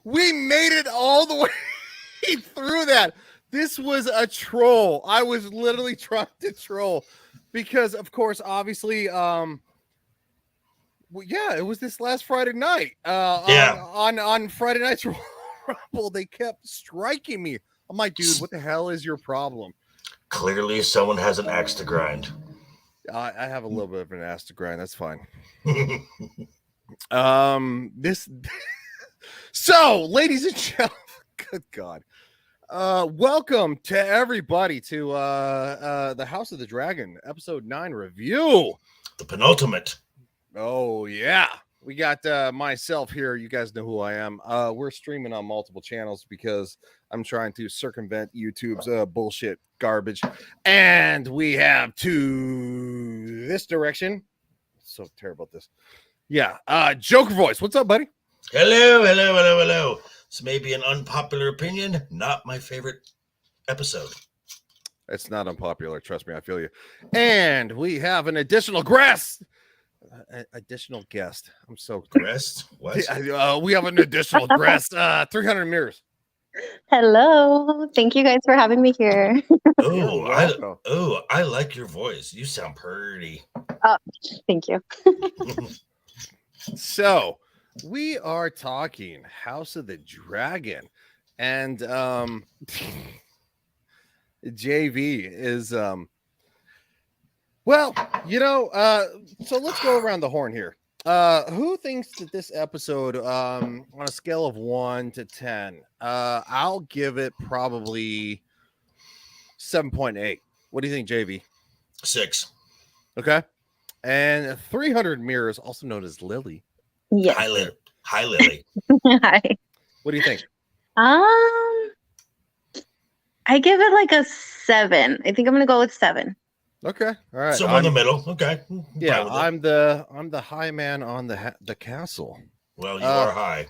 We made it all the way through that. This was a troll. I was literally trying to troll because, of course, obviously, it was this last Friday night. On Friday Night's Rumble, they kept striking me. I'm like, dude, what the hell is your problem? Clearly, someone has an axe to grind. I have a little bit of an axe to grind. That's fine. So, ladies and gentlemen, good God. Welcome to everybody to the House of the Dragon episode 9 review. The penultimate. Oh yeah, we got myself here. You guys know who I am. We're streaming on multiple channels because I'm trying to circumvent YouTube's bullshit garbage. And we have to this direction. So terrible at this. Yeah, Joker Voice. What's up, buddy? Hello. This may be an unpopular opinion. Not my favorite episode. It's not unpopular. Trust me, I feel you. And we have an additional guest. I'm so guest. What? We have an additional guest. 300 Mirrors. Hello. Thank you guys for having me here. I like your voice. You sound pretty. Oh, thank you. So we are talking House of the Dragon, and JV is so let's go around the horn here. Who thinks that this episode, on a scale of 1 to 10, I'll give it probably 7.8. What do you think, JV? 6. Okay. And 300 Mirrors, also known as Lily. Yes. Hi, Lily. Hi. What do you think? I give it like a 7. I think I'm gonna go with 7. Okay. All right. Somewhere in the middle. Okay. Yeah, I'm the high man on the castle. Well, you are high.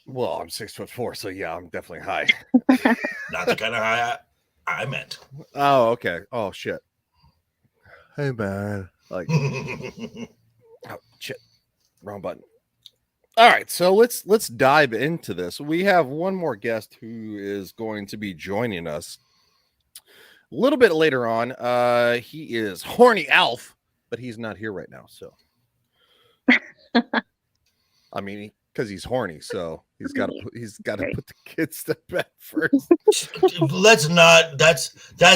Well, I'm 6'4", so yeah, I'm definitely high. Not the kind of high I meant. Oh, okay. Oh shit. Hey man. Like oh shit. Wrong button. All right, so let's dive into this. We have one more guest who is going to be joining us a little bit later on. He is Horny Alf, but he's not here right now. So, I mean, because he's horny, so he's got to put the kids to bed first. Let's not. That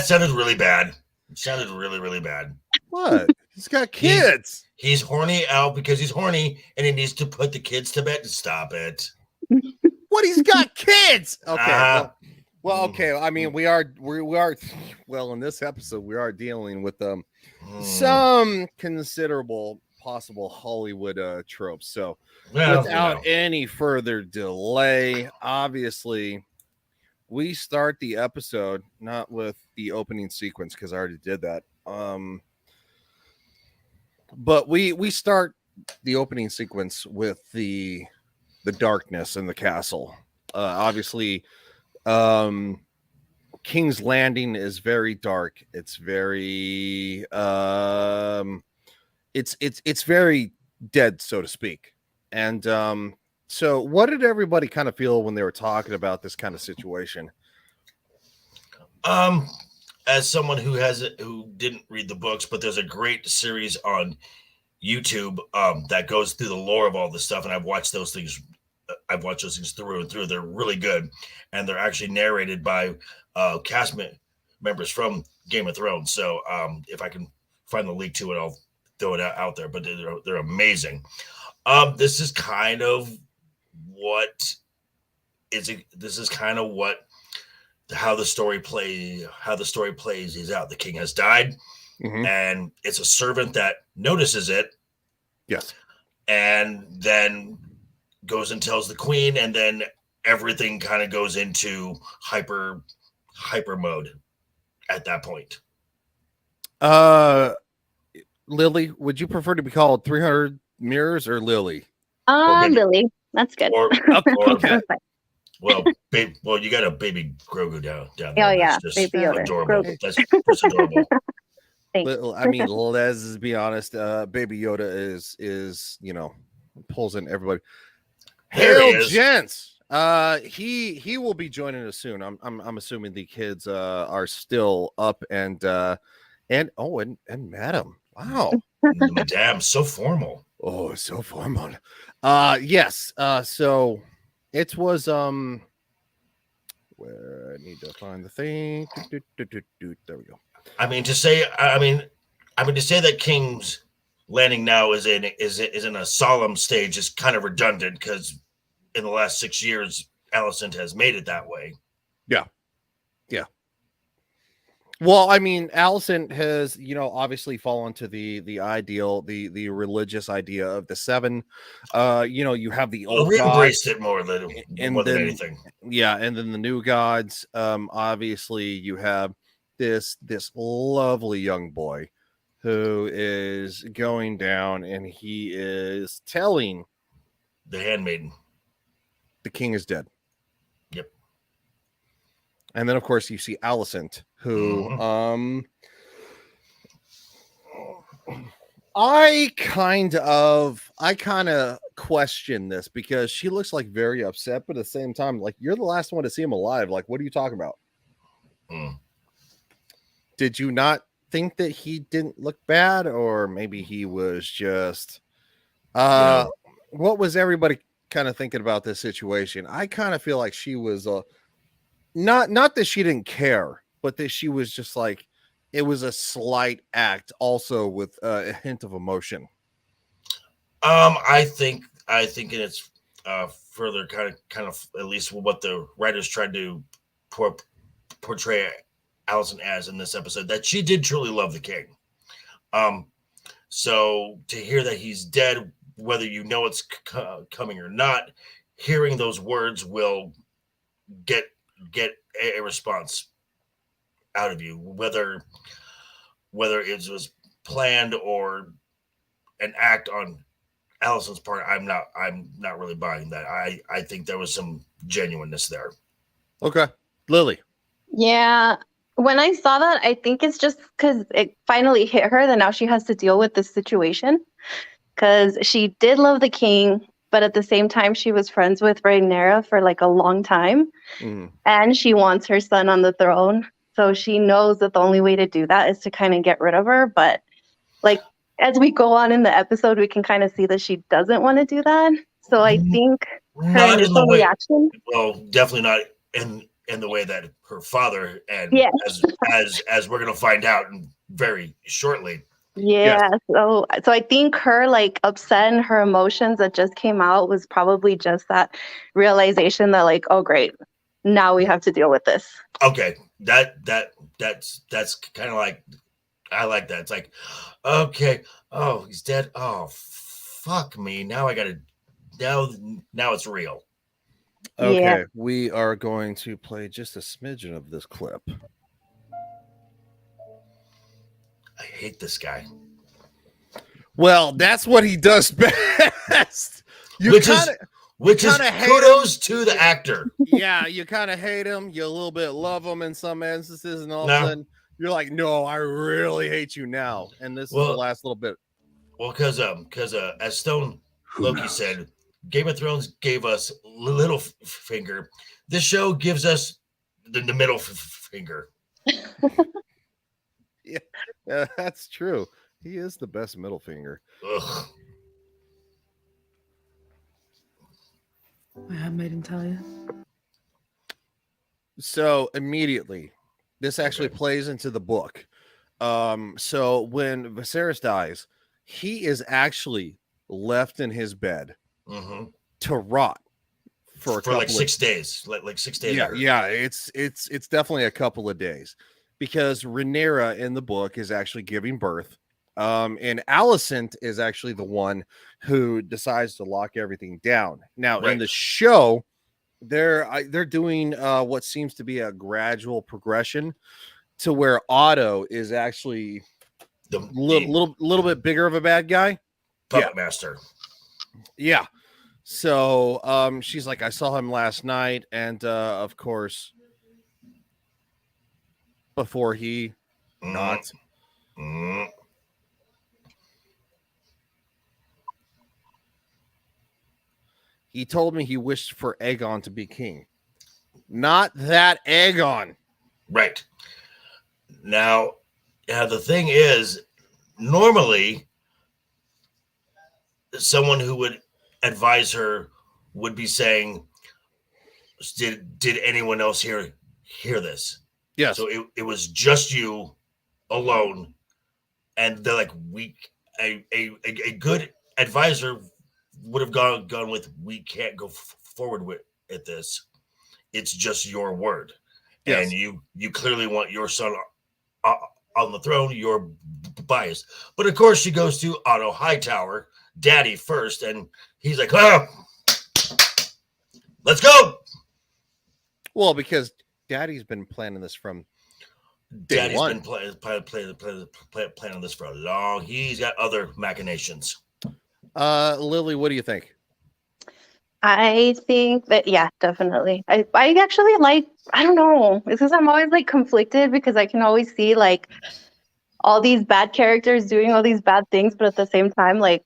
sounded really bad. It sounded really, really bad. What? He's got kids. He's horny out because he's horny and he needs to put the kids to bed. Stop it. What? He's got kids. Okay. Well, okay. I mean, we are well in this episode we are dealing with some considerable possible Hollywood tropes. So without any further delay, obviously we start the episode not with the opening sequence because I already did that. But we start the opening sequence with the darkness in the castle. Obviously, King's Landing is very dark. It's very it's very dead, so to speak. And so what did everybody kind of feel when they were talking about this kind of situation? As someone who didn't read the books, but there's a great series on YouTube that goes through the lore of all this stuff, and I've watched those things through and through. They're really good, and they're actually narrated by cast members from Game of Thrones. So if I can find the link to it, I'll throw it out there. But they're amazing. This is kind of how the story plays is out. The king has died, and it's a servant that notices it. Yes. And then goes and tells the queen, and then everything kind of goes into hyper mode at that point. Lily, would you prefer to be called 300 Mirrors or Lily? Lily. That's good. Okay. Well, you got a baby Grogu down there. Oh yeah, that's baby Yoda. Adorable. That's adorable. I mean, let's be honest. Baby Yoda is pulls in everybody. Here he Hail, is. gents. He will be joining us soon. I'm assuming the kids are still up and madam. Wow. Madame, so formal. Oh, so formal. Yes. So it was where I need to find the thing. There we go. I mean to say that King's Landing now is in a solemn stage is kind of redundant because in the last 6 years, Alicent has made it that way. Yeah. Well, I mean, Alicent has, obviously fallen to the ideal, the religious idea of the seven. You have the old We gods, embraced it more than anything. Yeah, and then the new gods. Obviously, you have this lovely young boy who is going down, and he is telling The Handmaiden. the king is dead. Yep. And then, of course, you see Alicent, who I kind of question this because she looks like very upset, but at the same time, like, you're the last one to see him alive. Like, what are you talking about? Did you not think that he didn't look bad, or maybe he was just what was everybody kind of thinking about this situation? I kind of feel like she was not that she didn't care, but that she was just like, it was a slight act, also with a hint of emotion. I think it's further kind of at least what the writers tried to portray Alicent as in this episode, that she did truly love the king. So to hear that he's dead, whether you know it's coming or not, hearing those words will get a response out of you, whether it was planned or an act on Alicent's part. I'm not really buying that. I think there was some genuineness there. Okay, Lily. Yeah. When I saw that, I think it's just because it finally hit her that now she has to deal with this situation. Because she did love the king, but at the same time, she was friends with Rhaenyra for like a long time. And she wants her son on the throne. So she knows that the only way to do that is to kind of get rid of her. But like, as we go on in the episode, we can kind of see that she doesn't want to do that. So I think her initial reaction. Well, definitely not in the way that her father, and as we're gonna find out very shortly. Yeah. Yes. So I think her like upset and her emotions that just came out was probably just that realization that like, oh great, now we have to deal with this. Okay. That's kind of like, I like that. It's like, okay, oh, he's dead. Oh, fuck me. Now I gotta now it's real. Okay, yeah. We are going to play just a smidgen of this clip. I hate this guy. Well, that's what he does best. Which is kudos to the actor. Yeah, you kind of hate him. You a little bit love him in some instances, and all of a sudden you're like, no, I really hate you now. And this is the last little bit. Well, because as Stone Loki said, Game of Thrones gave us Littlefinger. This show gives us the middle finger. Yeah, that's true. He is the best middle finger. Ugh. My handmaid didn't tell you. So immediately, this actually plays into the book. So when Viserys dies, he is actually left in his bed to rot for like 6 days. Like 6 days. Yeah. It's definitely a couple of days, because Rhaenyra in the book is actually giving birth. And Alicent is actually the one who decides to lock everything down. Now, in the show, they're doing what seems to be a gradual progression to where Otto is actually the little bit bigger of a bad guy. Puppet master. Yeah. So she's like, I saw him last night, and of course, before he he told me he wished for Aegon to be king. Not that Aegon. Right. Now, the thing is, normally, someone who would advise her would be saying, did anyone else hear this? Yes. So it was just you alone. And they're like, a good advisor would have gone with, we can't go forward with this. It's just your word. Yes. And you clearly want your son on the throne. You're biased. But of course, she goes to Otto Hightower, daddy first, and he's like, let's go. Well, because daddy's been planning this from day Daddy's one. been planning this for a long. He's got other machinations. Lily, what do you think? I think that, yeah, definitely. I actually like, I don't know, it's because I'm always like conflicted because I can always see like all these bad characters doing all these bad things, but at the same time, like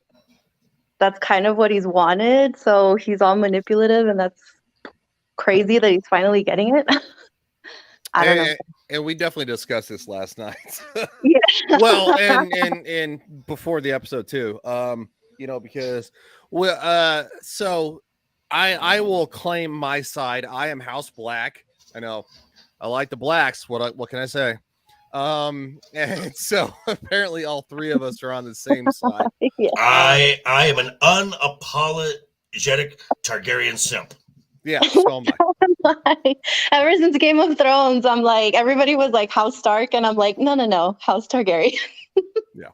that's kind of what he's wanted. So he's all manipulative, and that's crazy that he's finally getting it. I don't know. And we definitely discussed this last night. Yeah. Well, and before the episode too. Because so I will claim my side. I am House Black. I know I like the blacks. What can I say? And so apparently all three of us are on the same side. Yeah. I am an unapologetic Targaryen simp. Yeah, so am I. Ever since Game of Thrones, I'm like, everybody was like House Stark, and I'm like, no, House Targaryen. Yeah.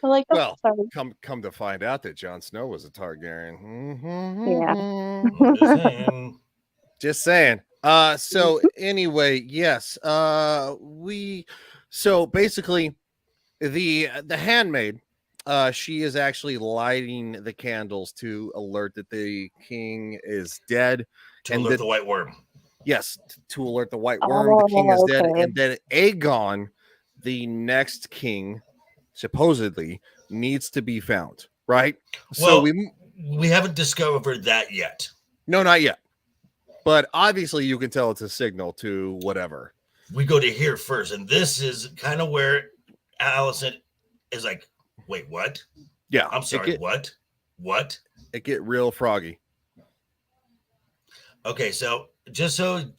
I'm like, oh, Well, sorry. come to find out that Jon Snow was a Targaryen. Yeah. Just saying. So anyway, yes. So basically the handmaid, she is actually lighting the candles to alert that the king is dead. To alert the White Worm. Yes, to alert the White Worm, the king is dead, okay. and then Aegon, the next king, supposedly needs to be found, right? Well, So we haven't discovered that yet. No, not yet. But obviously you can tell it's a signal to whatever. We go to here first, and this is kind of where Alicent is like, wait, what? Yeah. I'm sorry, what? It get real froggy. Okay, so just to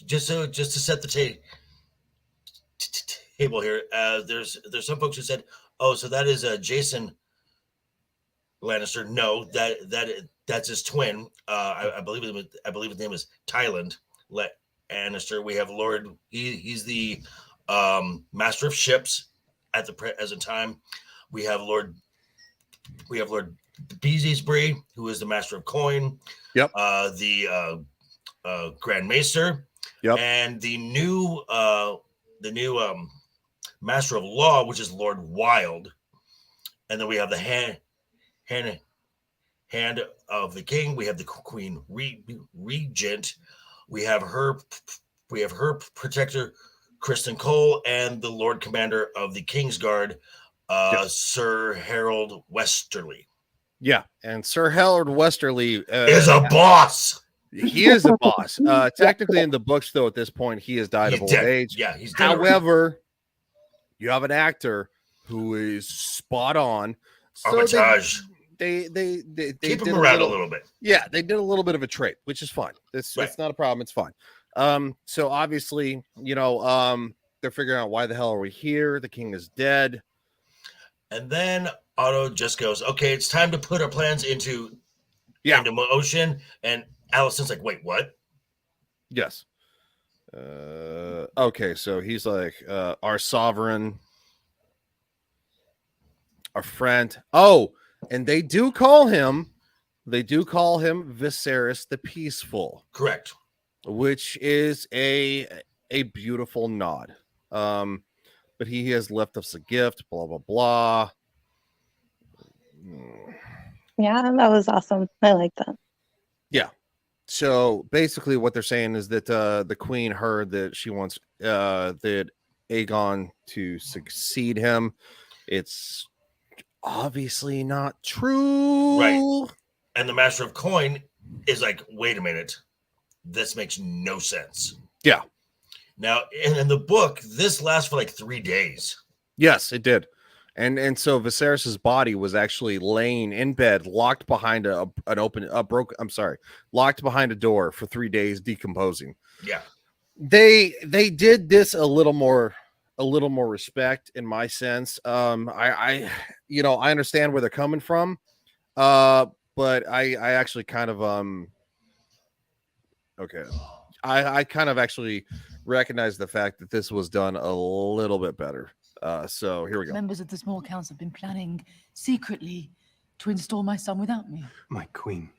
set the table here, there's some folks who said, "Oh, so that is Jason Lannister." No, that's his twin. I believe his name is Tyland Lannister. We have Lord. He's the master of ships at the present time. We have Lord Beesbury, who is the master of coin. Yep. The Grand Maester. Yep. And the new master of law, which is Lord Wild. And then we have the hand of the king. We have the queen regent. We have her protector, Kristen Cole, and the Lord Commander of the Kingsguard, Sir Harold Westerly. Yeah, and Sir Harold Westerly is a boss. He is a boss. Technically, in the books, though, at this point, he has died of old age. Yeah, he's dead. However, you have an actor who is spot on. So Armitage. They keep him around a little bit. Yeah, they did a little bit of a trait, which is fine. It's not a problem. It's fine. So obviously, they're figuring out why the hell are we here? The king is dead. And then Otto just goes, okay, it's time to put our plans into motion. And Alicent's like, wait, what? Yes. Okay, so he's like, our sovereign, our friend. Oh, and they do call him Viserys the Peaceful. Correct. Which is a beautiful nod. But he has left us a gift, blah, blah, blah. Yeah, that was awesome. I like that. Yeah. So basically what they're saying is that the queen heard that she wants that Aegon to succeed him. It's obviously not true. Right. the Master of Coin is like, wait a minute, this makes no sense. Yeah. Now, and in the book, this lasts for like 3 days. Yes, it did. And so Viserys's body was actually laying in bed, locked behind locked behind a door for 3 days, decomposing. Yeah. They did this a little more respect in my sense. I understand where they're coming from. But I actually kind of okay. I kind of actually recognize the fact that this was done a little bit better. So here we go. Members of the small council have been planning secretly to install my son without me. My queen,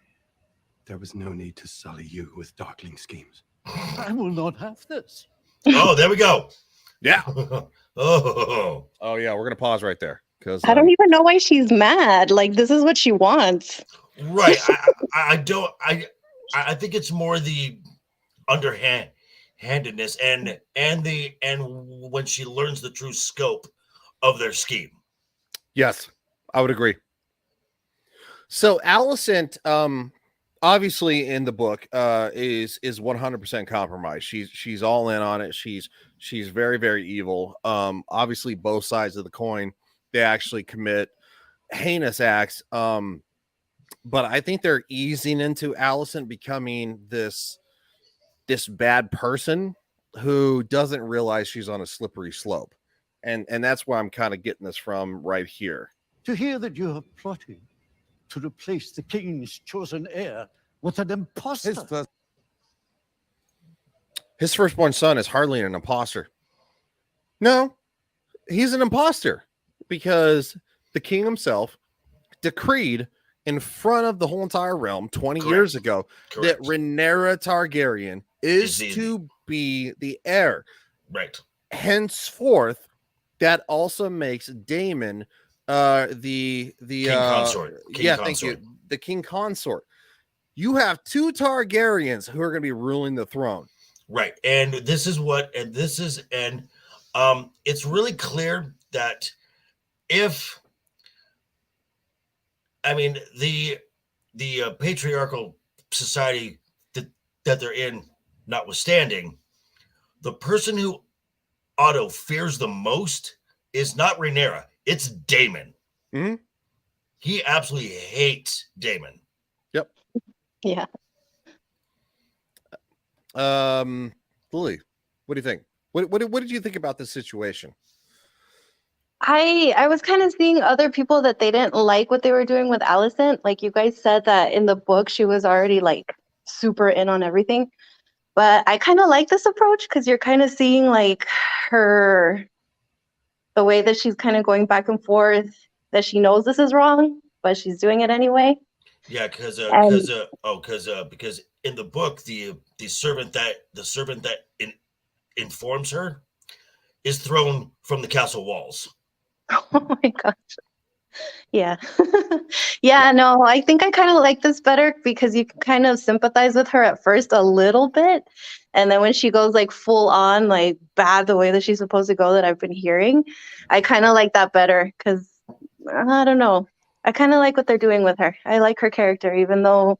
there was no need to sully you with darkling schemes. I will not have this. Oh, there we go. Yeah. Oh, Yeah. We're gonna pause right there because I don't even know why she's mad. Like, this is what she wants. right. I don't. I think it's more the underhandedness and when she learns the true scope of their scheme. yes, I would agree. So Alicent, obviously in the book, is 100% compromised. She's all in on it. She's very, very evil. Obviously both sides of the coin, they actually commit heinous acts. But I think they're easing into Alicent becoming this bad person who doesn't realize she's on a slippery slope. And that's where I'm kind of getting this from right here. To hear that you are plotting to replace the king's chosen heir with an imposter. His firstborn son is hardly an imposter. No, he's an imposter because the king himself decreed in front of the whole entire realm 20 Correct. years ago Correct. that Rhaenyra Targaryen is the- to be the heir. Right. Henceforth, that also makes Daemon the King consort. King yeah, consort. thank you. The king consort. You have 2 Targaryens who are going to be ruling the throne. Right. And it's really clear that if the patriarchal society that they're in notwithstanding, the person who Otto fears the most is not Rhaenyra, it's Daemon. Mhm. He absolutely hates Daemon. Yeah. Lily, what do you think? What did you think about this situation? I was kind of seeing other people that they didn't like what they were doing with Alicent. Like you guys said that in the book she was already like super in on everything. But I kind of like this approach because you're kind of seeing like the way that she's kind of going back and forth, that she knows this is wrong, but she's doing it anyway. Yeah, because in the book, the servant that informs her is thrown from the castle walls. Oh my gosh. Yeah. Yeah, no, I think I kind of like this better because you can kind of sympathize with her at first a little bit. And then when she goes like full on, like bad the way that she's supposed to go that I've been hearing, I kind of like that better because I don't know. I kind of like what they're doing with her. I like her character, even though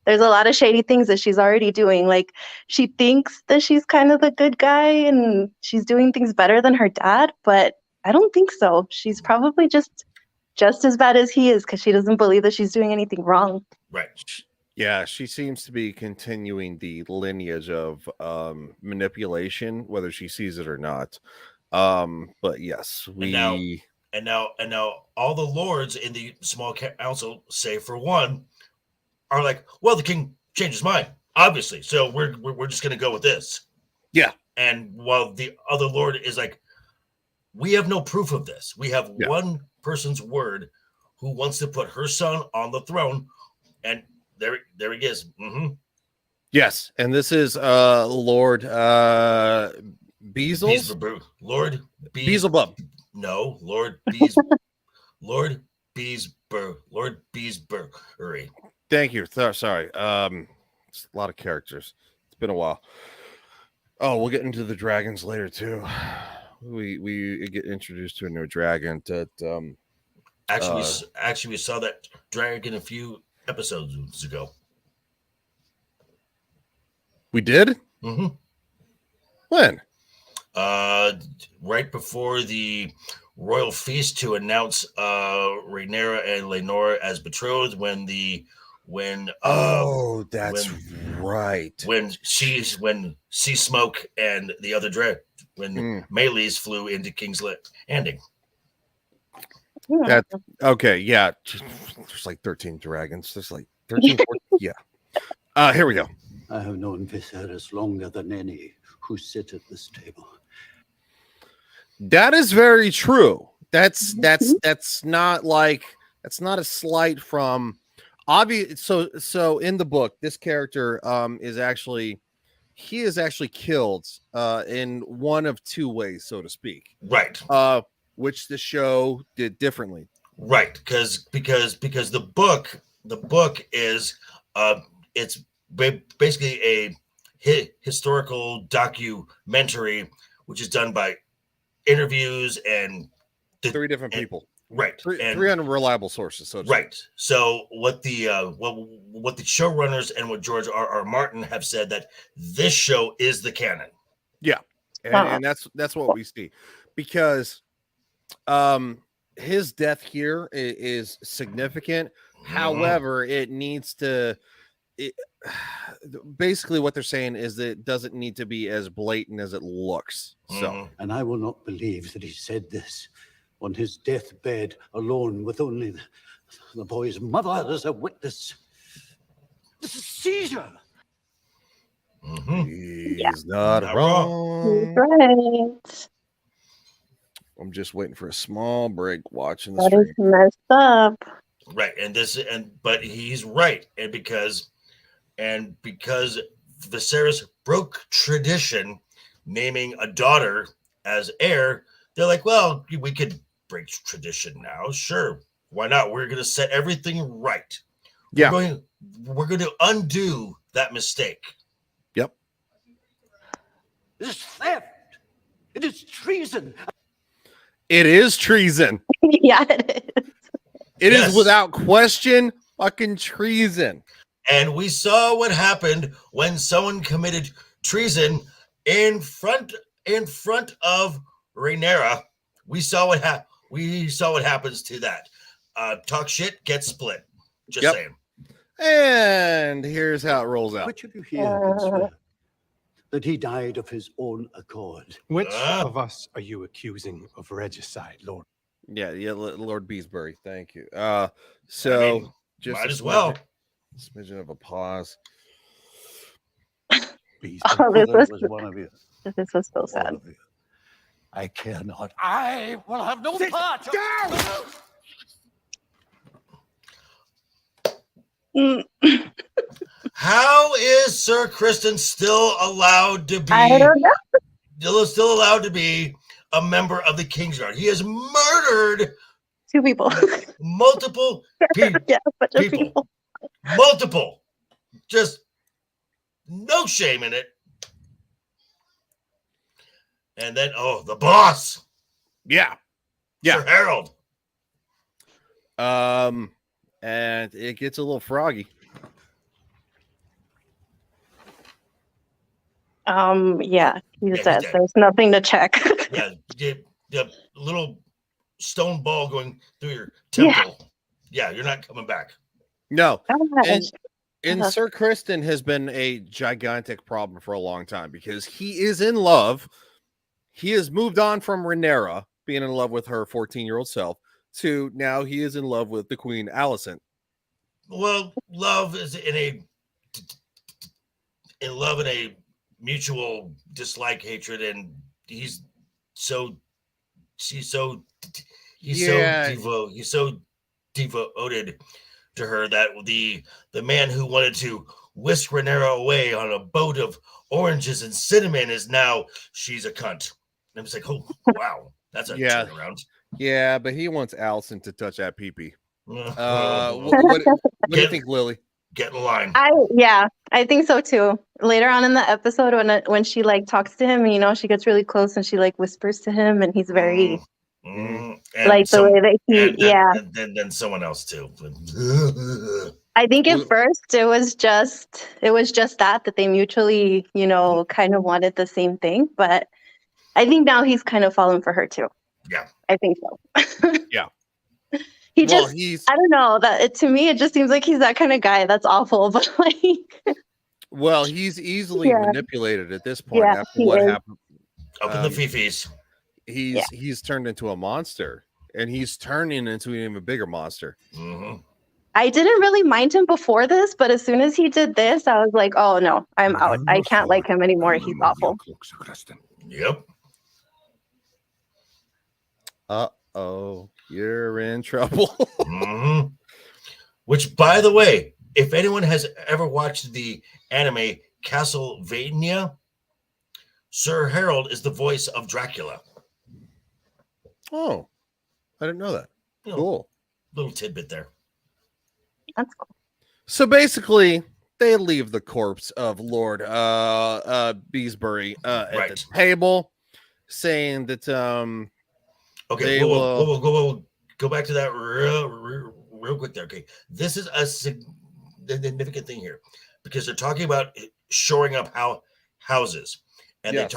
there's a lot of shady things that she's already doing. Like she thinks that she's kind of the good guy and she's doing things better than her dad, but I don't think so. She's probably just as bad as he is because she doesn't believe that she's doing anything wrong. Right. Yeah, she seems to be continuing the lineage of manipulation, whether she sees it or not. But yes, And now all the lords in the small council, save for one, are like, well, the king changed his mind, obviously. So we're just gonna go with this. Yeah. And while the other lord is like, we have no proof of this. We have one person's word who wants to put her son on the throne, and there he is. Mm-hmm. Yes, and this is Lord Beazles? Lord Beelzebub. No, Lord Beesbury. Thank you. Sorry. It's a lot of characters. It's been a while. Oh, we'll get into the dragons later too. We get introduced to a new dragon that Actually, we saw that dragon a few episodes ago. We did? Mm-hmm. When? Right before the royal feast to announce Rhaenyra and Laenor as betrothed. That's right. When Sea Smoke and the other dread Melees flew into King's Landing. That okay, yeah. There's like 13 dragons. There's like 13, 14, yeah. Here we go. I have known Viserys longer than any who sit at this table. That is very true. That's not a slight from obvious. So in the book, this character is actually killed in one of two ways, so to speak. Right. Which the show did differently. Right, because the book is it's basically a historical documentary, which is done by interviews and three different people. Right, three unreliable sources. So right. So what the showrunners and what George R.R. Martin have said that this show is the canon. Yeah, and that's what we see, because his death here is significant. However, it needs to. Basically, what they're saying is that it doesn't need to be as blatant as it looks. So, and I will not believe that he said this on his deathbed, alone with only the boy's mother as a witness. This is Caesar. He's not wrong. He's right. I'm just waiting for a small break watching the That stream. is messed up. Right, but he's right, and because Viserys broke tradition, naming a daughter as heir, they're like, well, we could break tradition now. Sure, why not? We're going to set everything right. Yeah, we're going to undo that mistake. Yep. This is theft. It is treason. It is treason. Yeah, it is. It is without question fucking treason. And we saw what happened when someone committed treason in front of Rhaenyra. We saw what happens to that. Talk shit, get split. Just saying. And here's how it rolls out. Which of you here can swear that he died of his own accord? Which of us are you accusing of regicide, Lord? Yeah, Lord Beesbury. Thank you. Just might as well. Smidgen of a pause. Beesbury, this was one of you. This was so All sad. of you. I care not. I will have no part. How is Sir Criston still allowed to be? I don't know. Still allowed to be a member of the Kingsguard? He has murdered 2 people. multiple people. Yeah, a bunch of people. Multiple. Just no shame in it. And then, the boss. Yeah. Sir Harold. And it gets a little froggy. Yeah, he's he's dead. dead. There's nothing to check. Yeah, the little stone ball going through your temple. Yeah, you're not coming back. No. Gosh. And Sir Criston has been a gigantic problem for a long time because he is in love. He has moved on from Rhaenyra, being in love with her 14-year-old self, to now he is in love with the Queen Alicent. Well, love is in a mutual dislike, hatred, and he's so devoted to her that the man who wanted to whisk Rhaenyra away on a boat of oranges and cinnamon is now she's a cunt. And I'm just like, oh wow, that's a turnaround. Yeah, but he wants Alicent to touch that pee-pee. What do you think, Lily? Get in line. I think so too. Later on in the episode, when she like talks to him, she gets really close and she like whispers to him, and he's very. And And like the way that he, and then, yeah. and then someone else too. I think at Well- first it was just that they mutually, you know, kind of wanted the same thing. But I think now he's kind of fallen for her too. Yeah. I think so. Yeah. He Well, just, he's I don't know, to me it just seems like he's that kind of guy that's awful, but like he's easily Yeah. manipulated at this point Yeah, after he what is. happened. Up in the fifis. He's turned into a monster, and he's turning into an even bigger monster. Mm-hmm. I didn't really mind him before this, but as soon as he did this, I was like, oh no, I'm out. I can't like him anymore. He's awful. Yep. Uh-oh, you're in trouble. Mm-hmm. Which, by the way, if anyone has ever watched the anime Castlevania, Sir Harold is the voice of Dracula. Oh, I didn't know that. You know, Cool. Little tidbit there. That's cool. So basically, they leave the corpse of Lord Beesbury at the Right. table, saying that Okay, They we'll go back to that real quick there. Okay, this is a significant thing here because they're talking about shoring up houses, and Yes.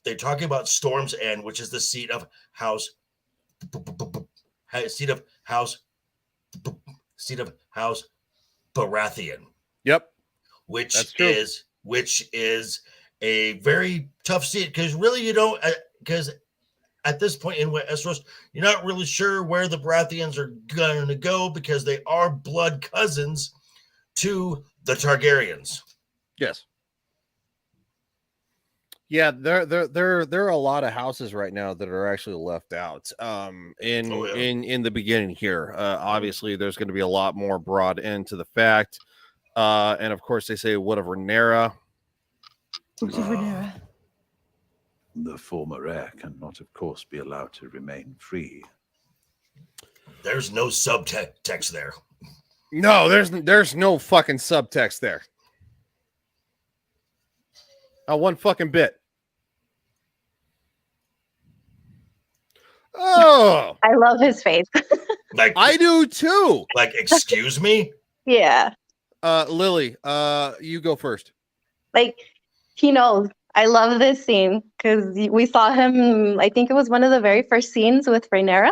they're talking about Storm's End, which is the seat of house Baratheon, yep, which That's true. is a very tough seat because really you don't because at this point in Westeros, you're not really sure where the Baratheons are going to go because they are blood cousins to the Targaryens. yes. Yeah, there are a lot of houses right now that are actually left out. In the beginning here, obviously there's going to be a lot more brought into the fact, and of course they say what of Rhaenyra. Who's a Rhaenyra? The former heir cannot, of course, be allowed to remain free. There's no subtext there. No, there's no fucking subtext there. Not one fucking bit. Oh, I love his face. Like I do too. like excuse me. Yeah. Lily, you go first. Like he knows. I love this scene because we saw him, I think it was one of the very first scenes with Rhaenyra.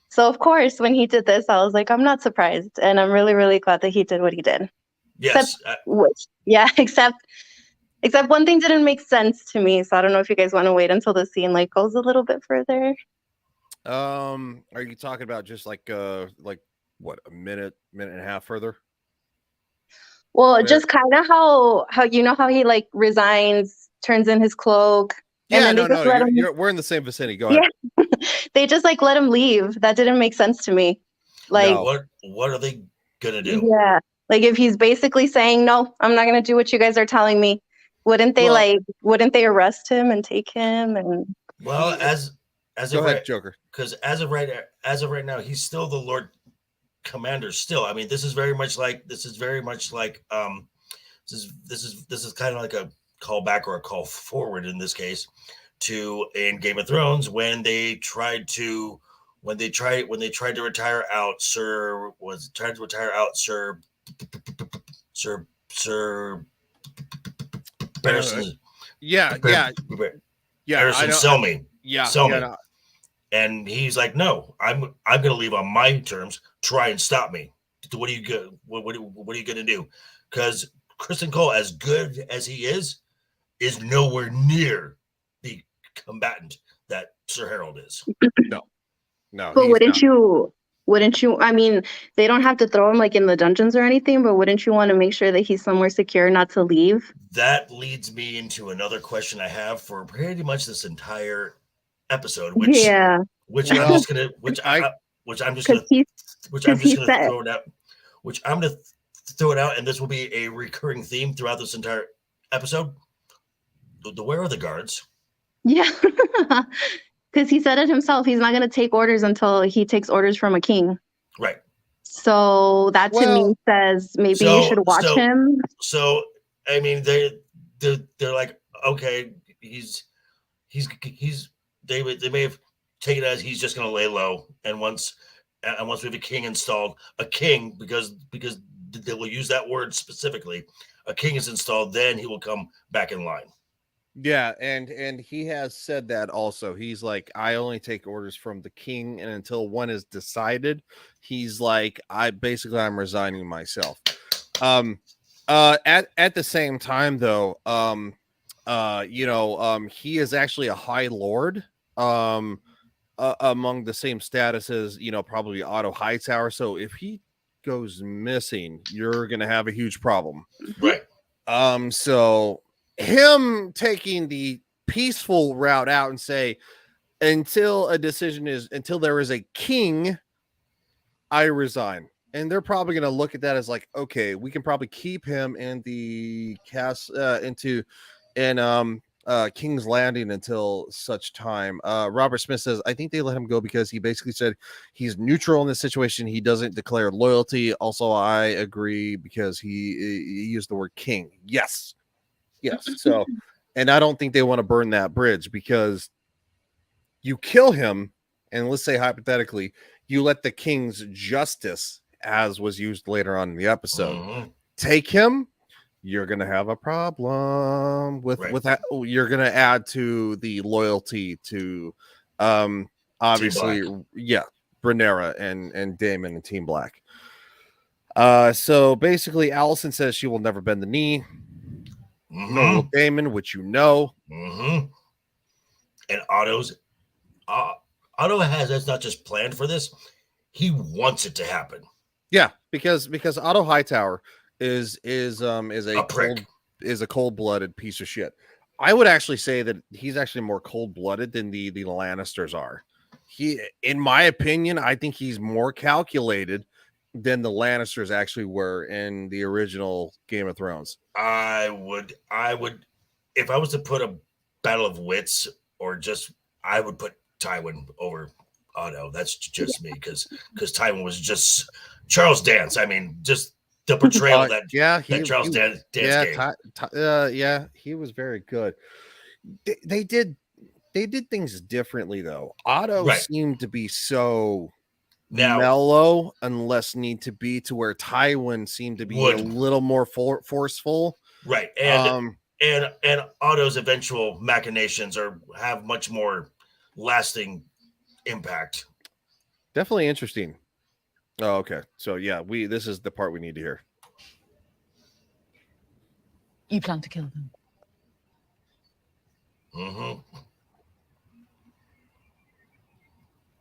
So of course, when he did this, I was like, I'm not surprised. And I'm really, really glad that he did what he did. Yes, Except one thing didn't make sense to me. So I don't know if you guys want to wait until the scene like goes a little bit further. Are you talking about just like what, a minute and a half further? Well, Where- just kind of how you know how he like resigns, turns in his cloak. Yeah, and then they just let him, we're in the same vicinity. Go ahead. Yeah. They just like let him leave. That didn't make sense to me. Like, No. what are they gonna do? yeah, like if he's basically saying, no, I'm not going to do what you guys are telling me. Wouldn't they wouldn't they arrest him and take him? And Well, as Go of ahead, right, Joker. because as of right now, he's still the Lord Commander. Still, I mean, this is very much like this is kind of like a callback or a call forward in this case to in Game of Thrones when they tried to retire out Sir Barristan Yeah. Harrison I know. Selmy. Yeah. Sell yeah, me. no, And he's like, no, I'm gonna leave on my terms. Try and stop me. What are you good? What are you gonna do? Because Kristen Cole, as good as he is nowhere near the combatant that Sir Harold is. no. but he's wouldn't not. you? I mean, they don't have to throw him like in the dungeons or anything, but wouldn't you want to make sure that he's somewhere secure, not to leave? That leads me into another question I have for pretty much this entire episode, which Yeah, which Well, I'm just gonna because he's he said- throw it out. Which I'm gonna throw it out, and this will be a recurring theme throughout this entire episode. The where are the guards? yeah, because he said it himself. He's not going to take orders until he takes orders from a king. Right. So that to Well, me says maybe so- you should watch so- him. So I mean, they're like, okay, he's they may have take it as he's just going to lay low. And once we have a king installed, because they will use that word specifically, a king is installed, then he will come back in line. Yeah, and he has said that also. He's like, I only take orders from the king, and until one is decided, he's like, I'm resigning myself. At the same time, though, he is actually a high lord, among the same status as, probably Otto Hightower. So if he goes missing, you're gonna have a huge problem, right? So him taking the peaceful route out and say, until there is a king, I resign. And they're probably going to look at that as like, okay, we can probably keep him in the King's Landing until such time. Robert Smith says, I think they let him go because he basically said he's neutral in this situation. He doesn't declare loyalty. Also, I agree because he used the word king. Yes. So, and I don't think they want to burn that bridge, because you kill him, and let's say hypothetically, you let the king's justice, as was used later on in the episode, take him, you're going to have a problem with that. You're going to add to the loyalty to, obviously, Rhaenyra and Daemon and Team Black. So basically, Allison says she will never bend the knee. Nor will Daemon, which And Otto has not just planned for this; he wants it to happen. Yeah, because Otto Hightower is a cold-blooded piece of shit. I would actually say that he's actually more cold-blooded than the Lannisters are. He, in my opinion, I think he's more calculated than the Lannisters actually were in the original Game of Thrones. I would, if I was to put a battle of wits, I would put Tywin over Otto. That's just me, because Tywin was just Charles Dance. I mean, just the portrayal of that Charles Dance game. He was very good. They did things differently though. Otto seemed to be so mellow and less need to be, to where Tywin seemed to be a little more forceful. Right. And Otto's eventual machinations have much more lasting impact. Definitely interesting. Oh, okay. So yeah, this is the part we need to hear. You plan to kill them.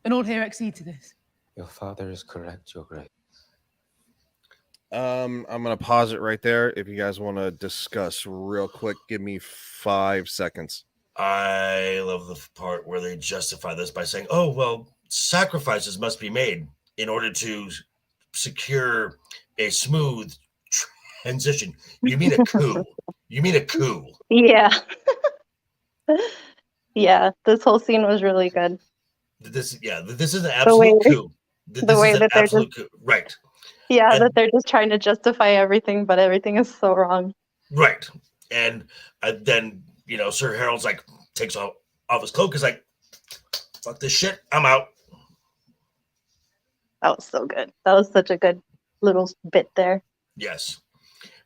And all here accede to this. Your father is correct, Your Grace. I'm gonna pause it right there. If you guys want to discuss real quick, give me 5 seconds. I love the part where they justify this by saying, "Oh well, sacrifices must be made in order to secure a smooth transition." You mean a coup? Yeah. Yeah, this whole scene was really good. This is an absolute coup. The way that they're just coup. Right. Yeah, that they're just trying to justify everything, but everything is so wrong. Right. And then, Sir Harold's like, takes off his cloak, is like, fuck this shit, I'm out. That was so good. That was such a good little bit there. Yes.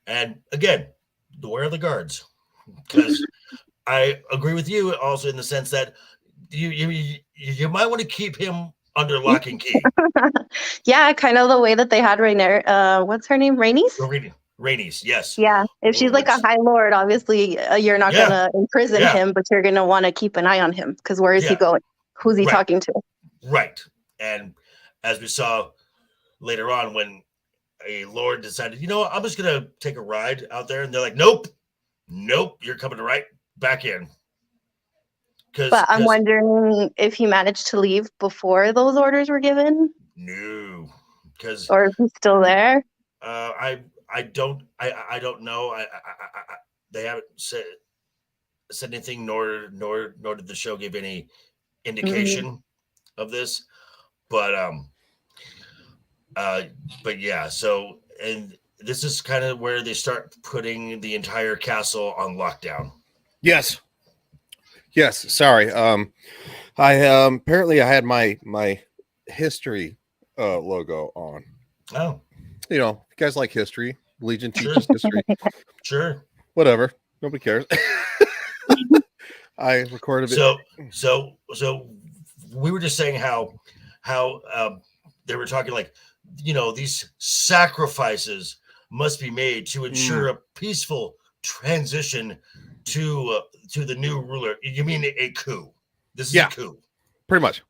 And again, beware of the guards. Because I agree with you also in the sense that you might want to keep him under lock and key. Yeah, kind of the way that they had Rhaenyra. What's her name? Rhaenys? Rhaenys, yes. Yeah, if she's like a high lord, obviously you're not going to imprison him, but you're going to want to keep an eye on him, because where is he going? Who's he talking to? Right. And as we saw later on, when a lord decided, I'm just going to take a ride out there, and they're like, nope, you're coming right back in. But I'm wondering if he managed to leave before those orders were given. No, or if he's still there. I don't know. They haven't said anything, nor did the show give any indication of this. But yeah. So, and this is kind of where they start putting the entire castle on lockdown. Yes. Yes, sorry. I apparently I had my history logo on. Oh, You know, you guys like history. Legion Sure. teaches history. sure. Whatever. Nobody cares. I recorded it. So we were just saying how they were talking like, you know, these sacrifices must be made to ensure a peaceful transition to the new ruler. You mean a coup? This is Yeah. a coup. Pretty much.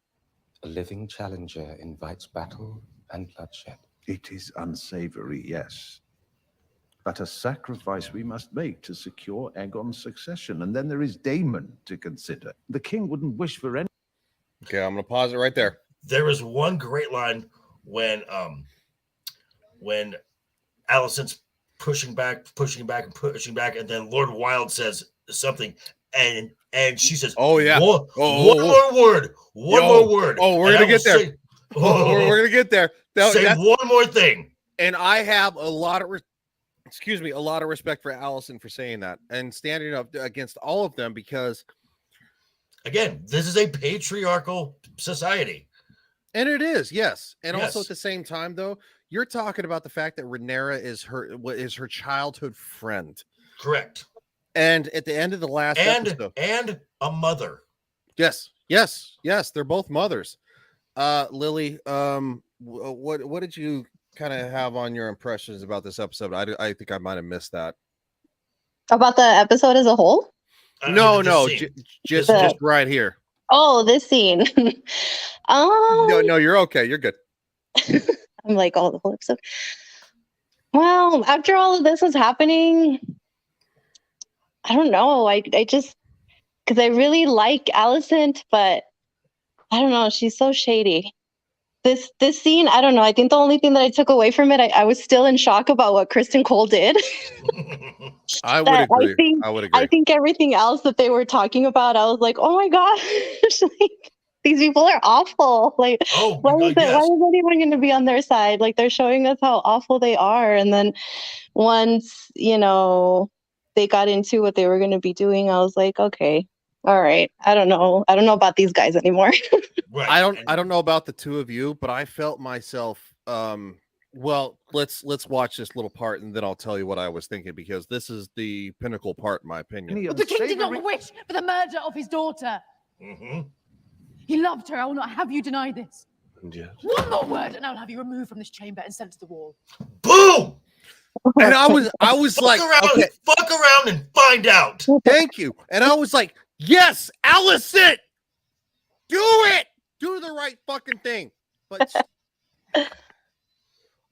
A living challenger invites battle and bloodshed. It is unsavory, yes. But a sacrifice we must make to secure Aegon's succession. And then there is Daemon to consider. The king wouldn't wish for any. Okay, I'm gonna pause it right there. There was one great line when Alicent's pushing back, and then Lord Wilde says something, and she says, Oh, yeah. one Oh. more word, one Yo. more word. Oh, we're And gonna I get will there. say- We're gonna get there. say That's- one more thing. and I have a lot of a lot of respect for Allison for saying that and standing up against all of them, because Again, this is a patriarchal society. and it is, yes. And also Yes. at the same time, though, you're talking about the fact that Rhaenyra is her childhood friend. Correct. And at the end of the last episode, And a mother. yes, they're both mothers. Lily, what did you kind of have on your impressions about this episode? I think I might have missed that. About the episode as a whole? No, This scene. just The- right here. Oh, this scene. No, you're okay. You're good. I'm like, oh, the whole episode. Well, after all of this was happening, I don't know. I just, because I really like Alicent, but I don't know. She's so shady. This scene, I don't know. I think the only thing that I took away from it, I was still in shock about what Kristen Cole did. I would That agree. I would agree. I think everything else that they were talking about, I was like, oh my gosh, like, these people are awful. Like, Oh, why is yes. anyone going to be on their side? Like, they're showing us how awful they are. And then once, you know, they got into what they were going to be doing, I was like, okay, all right. I don't know about these guys anymore. Right. I don't know about the two of you, but I felt myself well, let's watch this little part and then I'll tell you what I was thinking, because this is the pinnacle part in my opinion. Any But the king did unsavory- not wish for the murder of his daughter. Mhm. He loved her. I will not have you deny this. And yet, One more word, and I'll have you removed from this chamber and sent to the wall. Boom! And I was like, okay, Fuck around and find out. thank you. And I was like, yes, Allison, do it. Do the right fucking thing. But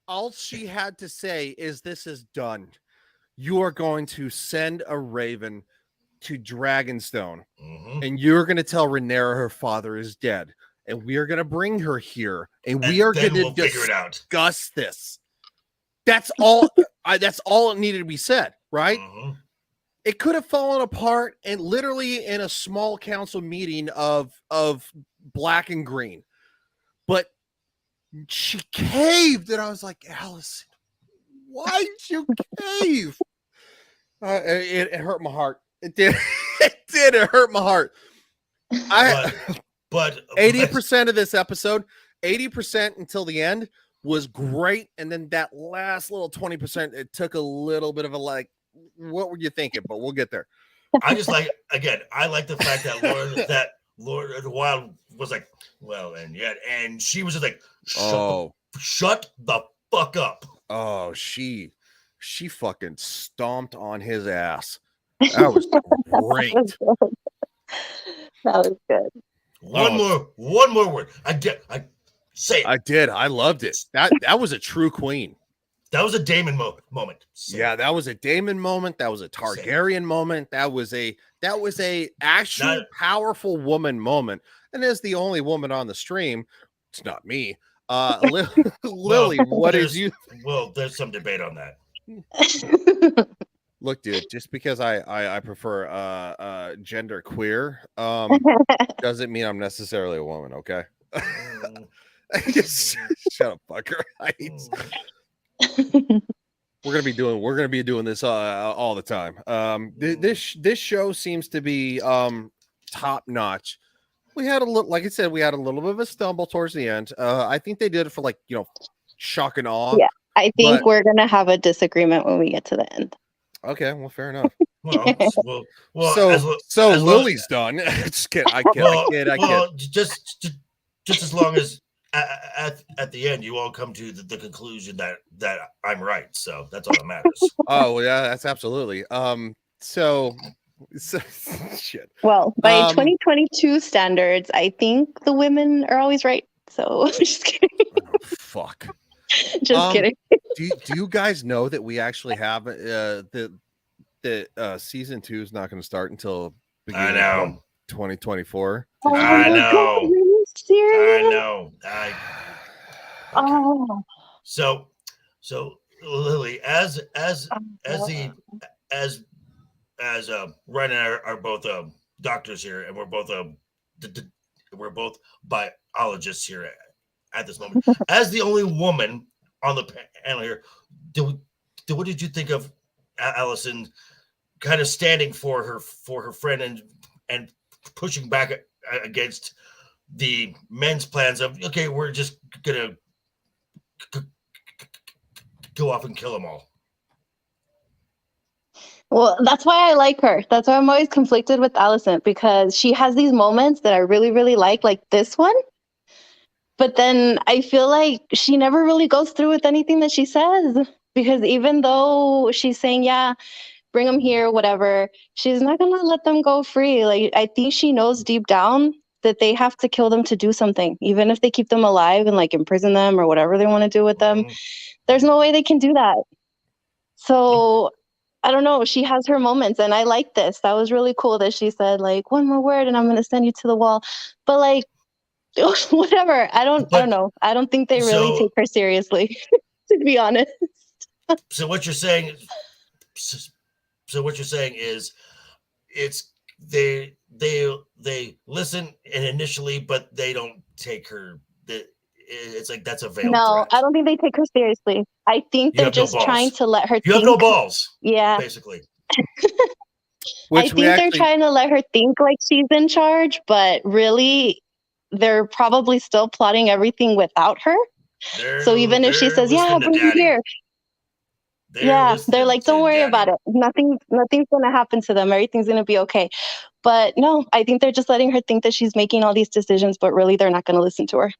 all she had to say is, this is done. You are going to send a raven to Dragonstone, Mhm. and you're going to tell Rhaenyra her father is dead, and we are going to bring her here, and we And are then going to we'll figure it out. discuss this. That's all. That's all it needed to be said, right? Mhm. It could have fallen apart, and literally in a small council meeting of black and green, but she caved, and I was like, Allison, why did you cave? It hurt my heart. It did. It did. It hurt my heart. But 80% of this episode, 80% until the end was great, and then that last little 20%, it took a little bit of a like, what were you thinking? But we'll get there. I just like, again, I like the fact that Lord Wilde was like, well, and yet, and she was just like, shut the fuck up. Oh, she fucking stomped on his ass. That was great. That was good. One more word. I say it. I did. I loved it. That was a true queen. That was a Daemon moment. Say Yeah, it. that was a Daemon moment. That was a Targaryen moment. That was a actual powerful woman moment. And as the only woman on the stream, it's not me. Lily, what is you? Well, there's some debate on that. Look, dude, just because I prefer gender queer doesn't mean I'm necessarily a woman, okay? Mm, Shut up, fucker. We're gonna be doing this all the time. This show seems to be top notch. We had a little, like I said, we had a little bit of a stumble towards the end. I think they did it for like, shock and awe. Yeah. I think but- we're gonna have a disagreement when we get to the end. Okay, well, fair enough. Well, so as long- Lily's done. Just kidding. I kid. Just as long as at the end you all come to the conclusion that I'm right, so that's all that matters. Oh yeah, that's absolutely. So shit. Well, by Um, 2022 standards, I think the women are always right. So just kidding. Fuck. Just kidding. Do you guys know that we actually have the season 2 is not going to start until I know. 2024? Oh I my know. God, are you serious? I know. Oh. So Lily, as Ryan and I are both doctors here, and we're both biologists here at this moment. As the only woman on the panel here, what did you think of Allison kind of standing for her friend and pushing back against the men's plans of, okay, we're just gonna go off and kill them all? Well, that's why I like her. That's why I'm always conflicted with Allison, because she has these moments that I really, really like this one. But then I feel like she never really goes through with anything that she says, because even though she's saying, yeah, bring them here, whatever, she's not going to let them go free. Like, I think she knows deep down that they have to kill them to do something, even if they keep them alive and like imprison them or whatever they want to do with them. There's no way they can do that. So I don't know. She has her moments, and I like this. That was really cool that she said like, one more word and I'm going to send you to the wall. But like, whatever. I don't know. I don't think they really take her seriously, to be honest. So what you're saying is it's they listen initially, but they don't take her. It's like that's a veiled threat. I don't think they take her seriously. I think they're just trying to let her You have no balls. Yeah. Basically. I think they're trying to let her think like she's in charge, but really they're probably still plotting everything without her. So even if she says, yeah, bring me here. They're like, don't worry about it. Nothing's going to happen to them. Everything's going to be okay. But no, I think they're just letting her think that she's making all these decisions, but really they're not going to listen to her.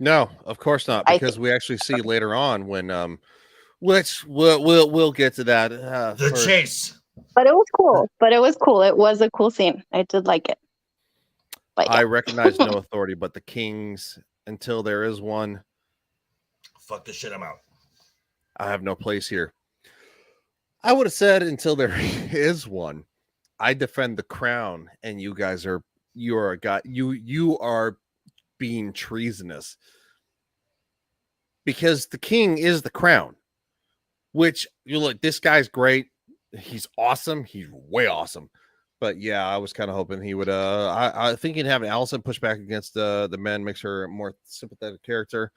No, of course not, because we actually see later on when which we'll get to that. The chase. But it was cool. It was a cool scene. I did like it. But yeah. I recognize no authority but the king's until there is one. Fuck this shit, I'm out. I have no place here. I would have said until there is one. I defend the crown, and you guys are you are being treasonous. Because the king is the crown. Which you look, this guy's great. He's awesome. He's way awesome. But yeah, I was kind of hoping he would. I think having Allison push back against the men makes her a more sympathetic character,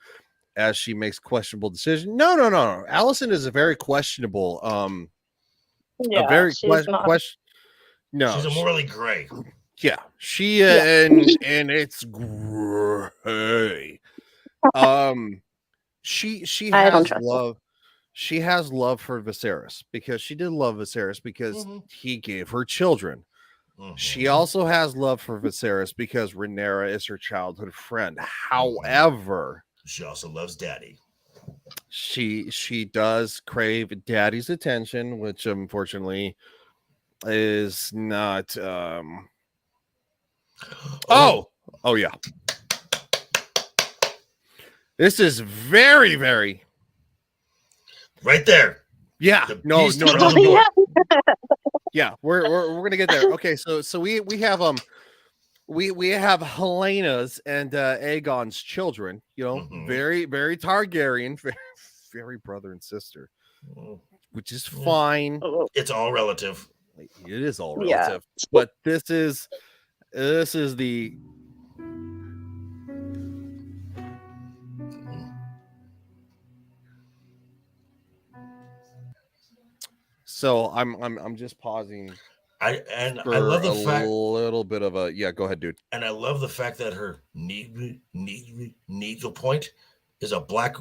as she makes questionable decisions. No. Allison is a very questionable. No, she's a morally gray. Yeah, she and it's gray. She has love. She has love for Viserys because she did love Viserys because he gave her children. She also has love for Viserys because Rhaenyra is her childhood friend. However, she also loves Daddy. She does crave Daddy's attention, which unfortunately is not. Oh yeah. This is very, very right there. Yeah. No. Yeah, we're gonna get there. Okay, so we have we have Helena's and Aegon's children. You know, very, very Targaryen, very, very brother and sister, which is fine. It's all relative. It is all relative, but this is the. So I'm just pausing I love the fact, little bit of a yeah. Go ahead, dude. and I love the fact that her needle point is a black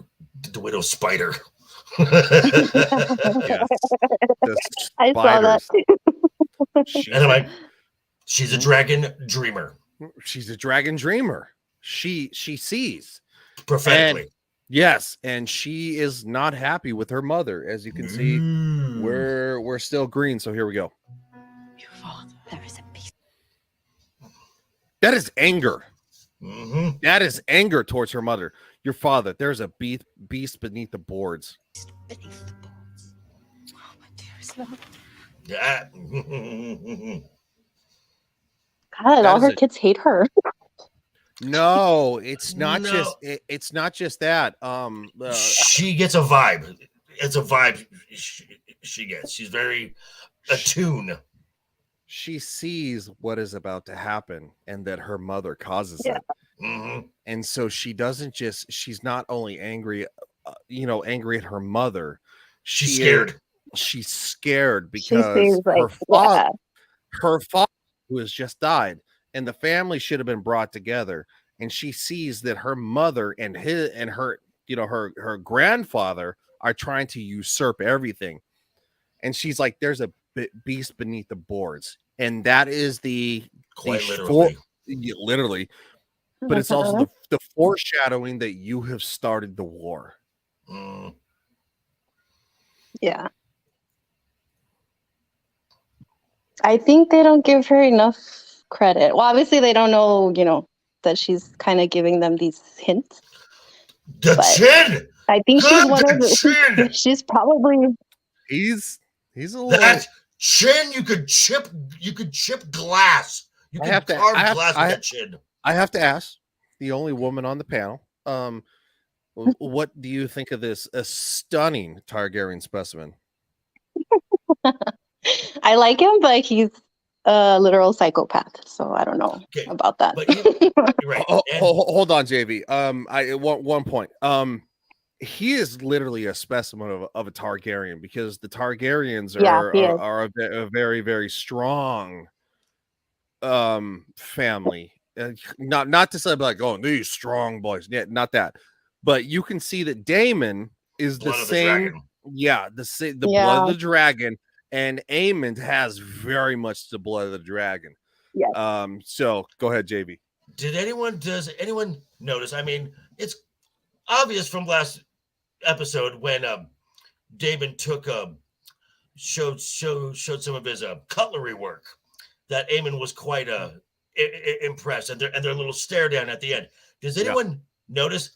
widow spider. Yes, the I saw that spiders. too. She's, And I'm like, she's a dragon dreamer she's a dragon dreamer. She sees. prophetically. Yes, and she is not happy with her mother, as you can see. Mm. We're still green, so here we go. Your father, there is a beast. That is anger. Mhm. That is anger towards her mother. Your father. There's a beast beneath the boards. Beneath the boards. Oh, my dearest love. Yeah. God, That all is her a- kids hate her. No, it's not No. just it's not just that. She gets a vibe. It's a vibe she gets. She's very attuned. She sees what is about to happen and that her mother causes Yeah. it. Mhm. And so she's not only angry, angry at her mother. She's she scared. is- she's scared She because seems like, her father who has just died, and the family should have been brought together. And she sees that her mother and her grandfather are trying to usurp everything. And she's like, "There's a beast beneath the boards," and that is Quite sh- literally. literally. But it's also the foreshadowing that you have started the war. Mm. yeah. I think they don't give her enough credit. Well, obviously they don't know, that she's kind of giving them these hints. The But- chin. I think she's God, one of the chin. she's probably He's a little. That chin, you could chip glass. You I could have to- carve I have- glass I- with that chin. I have to ask the only woman on the panel. What do you think of this a stunning Targaryen specimen? I like him, but he's a literal psychopath. So I don't know Okay, about that. but you're right. And Hold on, JV. I want one point. He is literally a specimen of a Targaryen because the Targaryens Yeah, are he is. a very, very strong family. Not to say like, oh, these strong boys. Yeah, not that. But you can see that Daemon is blood the of the same. dragon. Yeah, the blood Yeah. of the dragon, and Aemond has very much the blood of the dragon. Yes. So go ahead, JV. Does anyone notice? I mean, it's obvious from last episode when Daemon took showed some of his cutlery work that Aemon was quite impressed, and their little stare down at the end. Does anyone notice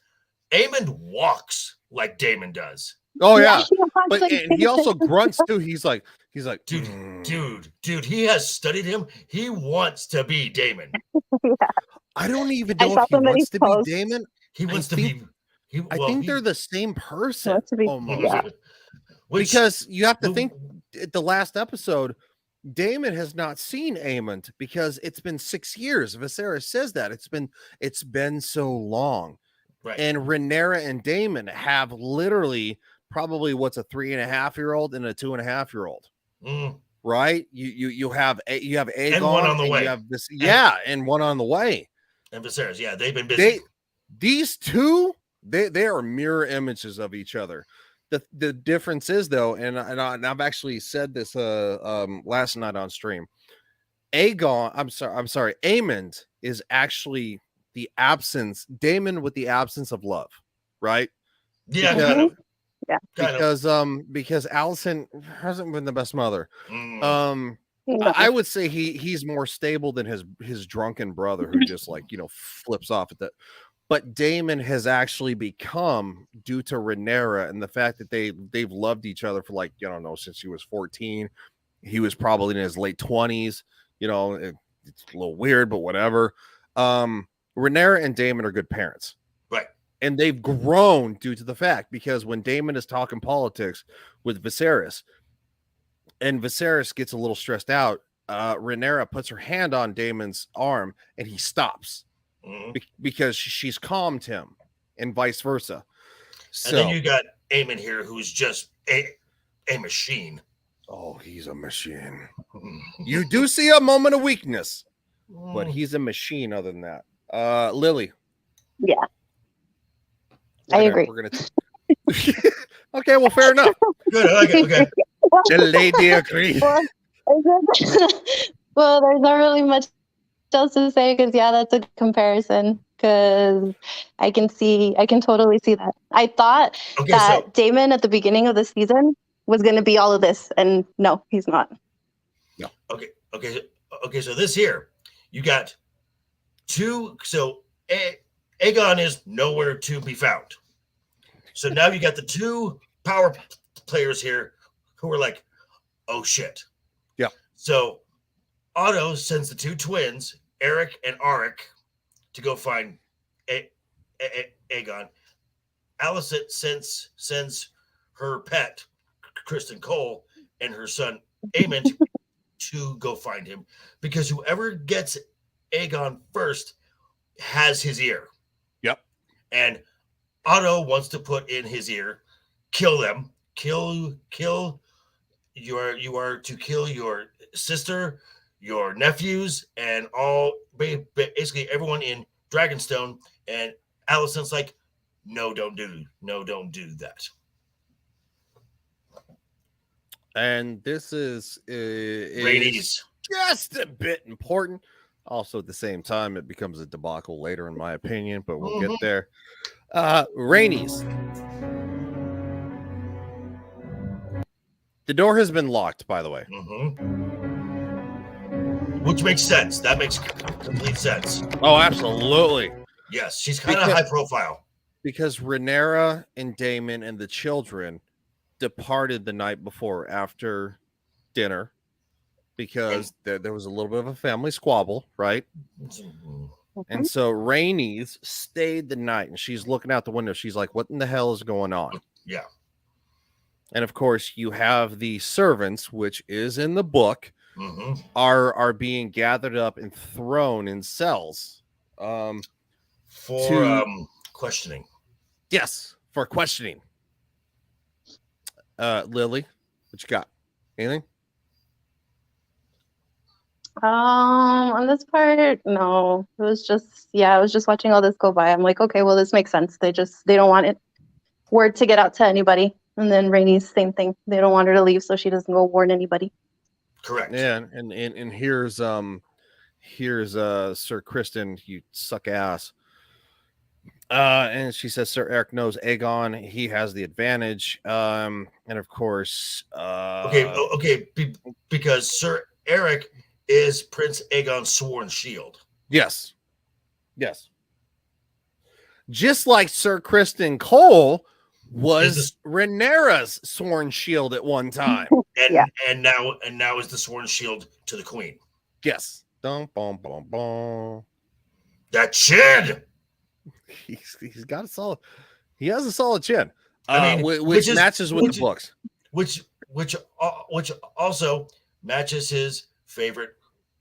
Aemon walks like Daemon does? Oh yeah, he looks but like and he also grunts too. He's like, Dude, "Mm." dude, he has studied him. He wants to be Daemon. I don't even I know saw if he somebody wants to post- be Daemon. He wants to think- be. I think they're the same person. wants to be- almost. yeah. Because you have to Who- think at the last episode, Daemon has not seen Aemond because it's been 6 years. Viserys says that it's been so long. right. And Rhaenyra and Daemon have literally probably what's a 3.5-year-old and a 2.5-year-old, Mm. right? You have Aegon And one on the and way. You have this, and one on the way. And Viserys, yeah, they've been busy. These two, they are mirror images of each other. The difference is though, and I've actually said this last night on stream. Aemond is actually the absence, Daemon with the absence of love, right? yeah, because- kind of. Yeah. Kind of. Because Alicent hasn't been the best mother. Mm. I would say he's more stable than his drunken brother who just like flips off at that. But Daemon has actually become, due to Rhaenyra and the fact that they've loved each other for like, I don't know, since he was 14. He was probably in his late 20s. It's a little weird, but whatever. Rhaenyra and Daemon are good parents. Right. And they've grown due to the fact, because when Daemon is talking politics with Viserys and Viserys gets a little stressed out, Rhaenyra puts her hand on Daemon's arm and he stops Mm. because she's calmed him, and vice versa. And then you got Aemon here, who's just a machine. Oh, he's a machine. You do see a moment of weakness, but he's a machine. Other than that, Lily. Yeah. I agree. We're gonna. Okay, well, fair enough. Good. I like it. Okay. The lady agrees. Well, there's not really much else to say because that's a comparison. Because I can totally see that. I thought Okay. that So Damon at the beginning of the season was going to be all of this, and no, he's not. okay. So this here, you got two. So Aegon is nowhere to be found. So now you got the two power players here who are like, oh shit. Yeah. So Otto sends the two twins, Eric and Arik, to go find Aegon. Alicent sends her pet, Kristen Cole, and her son, Aemond, to go find him, because whoever gets Aegon first has his ear. Yep. And Otto wants to put in his ear, kill them, you are to kill your sister, your nephews, and all basically everyone in Dragonstone. And Alicent's like, no, don't do that. And this is Rhaenys. just a bit important. Also, at the same time, it becomes a debacle later, in my opinion, but we'll get there. Rhaenys. The door has been locked, by the way. Which makes sense. That makes complete sense. Oh, absolutely. Yes, she's kind of high profile. Because Rhaenyra and Daemon and the children departed the night before after dinner because there was a little bit of a family squabble, right? And so Rhaenys stayed the night, and she's looking out the window. She's like, what in the hell is going on? Yeah. And of course, you have the servants, which is in the book, are being gathered up and thrown in cells. For questioning. Yes, for questioning. Lily, what you got? Anything? On this part, no. It was just I was just watching all this go by. I'm like, okay, well, this makes sense. They don't want word to get out to anybody. And then Rhaenys, same thing. They don't want her to leave so she doesn't go warn anybody. Correct. Yeah, and here's Sir Kristen, you suck ass. And she says Sir Eric knows Aegon. He has the advantage. And of course, because Sir Eric is Prince Aegon's sworn shield. Yes. Just like Sir Kristen Cole was Rhaenyra's sworn shield at one time. And now is the sworn shield to the queen. Yes. Dum, bum, bum, bum. That chin. He's got a solid. He has a solid chin. Which matches with the books. Which also matches his favorite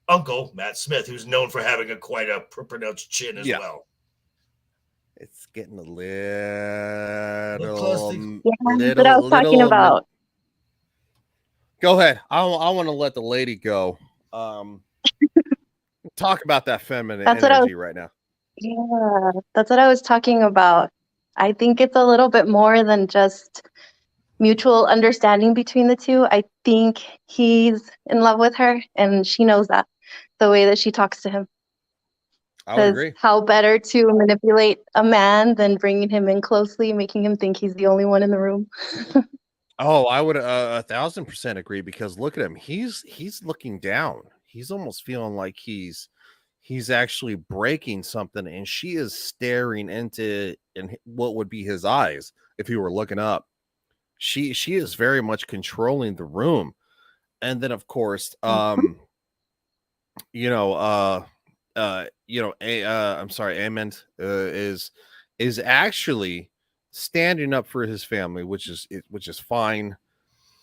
uncle, Matt Smith, who's known for having quite a pronounced chin as well. It's getting a little close. That's what I was talking about. Go ahead. I want to let the lady go. Talk about that feminine energy right now. Yeah, that's what I was talking about. I think it's a little bit more than just mutual understanding between the two. I think he's in love with her, and she knows that, the way that she talks to him. I would agree. How better to manipulate a man than bringing him in closely, making him think he's the only one in the room. Oh, I would 1,000% agree, because look at him. He's looking down. He's almost feeling like he's actually breaking something, and she is staring into what would be his eyes if he were looking up. She is very much controlling the room. And then of course, I'm sorry, Aemond is actually standing up for his family, which is fine.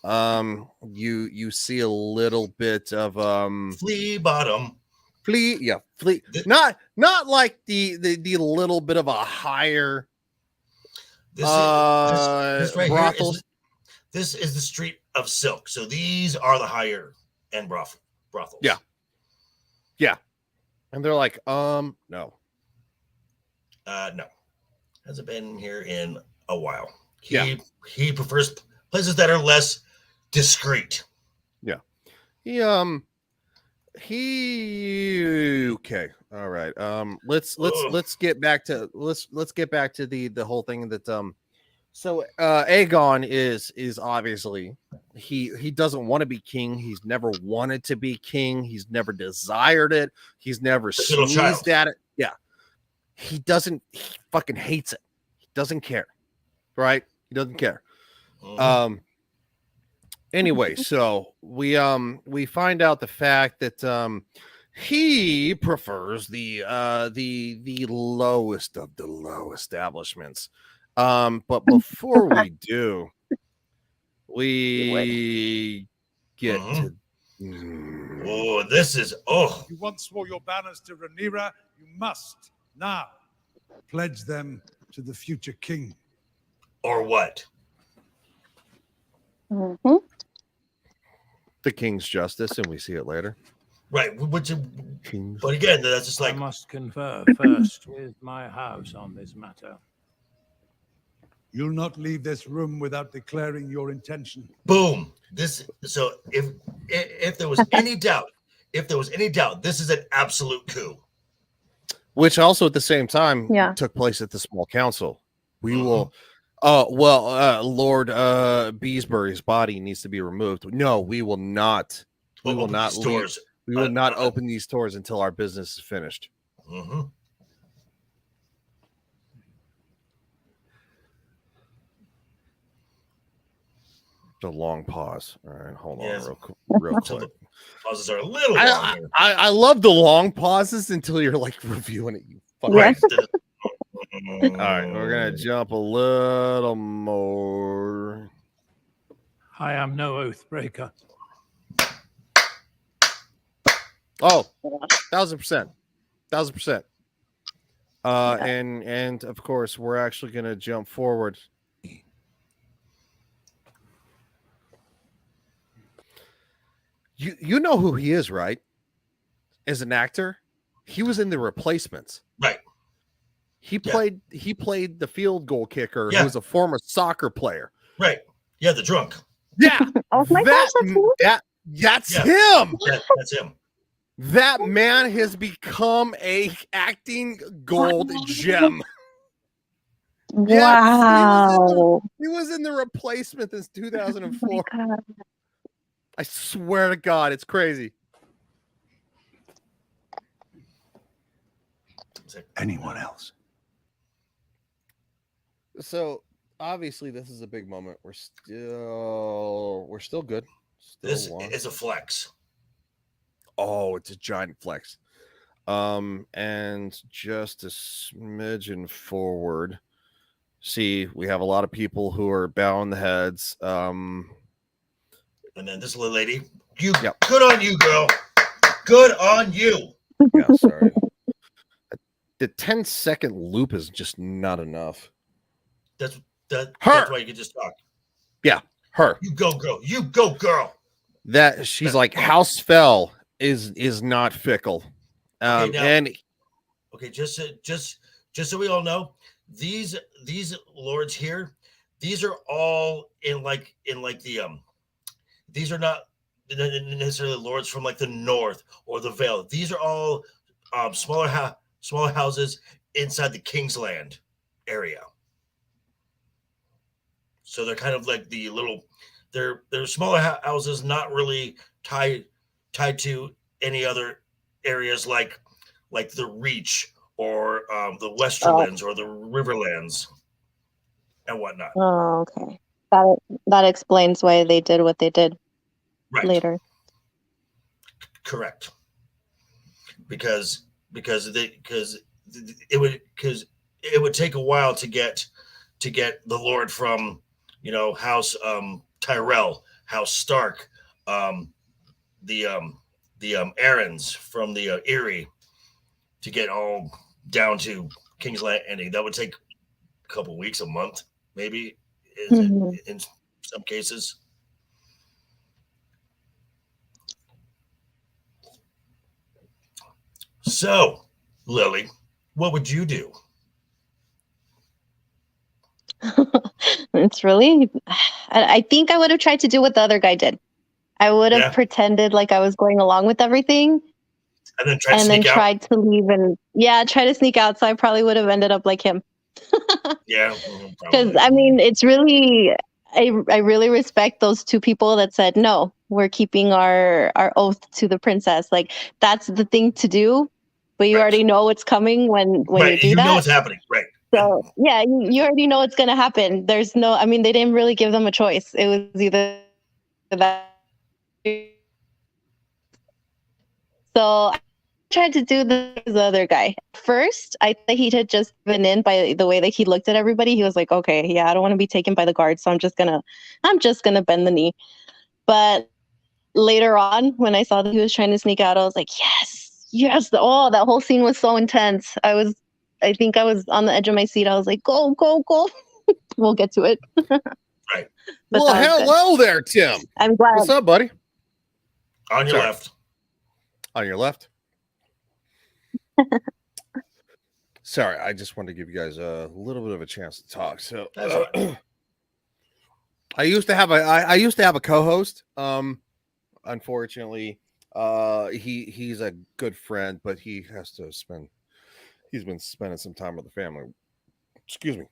You see a little bit of flea bottom. Flea. Not like the little bit of a higher this right brothels. this is the Street of Silk. So these are the higher end brothels. Yeah. And they're like, no. No. Hasn't been here in a while. He prefers places that are less discreet. He okay. All right. Let's get back to the whole thing that so Aegon is obviously he doesn't want to be king. He's never wanted to be king. He's never desired it. He's never sneezed at it. Yeah. He fucking hates it. He doesn't care. Right? He doesn't care. Anyway, so we find out the fact that he prefers the lowest of the low establishments. But before we do, we get to this is You once swore your banners to Rhaenyra, you must now pledge them to the future king. Or what? Mm-hmm. the King's Justice, and we see it later. Right. But again, that's just like I must confer first with my house on this matter. You'll not leave this room without declaring your intention. boom. So if there was any doubt, this is an absolute coup. Which also at the same time took place at the small council. We will Lord Beesbury's body needs to be removed. No, we will not. We will not leave. We will not open these doors until our business is finished. Mm-hmm. A long pause. All right, hold on real quick. Pauses are a little long. I love the long pauses until you're like reviewing it. You fucking Right. All right, we're gonna jump a little more. I am no oath breaker. Oh, 1,000%. 1,000%. And of course, we're actually gonna jump forward. You know who he is, right? As an actor, he was in The Replacements. Right. He played the field goal kicker Yeah. who was a former soccer player. Right. Yeah, the drunk. Yeah. Oh my gosh, that's Yeah. him. Yeah, that's him. That man has become a acting gold gem. Wow. He was in The Replacement since 2004. Oh my God. I swear to God, it's crazy. Anyone else? So obviously, this is a big moment. We're still good. This Still is a flex. Oh, it's a giant flex. And just a smidgen forward. See, we have a lot of people who are bowing the heads. And then this little lady, good on you, girl. Good on you. Yeah, sorry. The 10-second loop is just not enough. That's why you can just talk. Yeah, her. You go, girl. You go, girl. That she's like House Fell is not fickle. Okay, just so we all know, these lords here, these are all in the these are not necessarily lords from like the north or the Vale. These are all smaller houses inside the Kingsland area. So they're kind of like the little, they're smaller houses, not really tied to any other areas like the Reach or the Westerlands or the Riverlands and whatnot. Oh, okay. That explains why they did what they did later. Correct. Because it would take a while to get the Lord from House Tyrell, House Stark, the Aarons from the Eyrie to get all down to King's Landing. That would take a couple weeks, a month, maybe, in some cases. So, Lily, what would you do? It's really, I think I would have tried to do what the other guy did. I would have Yeah. pretended like I was going along with everything And then try to and then sneak out? tried to leave and try to sneak out. So I probably would have ended up like him. Yeah. Because I mean, it's really, I really respect those two people that said, no, we're keeping our oath to the princess. Like, that's the thing to do. But you already know what's coming when Right. you do You that. know what's happening. Right. So yeah, you already know what's going to happen. There's no, I mean, they didn't really give them a choice. It was either that. So I tried to do the other guy. First, I thought he had just been in by the way that he looked at everybody. He was like, okay, yeah, I don't want to be taken by the guards, so I'm just gonna bend the knee. But later on, when I saw that he was trying to sneak out, I was like, yes. Oh, that whole scene was so intense. I think I was on the edge of my seat. I was like, go. We'll get to it. Right. But Well, that was good. hello there, Tim. I'm glad. What's up, buddy? On your Sorry. left. On your left. Sorry, I just wanted to give you guys a little bit of a chance to talk. So That's all right. I used to have a co-host. Unfortunately, he's a good friend, but he's been spending some time with the family. Excuse me.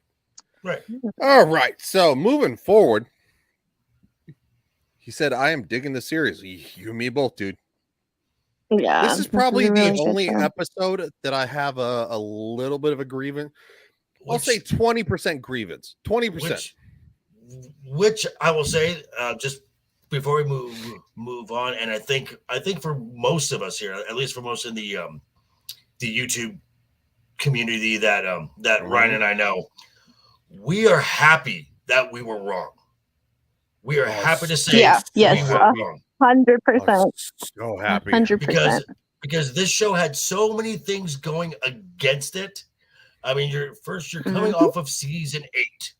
Right. All right. So moving forward, he said, I am digging the series. You and me both, dude. Yeah. This is probably a really the good only show. episode that I have a little bit of a grievance. I'll Which- say 20% grievance. 20%. Which I will say, just before we move on, and I think for most of us here, at least for most in the YouTube community that Ryan and I know, we are happy that we were wrong. We are happy to say Yeah, yes, we were wrong. 100%. So happy. 100%. Because this show had so many things going against it. I mean, you're coming off of season 8.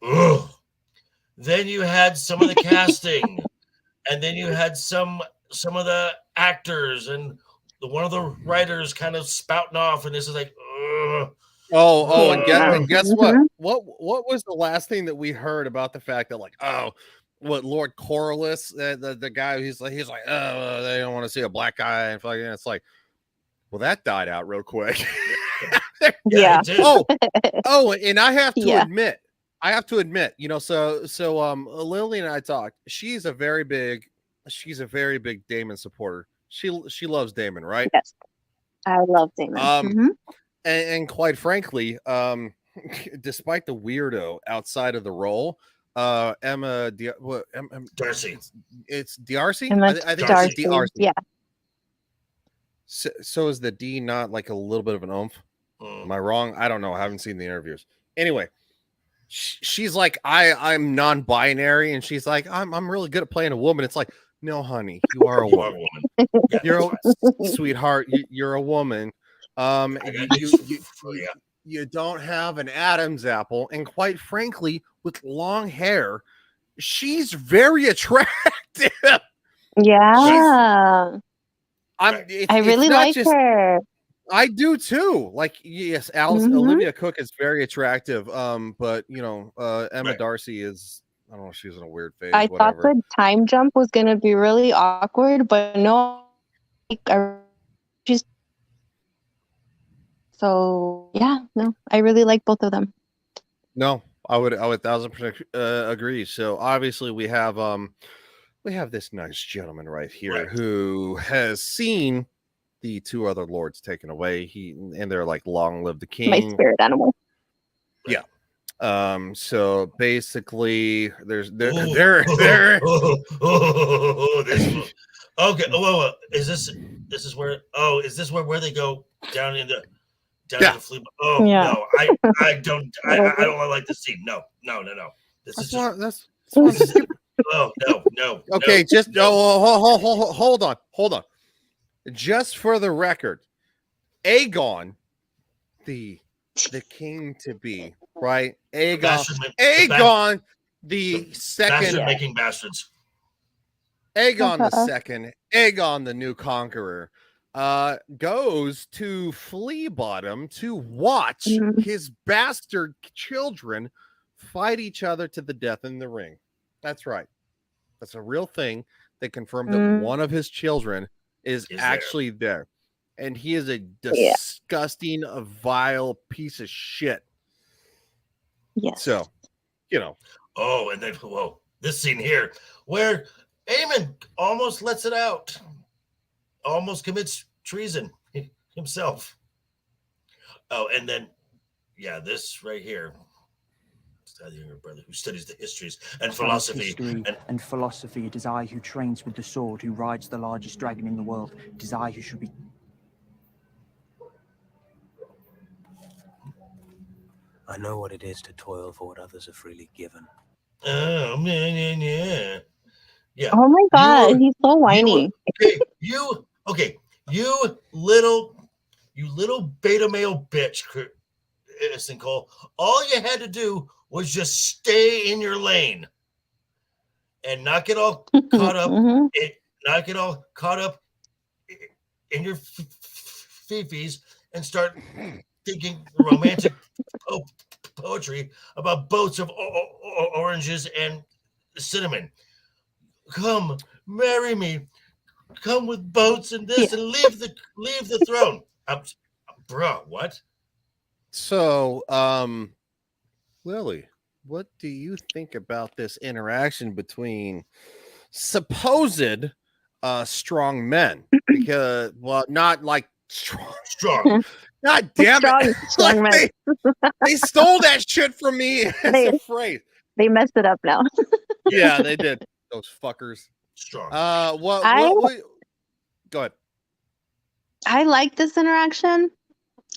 Ugh. Then you had some of the casting, and then you had some of the actors, and one of the writers kind of spouting off, and this is like, ugh. And guess what? Mhm. What was the last thing that we heard about the fact that what Lord Corlys, the guy, he's like, oh, they don't want to see a black guy, and fucking, it's like, well, that died out real quick. Yeah. it did. And I have to Yeah. admit, so Lily and I talked. She's a very big Daemon supporter. She loves Daemon, right? Yes. I love Damon. Mhm. And quite frankly, despite the weirdo outside of the role, Emma Darcy. It's D'Arcy. And I that's think Darcy. it's D'Arcy. Yeah. So is the D not like a little bit of an oomph? Mm. Am I wrong? I don't know. I haven't seen the interviews. Anyway, she's like, I'm non-binary, and she's like, I'm really good at playing a woman. It's like, no, honey, you are a You are a woman. woman. Yeah, You're that's fine. sweetheart. You're a woman. You don't have an Adam's apple, and quite frankly, with long hair, she's very attractive. Yeah. Right. I really like her. I do too. Like, yes, Mhm. Olivia Cook is very attractive. But Emma Right. Darcy is, I don't know, she's in a weird phase. I thought Whatever. the time jump was going to be really awkward, but no. She's so yeah, no, I really like both of them. No, I would 1000% agree. So obviously we have this nice gentleman right here Right. who has seen the two other lords taken away. And they're like, long live the My king. spirit animal. So basically there's there Ooh. there there This- okay. Well, is this where? Oh, is this where they go down into Yeah. the flea? Oh Yeah. no, I don't like this scene. No. This is just, that's why this is- oh no. okay, no, just no. hold on. Just for the record, Aegon, the king to be, right? Bastard- Aegon the second Bastard making bastards. Aegon the Second, Aegon the New Conqueror, goes to Flea Bottom to watch his bastard children fight each other to the death in the ring. That's right. That's a real thing. They confirmed that one of his children is actually there. And he is a disgusting, vile piece of shit. Yes. So, you know. Oh, and then, whoa, this scene here where Aemon almost lets it out, almost commits treason himself. Oh, and then, this right here. The younger brother who studies the histories and philosophy. History and philosophy. It is I who trains with the sword, who rides the largest dragon in the world. It is I who should be. I know what it is to toil for what others are freely given. Oh man, yeah. Oh my god, he's so whiny. You little beta male bitch, Cole. All you had to do was just stay in your lane and not get all caught up. Not get all caught up in your fifis and start thinking romantic poetry about boats of oranges and cinnamon. Come, marry me. Come with boats and this, and leave the throne. Bruh, what? So, Lily, what do you think about this interaction between supposed strong men? Because, well, not like strong. God damn it! Strong men. They stole that shit from me. It's a phrase. They messed it up now. Yeah, they did. Those fuckers. Strong. What? Go ahead. I like this interaction,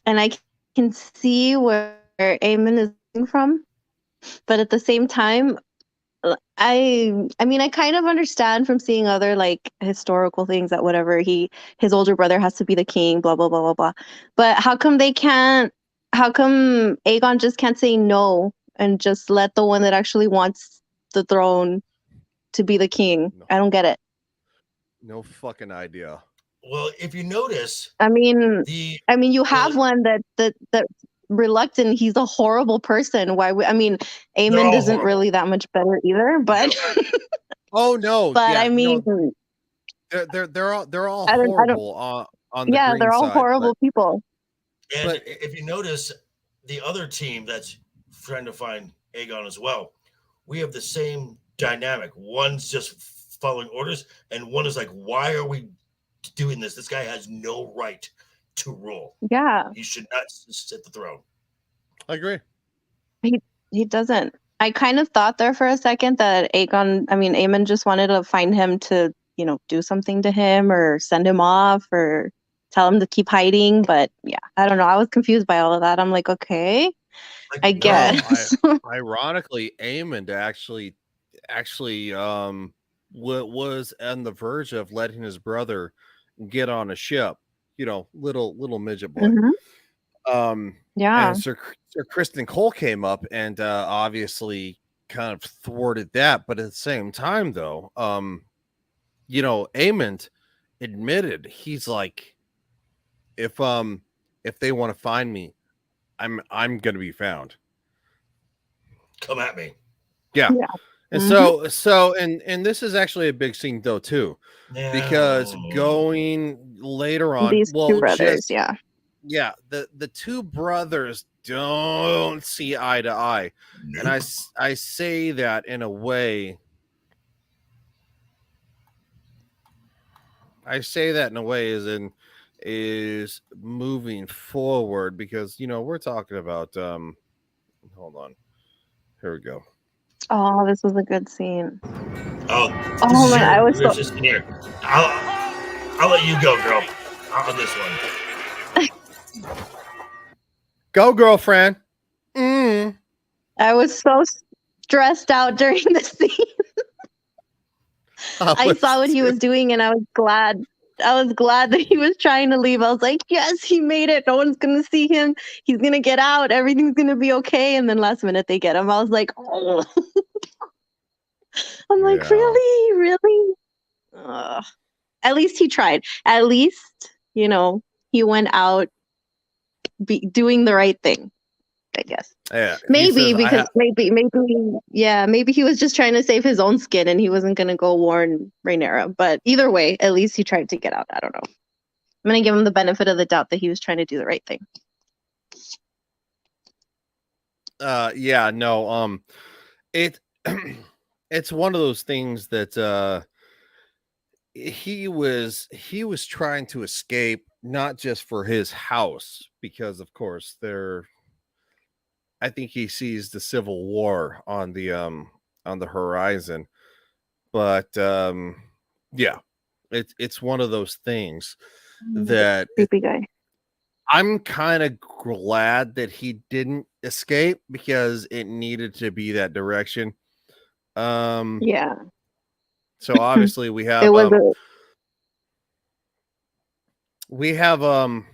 and I can see where Aemon is coming from, but at the same time, I mean, I kind of understand from seeing other like historical things that whatever his older brother has to be the king, blah blah blah blah blah. But how come Aegon just can't say no and just let the one that actually wants the throne to be the king? No. I don't get it. No fucking idea. Well, if you notice, I mean, you have one that reluctant. He's a horrible person. Why? Aemon isn't really that much better either. But oh no! But yeah, I mean, no. they're all horrible on the green they're all side, horrible people. And if you notice, the other team that's trying to find Aegon as well, we have the same dynamic. One's just following orders, and one is like, "Why are we doing this? This guy has no right to rule. Yeah, he should not sit the throne." I agree. He doesn't. I kind of thought there for a second that Aemon just wanted to find him to, do something to him or send him off or tell him to keep hiding. But yeah, I don't know. I was confused by all of that. I'm like, okay, I guess. Ironically, Aemon actually was on the verge of letting his brother get on a ship. Little midget boy. Mm-hmm. And Sir Kristen Cole came up and obviously kind of thwarted that, but at the same time, though, Aemon admitted, he's like, if they want to find me, I'm gonna be found. Come at me. Yeah. And so this is actually a big scene though too, because going later on, these two brothers, the two brothers don't see eye to eye, and I say that in a way. Is moving forward because we're talking about hold on, here we go. Oh, this was a good scene. Oh my! I was just here. I'll let you go, girl, on this one. Go, girlfriend. I was so stressed out during the scene. I saw what he was doing, and I was glad. I was glad that he was trying to leave. I was like, yes, he made it. No one's going to see him. He's going to get out. Everything's going to be okay. And then last minute they get him. I was like, oh. I'm like, Yeah. really? Ugh. At least he tried. At least, you know, he went out doing the right thing, I guess. Yeah, he Maybe says, because maybe he was just trying to save his own skin and he wasn't gonna go warn Rhaenyra. But either way, at least he tried to get out. I don't know. I'm gonna give him the benefit of the doubt that he was trying to do the right thing. yeah, no, it it's one of those things that he was trying to escape, not just for his house, because of course I think he sees the civil war on the horizon, but yeah, it's one of those things that Creepy guy. I'm kind of glad that he didn't escape because it needed to be that direction. Yeah. So obviously we have It was we have Otto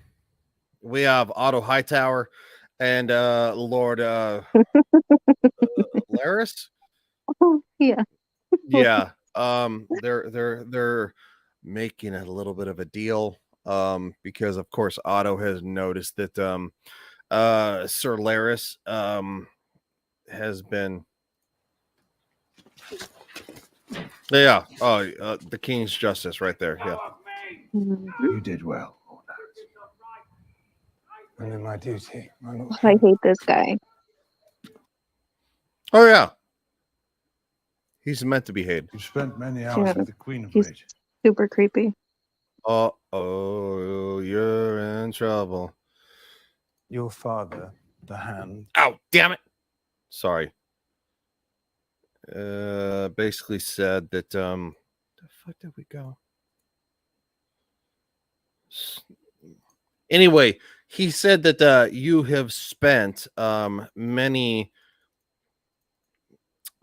Hightower and Lord Larys. yeah. Yeah. They're making a little bit of a deal because of course Otto has noticed that Sir Larys has been the King's Justice right there. Yeah. You did well. I'm in my duty, my lord. I hate this guy. Oh yeah. He's meant to be hated. You spent many hours with the Queen of He's late. super creepy. Oh, you're in trouble. Your father, the Hand. Oh, damn it. Sorry. Basically said that the fuck did we go? Anyway, he said that you have spent many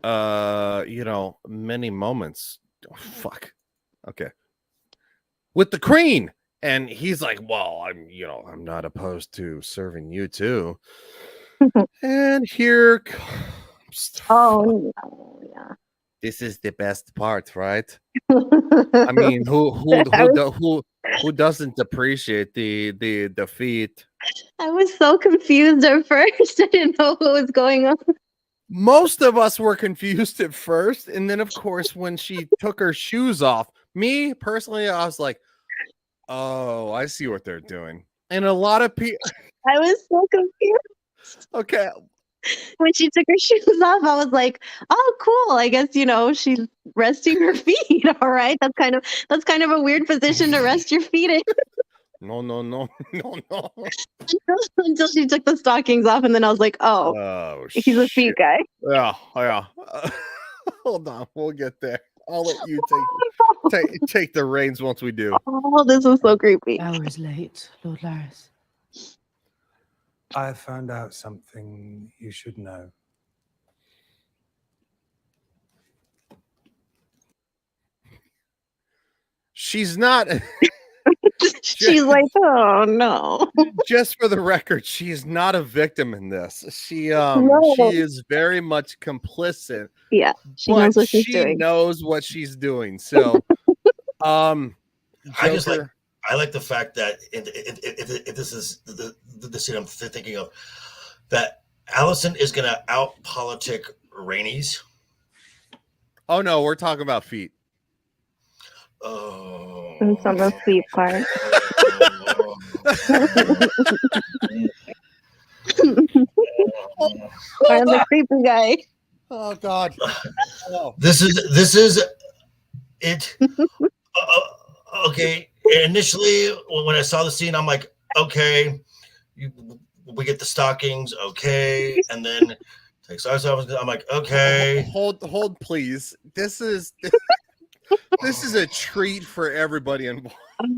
many moments. Oh, fuck. Okay. With the Queen. And he's like, well, I'm not opposed to serving you too. And here comes Oh no, yeah. this is the best part, right? I mean, who doesn't appreciate the defeat? I was so confused at first. I didn't know what was going on. Most of us were confused at first, and then of course when she took her shoes off, me personally, I was like, oh, I see what they're doing. And a lot of people I was so confused. Okay. When she took her shoes off, I was like, oh cool. I guess she's resting her feet. All right. That's kind of a weird position to rest your feet in. No. Until she took the stockings off, and then I was like, oh he's a feet guy. Yeah. Hold on, we'll get there. I'll let you take the reins once we do. Oh, this was so creepy. Hours late, Lord Larys. I found out something you should know. She's not. She's like, oh no. Just for the record, she's not a victim in this. She is very much complicit. Yeah, she knows what she's doing. She knows what she's doing. So, I like the fact that if this is the scene I'm thinking of, that Alicent is going to out politic Rhaenys. Oh no, we're talking about feet. Oh, and some of the feet part. I'm the creepy guy. Oh God. Oh. This is it. Okay. Initially, when I saw the scene, I'm like, okay, we get the stockings, okay, and then takes ours off. I'm like, okay. Hold, please. This is a treat for everybody involved.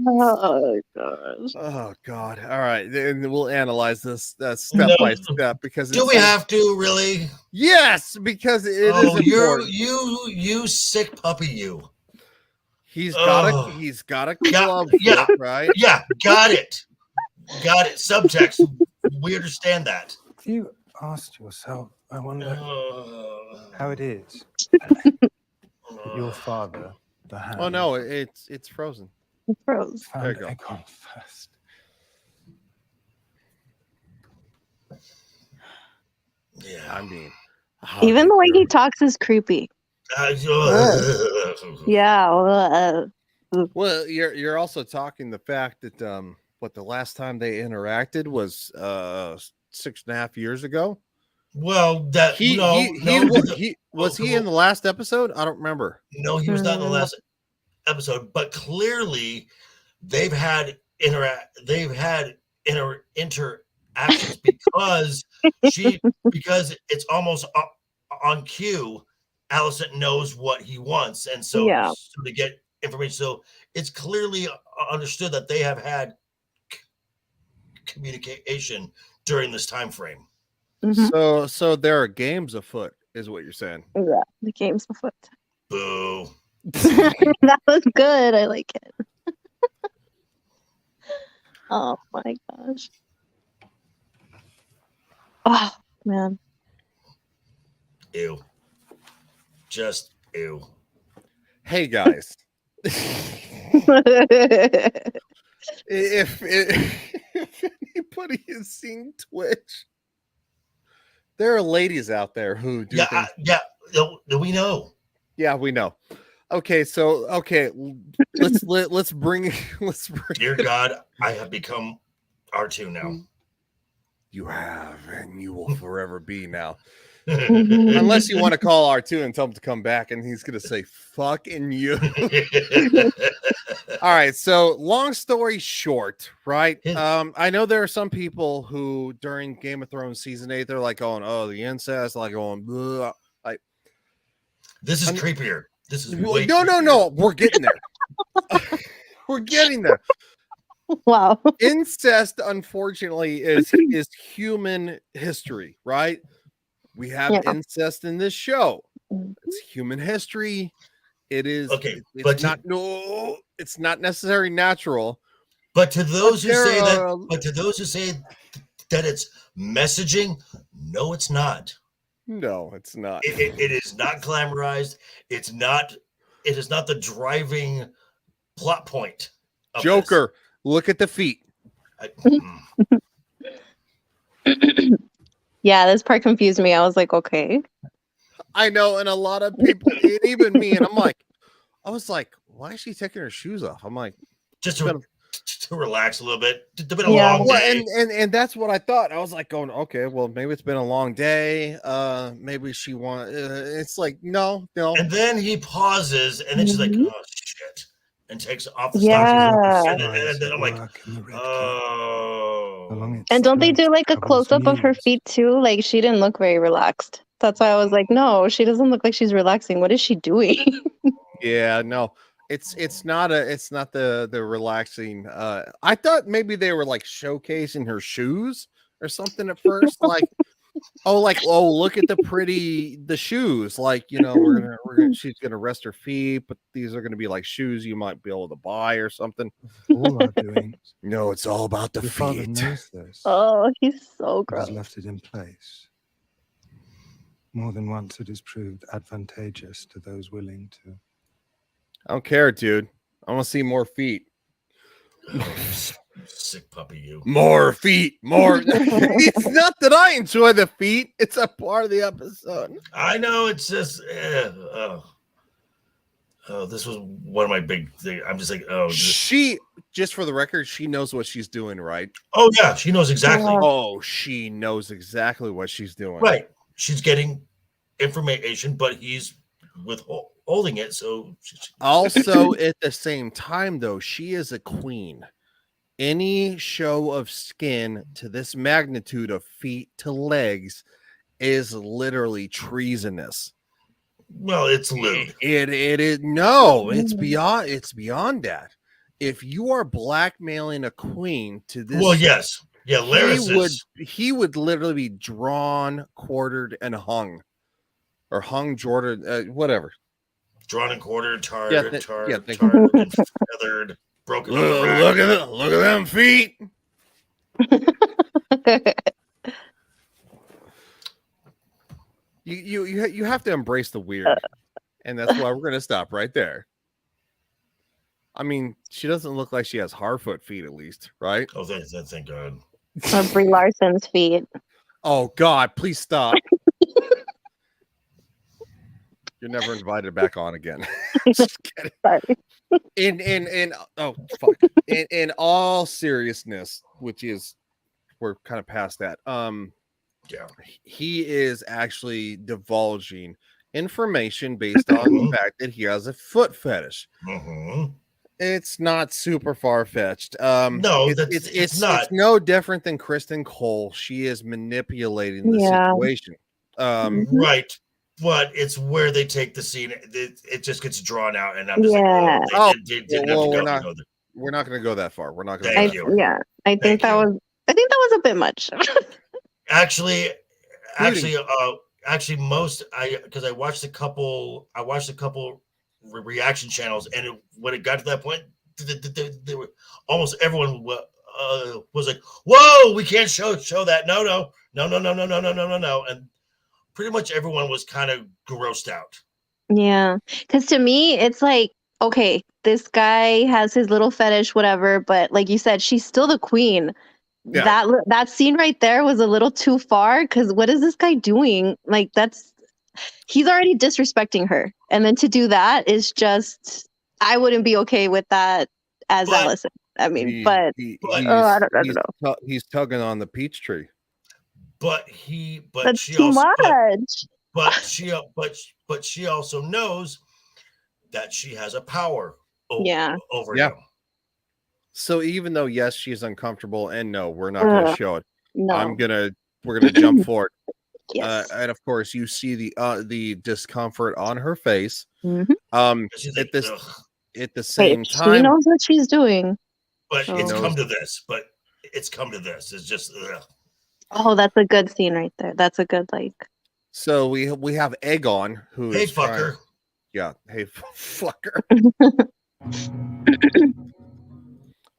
Oh gosh. Oh God. All right, and we'll analyze this step by step because do we have to really? Yes, because it is important. You sick puppy, you. He's got a glove, yeah, foot, right? Yeah, got it. Subtext. We understand that. Have you asked yourself, I wonder how it is Your father, the hand. Oh no, it's frozen. It froze. There you Found go. Aegon first. Yeah. I mean, Even the way he talks is creepy. Yeah. Well, you're also talking the fact that what the last time they interacted was 6.5 years ago. Well, that He was he in the last episode? I don't remember. No, he was not in the last episode, but clearly they've had interactions because because it's almost on cue. Alicent knows what he wants, and so, Yeah. so to get information, so it's clearly understood that they have had communication during this time frame. So there are games afoot, is what you're saying. Yeah, the game's afoot. Boo. That was good. I like it. Oh my gosh. Oh man. Ew. Just ew. Hey guys, if anybody has seen Twitch, there are ladies out there who do things. We know. Yeah, we know. Okay, so let's bring Dear God, I have become R2 now. You have, and you will forever be now. Unless you want to call R2 and tell him to come back, and he's gonna say fucking you. All right, so long story short, right? I know there are some people who during Game of Thrones season 8, they're like going, oh, the incest, like going, bleh. Like this is creepier. This is no, way no, we're getting there. We're getting there. Wow. Incest, unfortunately, is human history, right? We have incest in this show. It's human history. It is okay, it's not necessarily natural. But to those who say there that it's messaging, no, it's not. No, it's not. It is not glamorized. It is not the driving plot point. Of Joker, look at the feet. Yeah, this part confused me. I was like, okay. I know, and a lot of people, and even me, and I was like, why is she taking her shoes off? I'm like, just to relax a little bit. It's been a long day. And that's what I thought. I was like going, okay, well, maybe it's been a long day. Maybe she it's like, no. And then he pauses, and then she's like, oh shit, and takes off the Yeah. stockings. And then I'm like, oh. And don't they do like a close up of her feet too? Like she didn't look very relaxed. That's why I was like, no, she doesn't look like she's relaxing. What is she doing? Yeah, no. It's not the relaxing. I thought maybe they were like showcasing her shoes or something at first, like look at the shoes, like, you know, she's gonna rest her feet, but these are gonna be like shoes you might be able to buy or something. All our doings. No, it's all about the Your father feet. knows this. Oh, he's so Has gross. left it in place. More than once, it has proved advantageous to those willing to. I don't care, dude. I want to see more feet. Sick puppy, you. More feet, more. It's not that I enjoy the feet; it's a part of the episode. I know. It's just, this was one of my big things. I'm just like, she, just for the record, she knows what she's doing, right? Oh yeah, she knows exactly. Oh, she knows exactly what she's doing. Right. She's getting information, but he's withholding it. So also at the same time, though, she is a queen. Any show of skin to this magnitude of feet to legs is literally treasonous. Well, it's lewd. It is no, it's beyond that. If you are blackmailing a queen to this, well, yes, yeah, Larys he would literally be drawn, quartered, and hung, or hung, Jordan, whatever. Drawn and quartered, tarred, and feathered, broken. Look at them feet. You have to embrace the weird. And that's why we're going to stop right there. I mean, she doesn't look like she has Harfoot feet, at least, right? Oh, thank God. Or Brie Larson's feet. Oh, God, please stop. You're never invited back on again. Just kidding. Sorry. Oh, fuck. In all seriousness, which is, we're kind of past that. Yeah. He is actually divulging information based on the fact that he has a foot fetish. Mm-hmm. It's not super far-fetched. No, it's not. It's no different than Kristen Cole. She is manipulating the situation. Right. But it's where they take the scene. It just gets drawn out, and I'm just we're not going to go that far. We're not going Thank to. you. Yeah, I think that was a bit much. Actually, because I watched a couple reaction channels, and when it got to that point, they were almost everyone was like, "Whoa, we can't show that! No," and pretty much everyone was kind of grossed out. Yeah, because to me, it's like, okay, this guy has his little fetish, whatever, but like you said, she's still the queen. Yeah. That scene right there was a little too far, because what is this guy doing? Like, he's already disrespecting her, and then to do that is just, I wouldn't be okay with that as Allison. I mean, I don't know. He's tugging on the peach tree. That's too much. But she also knows that she has a power over him. So even though yes, she's uncomfortable, and no, we're not going to show it. No. We're gonna jump forward. Yes. And of course, you see the discomfort on her face. Mm-hmm. At the same time, she knows what she's doing. But it's come to this. It's just. Ugh. Oh, that's a good scene right there. That's a good So we have Aegon, who hey is fucker. Hey fucker.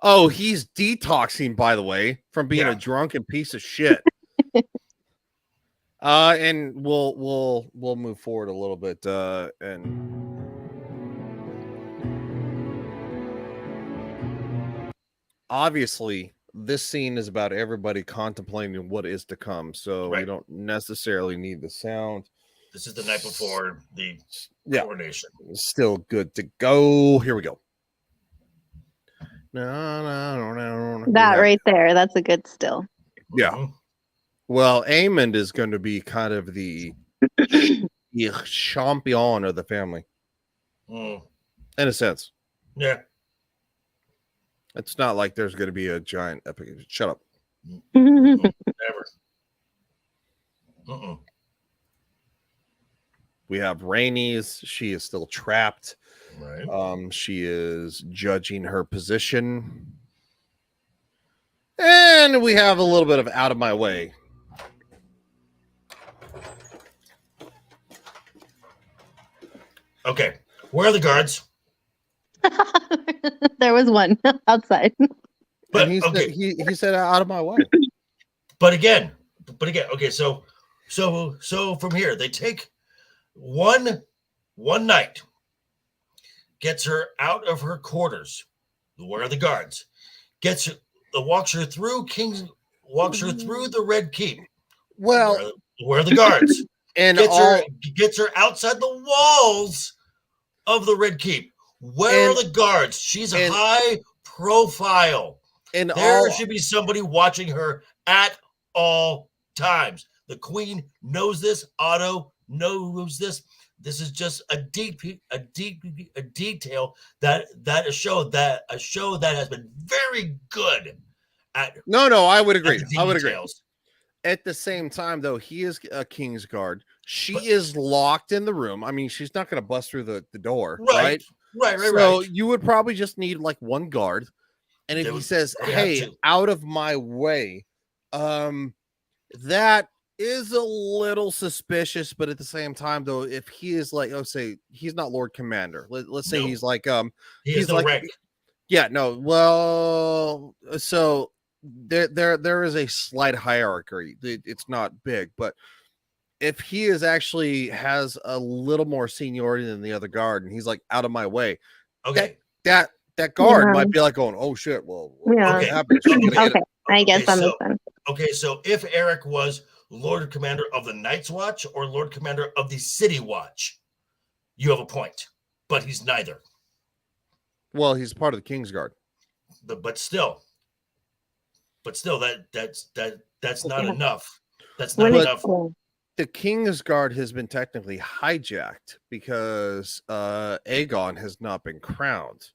Oh, he's detoxing, by the way, from being a drunken piece of shit. And we'll move forward a little bit. And obviously, this scene is about everybody contemplating what is to come. So we don't necessarily need the sound. This is the night before the coronation. Still good to go. Here we go. No. That right there. That's a good still. Yeah. Well, Aemond is going to be kind of the champion of the family. In a sense. Yeah. It's not like there's going to be a giant epic. Shut up. Never. We have Rhaenys. She is still trapped. Right. She is judging her position. And we have a little bit of out of my way. Okay. Where are the guards? There was one outside. But he said out of my way. But again, okay, so from here, they take one night, gets her out of her quarters. Where are the guards? Walks her through the Red Keep. Well, where are the guards? And gets her outside the walls of the Red Keep. Where are the guards? She's a high profile. And there should be somebody watching her at all times. The queen knows this. Otto knows this. This is just a detail that a show that has been very good at. No, I would agree. I would agree. At the same time, though, he is a King's Guard. She is locked in the room. I mean, she's not going to bust through the door, right? Right. So you would probably just need like one guard. And if he says, "Hey, out of my way," that is a little suspicious. But at the same time, though, if he is like, say he's not Lord Commander. Let's say he's like, he's like, rank. Yeah, no. Well, so there is a slight hierarchy. It's not big, but if he is actually has a little more seniority than the other guard, and he's like out of my way, Okay. that guard Yeah. might be like going, "Oh shit!" Well, Yeah. what happened? She's gonna get Okay, I guess that so- makes sense. Okay, so if Eric was Lord Commander of the Night's Watch or Lord Commander of the City Watch, you have a point. But he's neither. Well, he's part of the King's Guard. But still, that's not Yeah. enough. That's not When enough. The King's Guard has been technically hijacked because Aegon has not been crowned,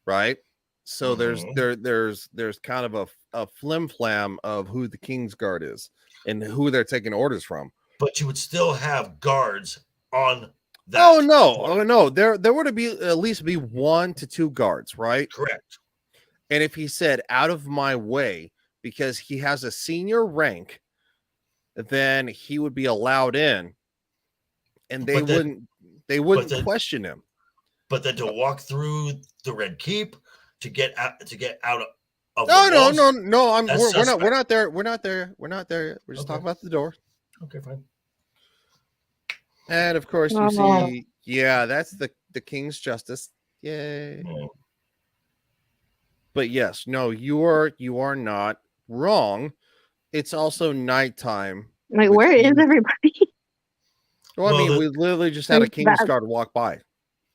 right? So there's kind of a flim flam of who the King's Guard is and who they're taking orders from. But you would still have guards on that. Oh no! There would be at least be 1 to 2 guards, right? Correct. And if he said "out of my way" because he has a senior rank, then he would be allowed in, and they wouldn't question him. But then to walk through the Red Keep to get out of No, the walls, no. that's We're suspect. not there. We're not there. We're just talking about the door. Okay, fine. And of course, you Oh. see, yeah, that's the King's Justice. Yay! Mm. But yes, no, you are not wrong. It's also nighttime. Like, which where is means- everybody? Well, I Well, mean, we literally just had a Like King's that. Guard walk by.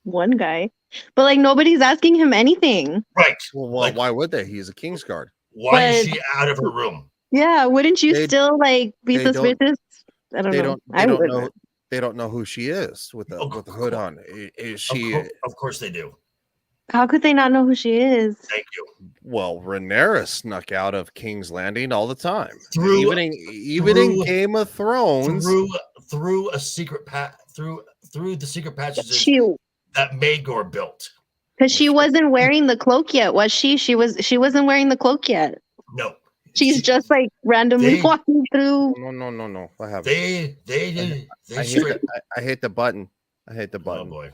One guy, but like nobody's asking him anything. Right. Well, Like- why would they? He's a King's Guard. Why is But- she out of her room? Yeah, wouldn't you They- still like be they don't- suspicious? I don't They know. don't. I They don't would. know. They don't know who she is with the hood on. Is she? Of course they do. How could they not know who she is? Thank you. Well, Rhaenyra snuck out of King's Landing all the time. Through- even in through- Game of Thrones. Through a secret path through the secret passages She, that Maegor built. because she wasn't wearing the cloak yet, was she? She wasn't wearing the cloak yet. No. She's just like randomly They- walking through. No. What happened? They I hit the button. I hit the Oh button. boy.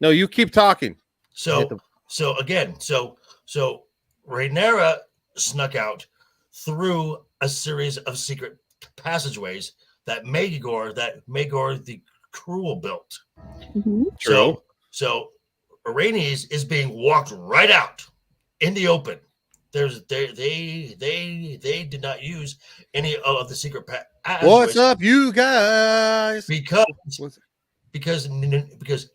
No, you keep talking. So Rhaenyra snuck out through a series of secret passageways that Maegor the Cruel built. Mhm. True. So Rhaenys is being walked right out in the open. They did not use any of the secret passageways. What's up, you guys? Because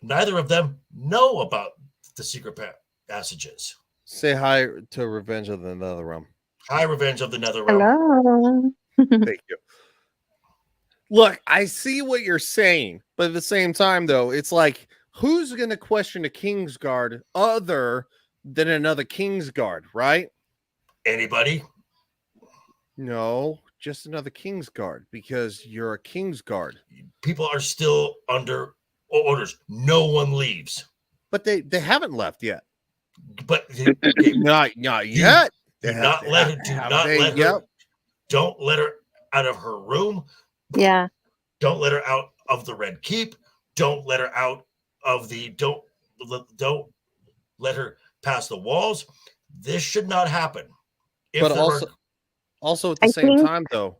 neither of them know about the secret passages. Say hi to Revenge of the Netherrealm. High Revenge of the Netherrealm. Hello. Thank you. Look, I see what you're saying, but at the same time, though, it's like, who's going to question a King's Guard other than another King's Guard, right? Anybody? No, just another King's Guard because you're a King's Guard. People are still under orders. No one leaves. But they haven't left yet. But Not yet. do not let her. Do not let her. Yep. Don't let her out of her room. Yeah. Don't let her out of the Red Keep. Don't let her out of the. Don't let her pass the walls. This should not happen. If But there are- also at the I same think- time, though,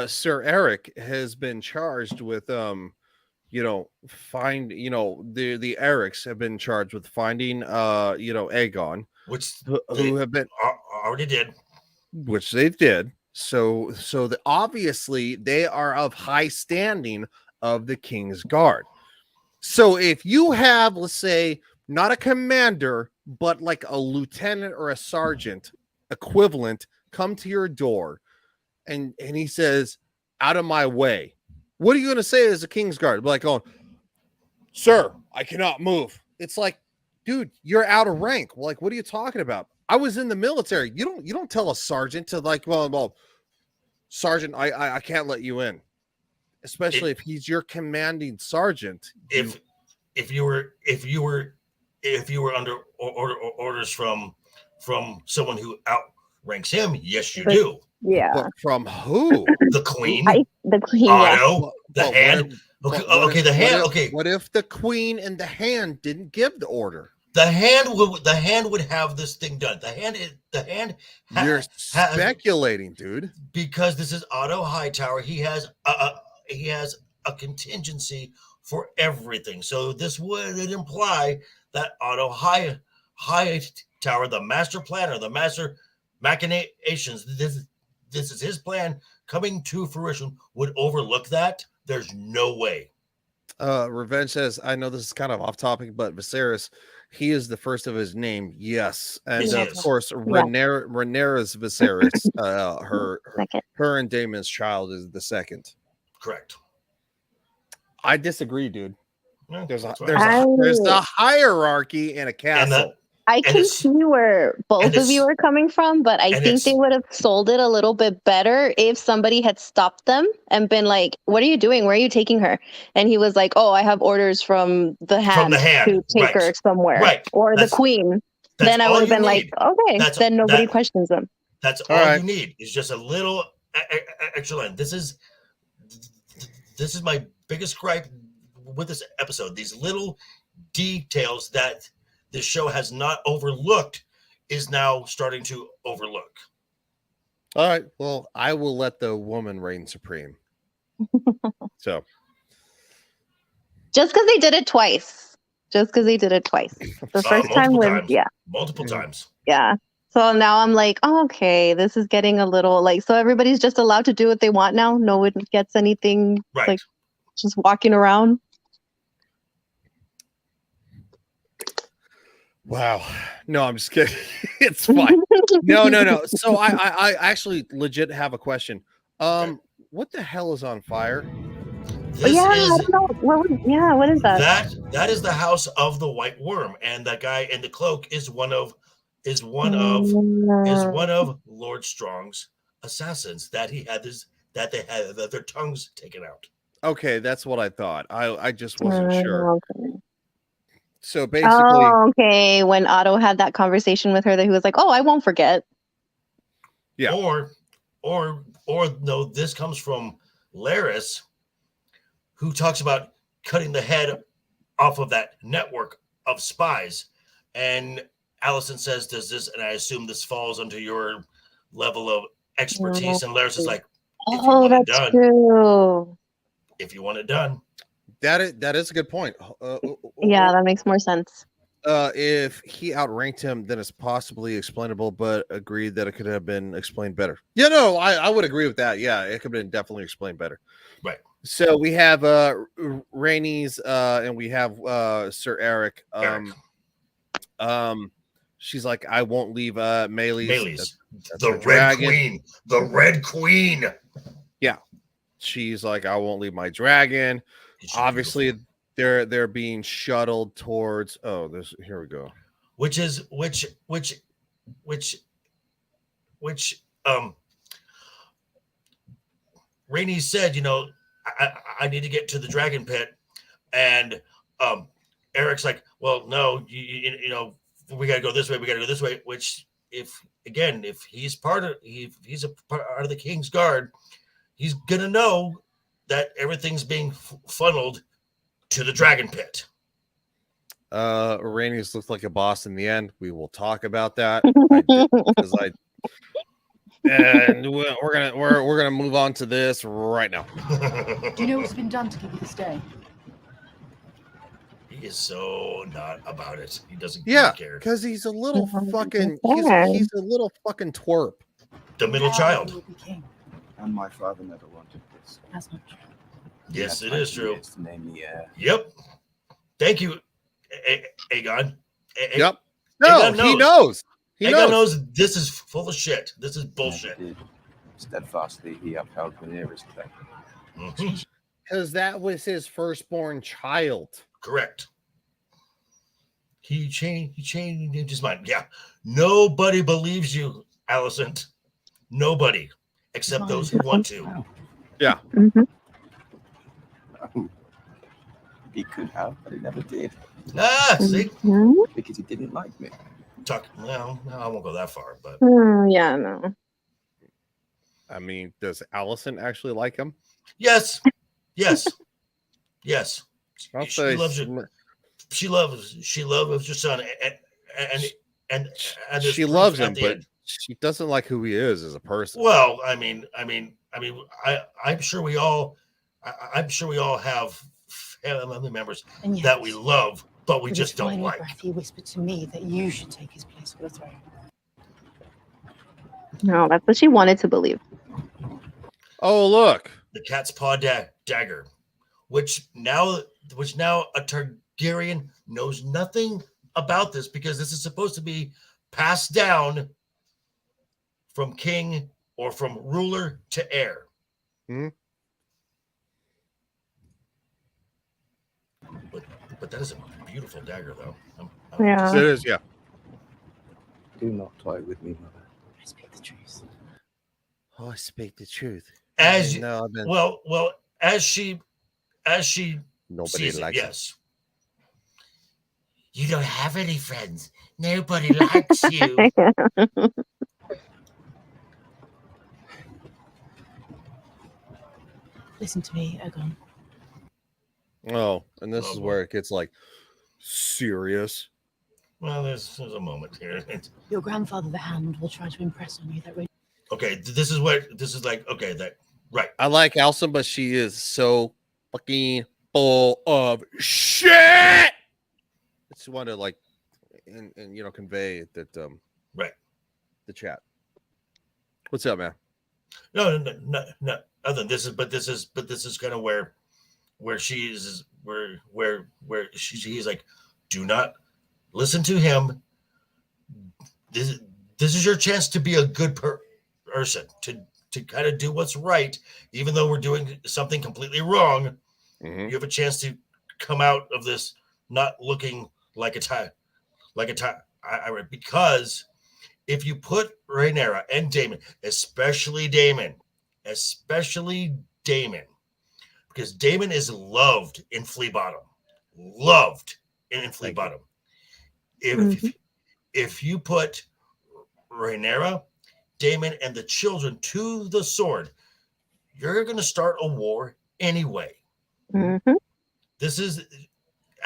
Sir Eric has been charged with the Erics have been charged with finding Aegon, which who have been already did, which they did. So obviously they are of high standing of the King's Guard. So if you have, let's say, not a commander, but like a lieutenant or a sergeant equivalent come to your door and he says, "Out of my way," what are you going to say as a King's Guard? Like, "Oh, sir, I cannot move." It's like, dude, you're out of rank. Like, what are you talking about? I was in the military. You don't tell a sergeant to like, well, sergeant, I can't let you in, especially if he's your commanding sergeant. if you were under orders from someone who outranks him, yes, you But- do. Yeah. But from who? The Queen, The queen. Yeah. Otto, the But Hand. what Okay, okay, the Hand. Okay, What if the Queen and the Hand didn't give the order? the Hand would have this thing done. The Hand. You're speculating, dude. Because this is Otto Hightower. He has a contingency for everything. So this would imply that Otto Hightower, the master planner, the master machinations, this is his plan coming to fruition, would overlook that. There's no way. Revenge says, I know this is kind of off topic, but Viserys, he is the first of his name. Yes. And Yes, he of is. course, Rhaenyra's Viserys, her and Daemon's child is the second. Correct. I disagree, dude. Yeah, There's a that's there's right. a there's a hierarchy in a castle. I can see where both of you are coming from, but I think they would have sold it a little bit better if somebody had stopped them and been like, "What are you doing? Where are you taking her?" And he was like, "Oh, I have orders from the hand, to take her somewhere, or the queen." Then I would have been like, "Okay." Then nobody questions them. That's all you need is just a little extra line. This is my biggest gripe with this episode. These little details that the show has not overlooked is now starting to overlook. All right. Well, I will let the woman reign supreme. So Just because they did it twice. The first time was multiple times. Yeah. So now I'm like, oh, okay, this is getting a little like, so everybody's just allowed to do what they want now. No one gets anything like just walking around. wow. No, I'm just kidding. It's fine. No. So I actually legit have a question. What the hell is on fire? This I is don't know. What is that? that is the house of the White Worm, and that guy in the cloak is one of Lord Strong's assassins that he had they had their tongues taken out. Okay, that's what I thought. I just wasn't sure. Okay. So basically, okay. When Otto had that conversation with her, that he was like, "Oh, I won't forget." Yeah. Or no, this comes from Larys, who talks about cutting the head off of that network of spies. And Allison says, "Does this?" And I assume this falls under your level of expertise. And Larys is like, "Oh, that's true. If you want it done." That is a good point. Yeah, that makes more sense. If he outranked him, then it's possibly explainable, but agreed that it could have been explained better. Yeah, no, I would agree with that. Yeah, it could have been definitely explained better. Right. So we have Rhaenys and we have Sir Eric. She's like, I won't leave Meleys. That's the her Red dragon. Queen. The Red Queen. Yeah. She's like, I won't leave my dragon. Obviously, they're being shuttled towards here we go. Which Rhaenys said, I need to get to the dragon pit, and Eric's like, well, no, we gotta go this way. Which, if he's a part of the King's Guard, he's gonna know that everything's being funneled to the dragon pit. Rhaenys looks like a boss in the end. We will talk about that. And we're gonna move on to this right now. Do you know what's been done to give you the stay? He is so not about it. He doesn't care. Because he's a little fucking he's a little fucking twerp. The middle child. And my father never wanted this. That's not true. Yes, it is true. To name the heir. Yep. Thank you, Aegon. Yep. No, he knows. Aegon knows this is full of shit. This is bullshit. Steadfastly, he upheld Rhaenyra's claim. Because that was his firstborn child. Correct. He changed his mind. Yeah. Nobody believes you, Allison. Nobody, except those who want to. Yeah. He could have, but he never did. See? Because he didn't like me. No, I won't go that far, but yeah, no. I mean, does Allison actually like him? Yes. She say loves you. She loves your son, and she loves him, but she doesn't like who he is as a person. Well, I mean, I'm sure we all I'm sure we all have family members And that we yet, love, but we with just his don't final like. breath, he whispered to me that you should take his place for the throne. No, that's what she wanted to believe. Oh, look. The cat's paw dagger, which now a Targaryen knows nothing about this because this is supposed to be passed down from king or from ruler to heir. Hmm? But that is a beautiful dagger, though. Yeah. It is, yeah. Do not toy with me, mother. I speak the truth. Oh, I speak the truth. As No, I've been... well, as she Nobody sees likes it, yes. You don't have any friends. Nobody likes you. Listen to me, Aegon. Oh, and this is boy. where it gets like serious. Well, there's a moment here. Your grandfather, the Hand, will try to impress on you that Okay, this is like, okay, that right. I like Alison, but she is so fucking full of shit. I just want to like and convey that right. The chat. What's up, man? No. Other than this is kind of where she's where she's like, do not listen to him. This is your chance to be a good person, to kind of do what's right, even though we're doing something completely wrong. Mm-hmm. You have a chance to come out of this not looking like a tyrant, because if you put Rhaenyra and Daemon, especially Daemon, because Daemon is loved in Flea Bottom, If you put Rhaenyra, Daemon, and the children to the sword, you're going to start a war anyway. Mm-hmm. This is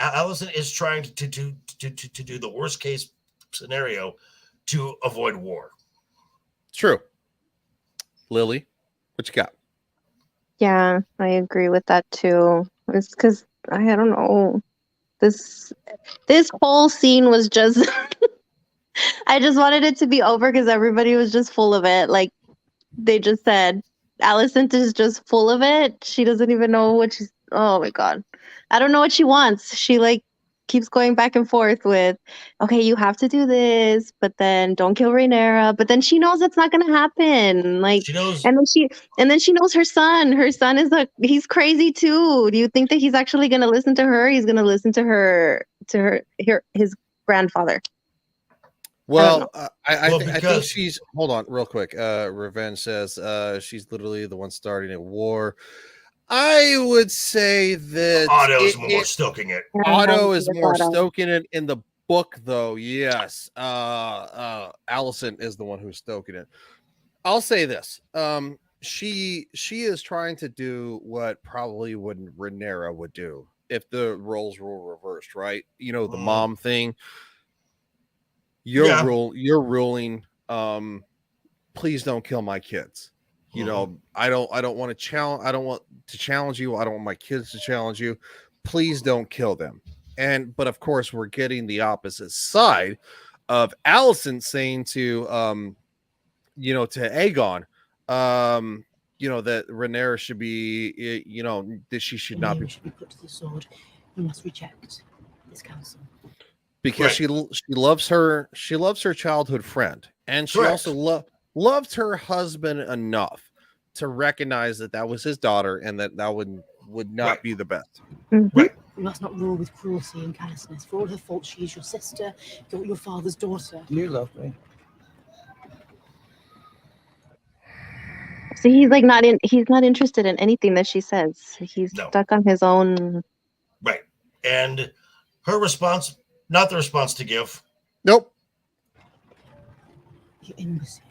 Alicent is trying to do the worst case scenario to avoid war. True. Lily, what you got? Yeah, I agree with that too. It's because I don't know. This whole scene was just I just wanted it to be over because everybody was just full of it. Like they just said, Alicent is just full of it. She doesn't even know what she's. Oh my god, I don't know what she wants. She like keeps going back and forth with, okay, you have to do this, but then don't kill Rhaenyra. But then she knows that's not gonna happen. Like she knows, and then she knows her son. Her son is he's crazy too. Do you think that he's actually gonna listen to her? He's gonna listen to his grandfather. Well, I think she's. Hold on, real quick. Revenge says she's literally the one starting a war. I would say that Otto's more stoking it. Otto is more stoking it in the book, though. Yes, Alicent is the one who's stoking it. I'll say this: she is trying to do what probably Rhaenyra would do if the roles were reversed, right? You know, the mom thing. You're ruling. Please don't kill my kids. You know, I don't want to challenge. I don't want to challenge you. I don't want my kids to challenge you. Please don't kill them. But of course, we're getting the opposite side of Alicent saying to, to Aegon, that Rhaenyra should be, that she should not be put to the sword. You must reject this counsel. Because she loves her childhood friend, and she also loved her husband enough to recognize that was his daughter, and that would not be the best. Right. You must not rule with cruelty and callousness. For all her faults, she is your sister, your father's daughter. You love me. So he's like he's not interested in anything that she says. He's stuck on his own. Right. And her response, not the response to give. Nope. You imbecile.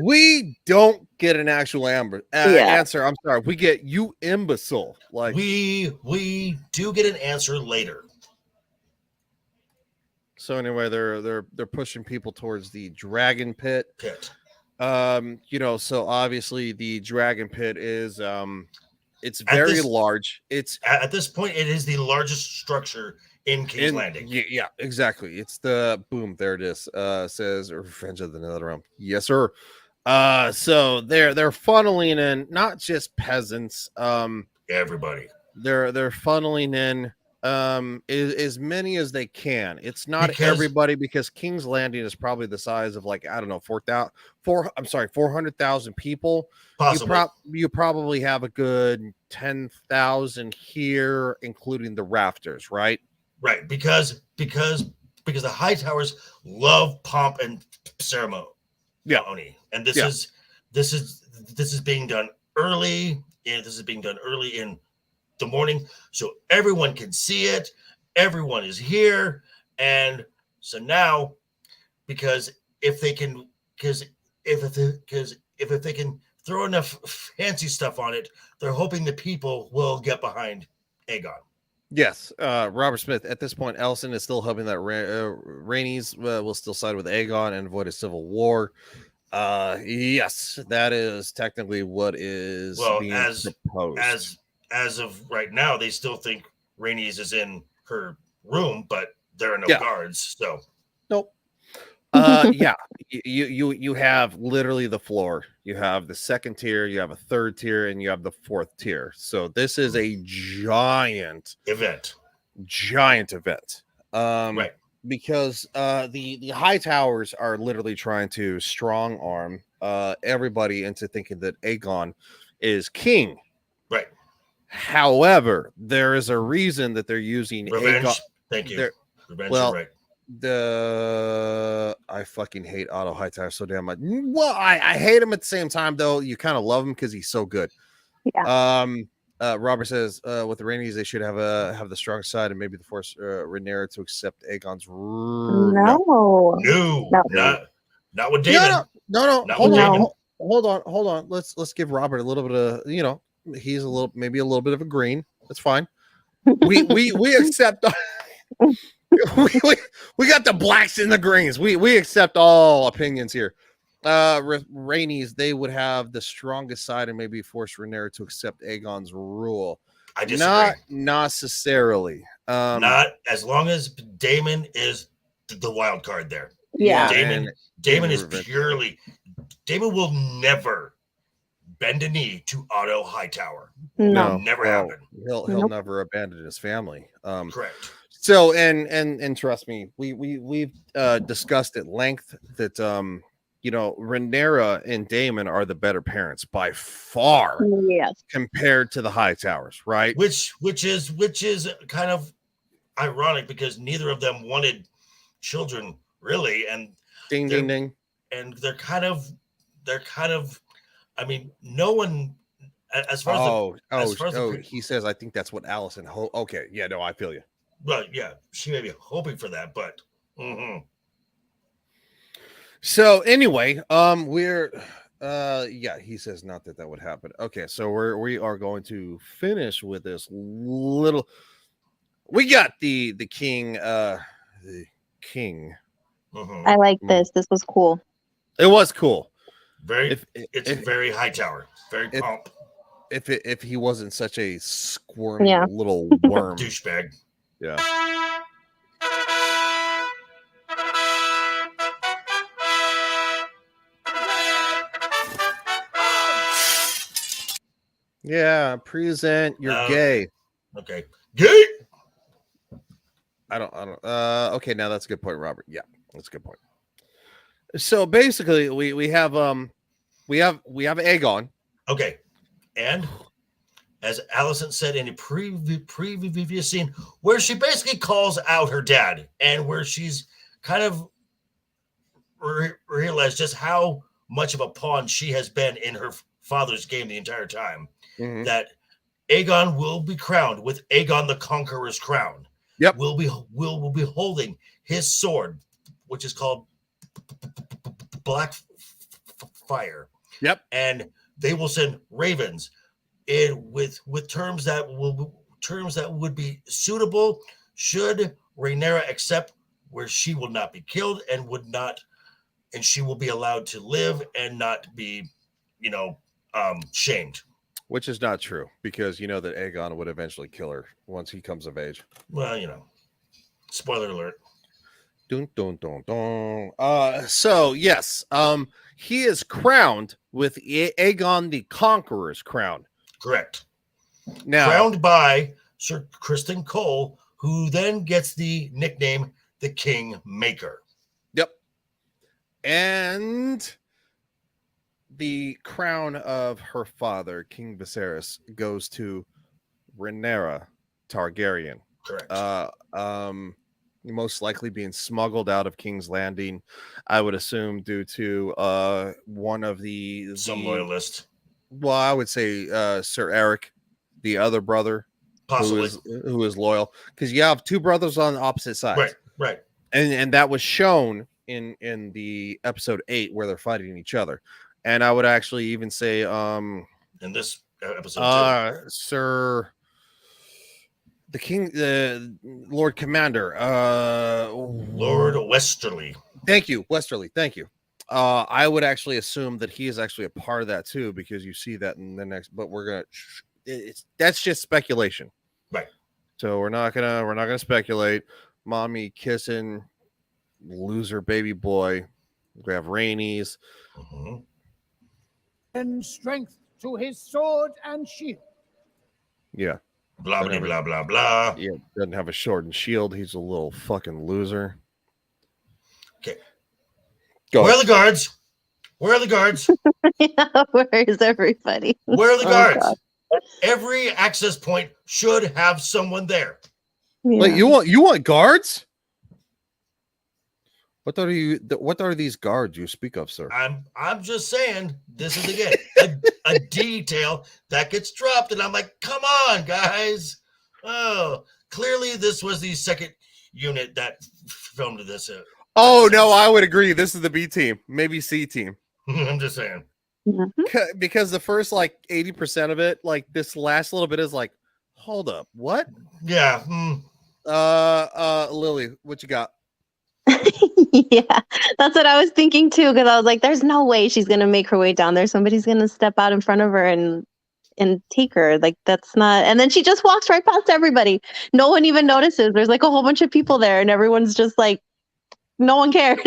We don't get an actual answer. I'm sorry. We get you imbecile. Like we do get an answer later. So anyway, they're pushing people towards the dragon pit. You know, so obviously the dragon pit is it's very large. It's at this point, it is the largest structure in King's Landing. Yeah, exactly. It's the boom. There it is. Says Revenge of the Netherrealm. Yes, sir. So they're funneling in not just peasants. Everybody. They're funneling in as many as they can. It's not Because- everybody, because King's Landing is probably the size of, like, I don't know, 400,000 people. Possibly. You probably have a good 10,000 here, including the rafters, right? Right, because the high towers love pomp and ceremony. Yeah. And this is being done early, and this is being done early in the morning, so everyone can see it. Everyone is here, and so now, because if they can throw enough fancy stuff on it, they're hoping the people will get behind Aegon. Yes, Robert Smith. At this point, Ellison is still hoping that Rhaenys will still side with Aegon and avoid a civil war. Yes, that is technically what is being proposed. As of right now, they still think Rhaenys is in her room, but there are no guards. So nope. Yeah, you have literally the floor. You have the second tier, you have a third tier, and you have the fourth tier. So this is a giant event. Right. Because the high towers are literally trying to strong arm everybody into thinking that Aegon is king. Right. However, there is a reason that they're using Revenge. Aegon. Thank you. Revenge. Well, Right. I fucking hate Otto Hightower so damn much. Well, I hate him at the same time, though. You kind of love him because he's so good. Yeah. Robert says with the Rhaenys, they should have the strong side and maybe the force Rhaenyra to accept Aegon's rule. No. Not with Daemon. No. Not Hold with on. Daemon. Hold on. Let's give Robert a little bit of, he's maybe a little bit of a green. That's fine. We accept. we got the blacks and the greens. We accept all opinions here. Rhaenys, they would have the strongest side and maybe force Rhaenyra to accept Aegon's rule. I disagree. Not necessarily. Not as long as Daemon is the wild card there. Yeah. Daemon is purely. Daemon will never bend a knee to Otto Hightower. No. Never happen. He'll never abandon his family. Correct. So and trust me, we've discussed at length that Rhaenyra and Daemon are the better parents by far. Yes. Compared to the high towers, right? Which is kind of ironic because neither of them wanted children really, and ding ding ding. And they're kind of I mean, no one as far as he says I think that's what Allison okay, yeah, no, I feel you. Well, yeah, she may be hoping for that, but So anyway, we're he says not that would happen. Okay, so we are going to finish with this little. We got the king. I like this. This was cool. It was cool. It's very high tower, very pomp. If he wasn't such a squirmy little worm douchebag. Yeah. Yeah, present you're gay. Okay. Gay. I don't okay, now that's a good point, Robert. Yeah, that's a good point. So basically we have Aegon. Okay. And as Allison said in a previous scene, where she basically calls out her dad, and where she's kind of realized just how much of a pawn she has been in her father's game the entire time. Mm-hmm. That Aegon will be crowned with Aegon the Conqueror's crown. Yep. Will be holding his sword, which is called Black Fire. Yep. And they will send ravens with terms that would be suitable should Rhaenyra accept, where she will not be killed and would not and she will be allowed to live and not be, shamed. Which is not true, because you know that Aegon would eventually kill her once he comes of age. Well, spoiler alert. Dun, dun, dun, dun. So yes, he is crowned with Aegon the Conqueror's crown. Correct. Now, Crowned by Sir Kristen Cole, who then gets the nickname the King Maker. Yep. And the crown of her father, King Viserys, goes to Rhaenyra Targaryen. Correct. Most likely being smuggled out of King's Landing, I would assume, due to one of some loyalist. Well, I would say Sir Eric, the other brother, Possibly. who is loyal, because you have two brothers on opposite sides, Right. And that was shown in the episode 8 where they're fighting each other. And I would actually even say in this episode Sir the King, the Lord Commander, Lord Westerly. Thank you, Westerly. Thank you. I would actually assume that he is actually a part of that too, because you see that in the next. But that's just speculation, right? So we're not gonna speculate. Mommy kissing loser baby boy. We have Rhaenys. And strength to his sword and shield. Yeah. Blah blah blah blah blah. Yeah, doesn't have a sword and shield. He's a little fucking loser. Okay. Go. Where are the guards? Where are the guards? Where is everybody? Where are the Oh, guards? God. Every access point should have someone there. Wait, you want guards? What are these guards you speak of, sir? I'm just saying, this is again a detail that gets dropped, and I'm like, come on, guys. Oh, clearly this was the second unit that filmed this. Oh no, I would agree. This is the B team, maybe C team. I'm just saying. Because the first like 80% of it, like this last little bit is like, hold up, what? Yeah. Lily, what you got? Yeah, that's what I was thinking too, because I was like, there's no way she's gonna make her way down there. Somebody's gonna step out in front of her and take her. Like, that's not. And then she just walks right past everybody. No one even notices. There's like a whole bunch of people there, and everyone's just like, no one cares.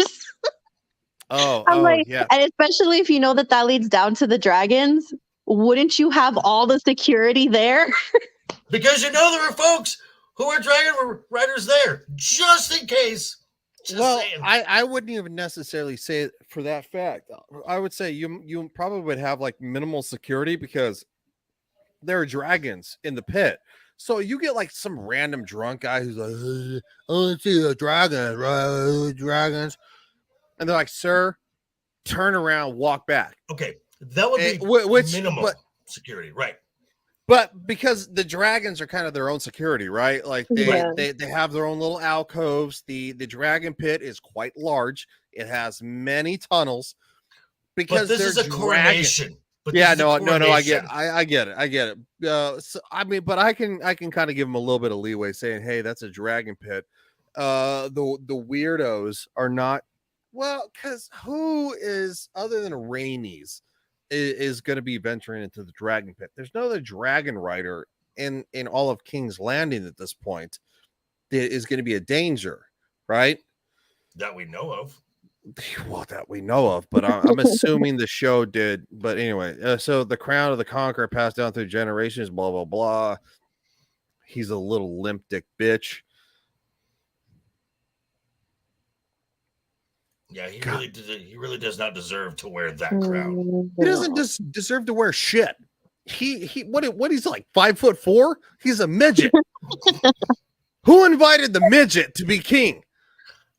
I'm like, yeah. and especially if you know that leads down to the dragons, wouldn't you have all the security there? Because there are folks who are dragon riders there, just in case. I wouldn't even necessarily say it for that fact. I would say you probably would have like minimal security, because there are dragons in the pit. So you get like some random drunk guy who's like, I want to see the dragons, right? Dragons. And they're like, sir, turn around, walk back. Okay, that would be minimal security, right? But because the dragons are kind of their own security, right? Like they have their own little alcoves. The dragon pit is quite large. It has many tunnels. Because this is a coronation. I get it. So, I mean, but I can kind of give them a little bit of leeway, saying, hey, that's a dragon pit. The weirdos are not, well, because who is, other than Rhaenys, is going to be venturing into the dragon pit? There's no other dragon rider in all of King's Landing at this point that is going to be a danger, right? That we know of. Well, that we know of, but I'm assuming the show did. But anyway, so the crown of the conqueror passed down through generations, blah blah blah. He's a little limp dick bitch. Yeah, he really does not deserve to wear that crown. He doesn't deserve to wear shit. What he's like 5'4"? He's a midget. Who invited the midget to be king?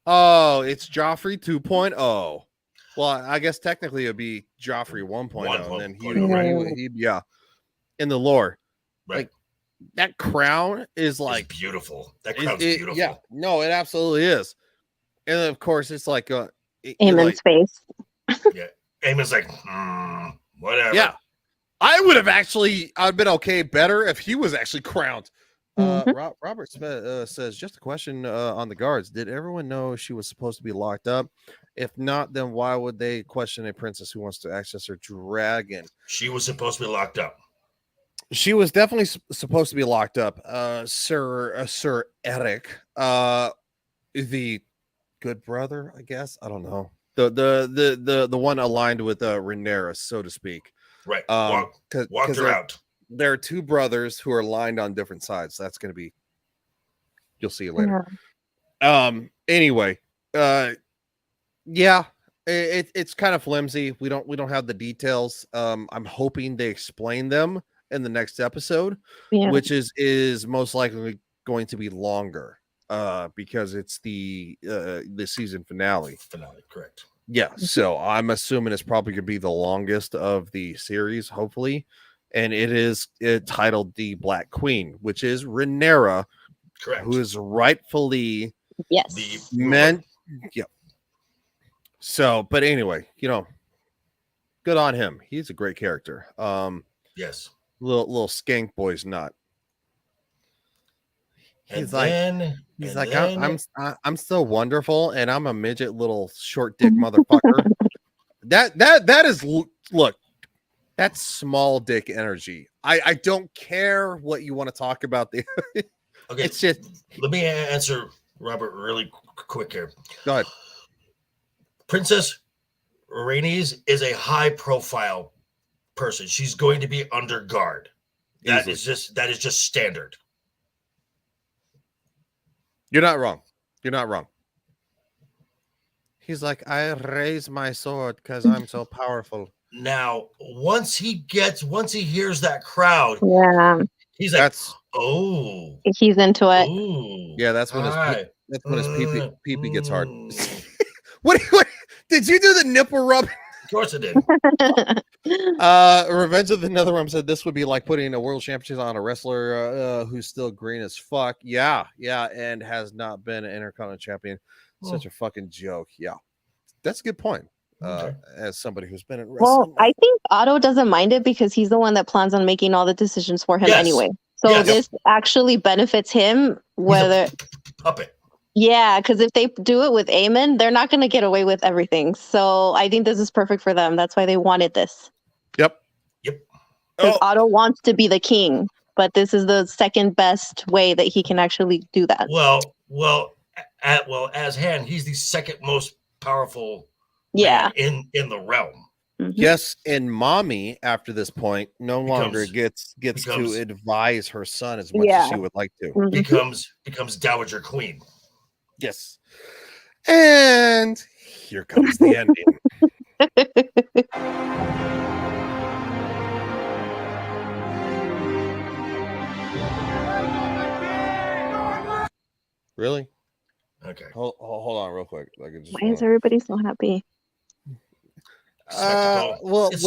Oh, it's Joffrey 2.0. Well, I guess technically it'd be Joffrey 1.0, and then he in the lore. Right. Like, that crown is like beautiful. That crown's beautiful. Yeah, no, it absolutely is. And of course, it's like Aemon's face. Yeah, Aemon's like, whatever. Yeah, I would have I'd been okay better if he was actually crowned. Robert says, just a question on the guards. Did everyone know she was supposed to be locked up? If not, then why would they question a princess who wants to access her dragon? She was supposed to be locked up. She was definitely supposed to be locked up. Sir Eric, the good brother, I guess. I don't know. The one aligned with Rhaenyra, so to speak. Right. Walked her out. There are two brothers who are aligned on different sides. That's going to be. You'll see it later. Anyway, yeah, it's kind of flimsy. We don't have the details. I'm hoping they explain them in the next episode, which is most likely going to be longer because it's the season finale. Correct. Yeah, so I'm assuming it's probably going to be the longest of the series, hopefully, and it is titled The Black Queen, which is Rhaenyra, correct, who is rightfully meant. Yep. So, but anyway, good on him. He's a great character. Yes. Little skank boy's nut. He's like, I'm so wonderful, and I'm a midget, little short dick motherfucker. That is look. That's small dick energy. I don't care what you want to talk about. Okay, it's just. Let me answer Robert really quick here. Go ahead. Princess Rhaenys is a high-profile person. She's going to be under guard. That is just standard. You're not wrong. You're not wrong. He's like, I raise my sword because I'm so powerful. Now, once he hears that crowd, he's like, he's into it. Ooh, yeah, that's when his pee gets hard. What did you do the nipple rub? Of course I did. Revenge of the Netherrealm said this would be like putting a world championship on a wrestler who's still green as fuck. Yeah, and has not been an Intercontinental champion. Such a fucking joke. Yeah, that's a good point. As somebody who's been in wrestling. Well, I think Otto doesn't mind it because he's the one that plans on making all the decisions for him anyway. So this actually benefits him. Whether puppet. Yeah, because if they do it with Aemon, they're not going to get away with everything. So I think this is perfect for them. That's why they wanted this. Yep. Because Otto wants to be the king, but this is the second best way that he can actually do that. Well, as Han, he's the second most powerful man in the realm. Mm-hmm. Yes, and mommy after this point no longer gets to advise her son as much as she would like to. Becomes Dowager Queen. Yes. And here comes the ending. Really? Okay. Hold on real quick. Why is everybody so happy? Because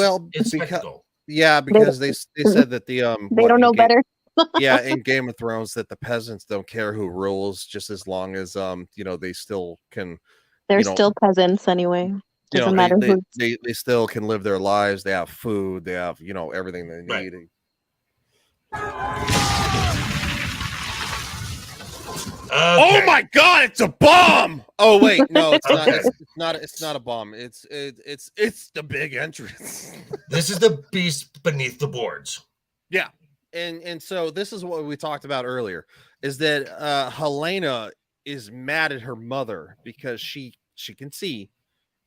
they said that the they don't know better. Yeah, in Game of Thrones, that the peasants don't care who rules, just as long as they still can. They're still peasants anyway. Doesn't matter who. They still can live their lives. They have food. They have everything they need. Oh my God! It's a bomb. Oh wait, no, it's not. It's not a bomb. It's the big entrance. This is the beast beneath the boards. Yeah. And so this is what we talked about earlier, is that Helena is mad at her mother because she can see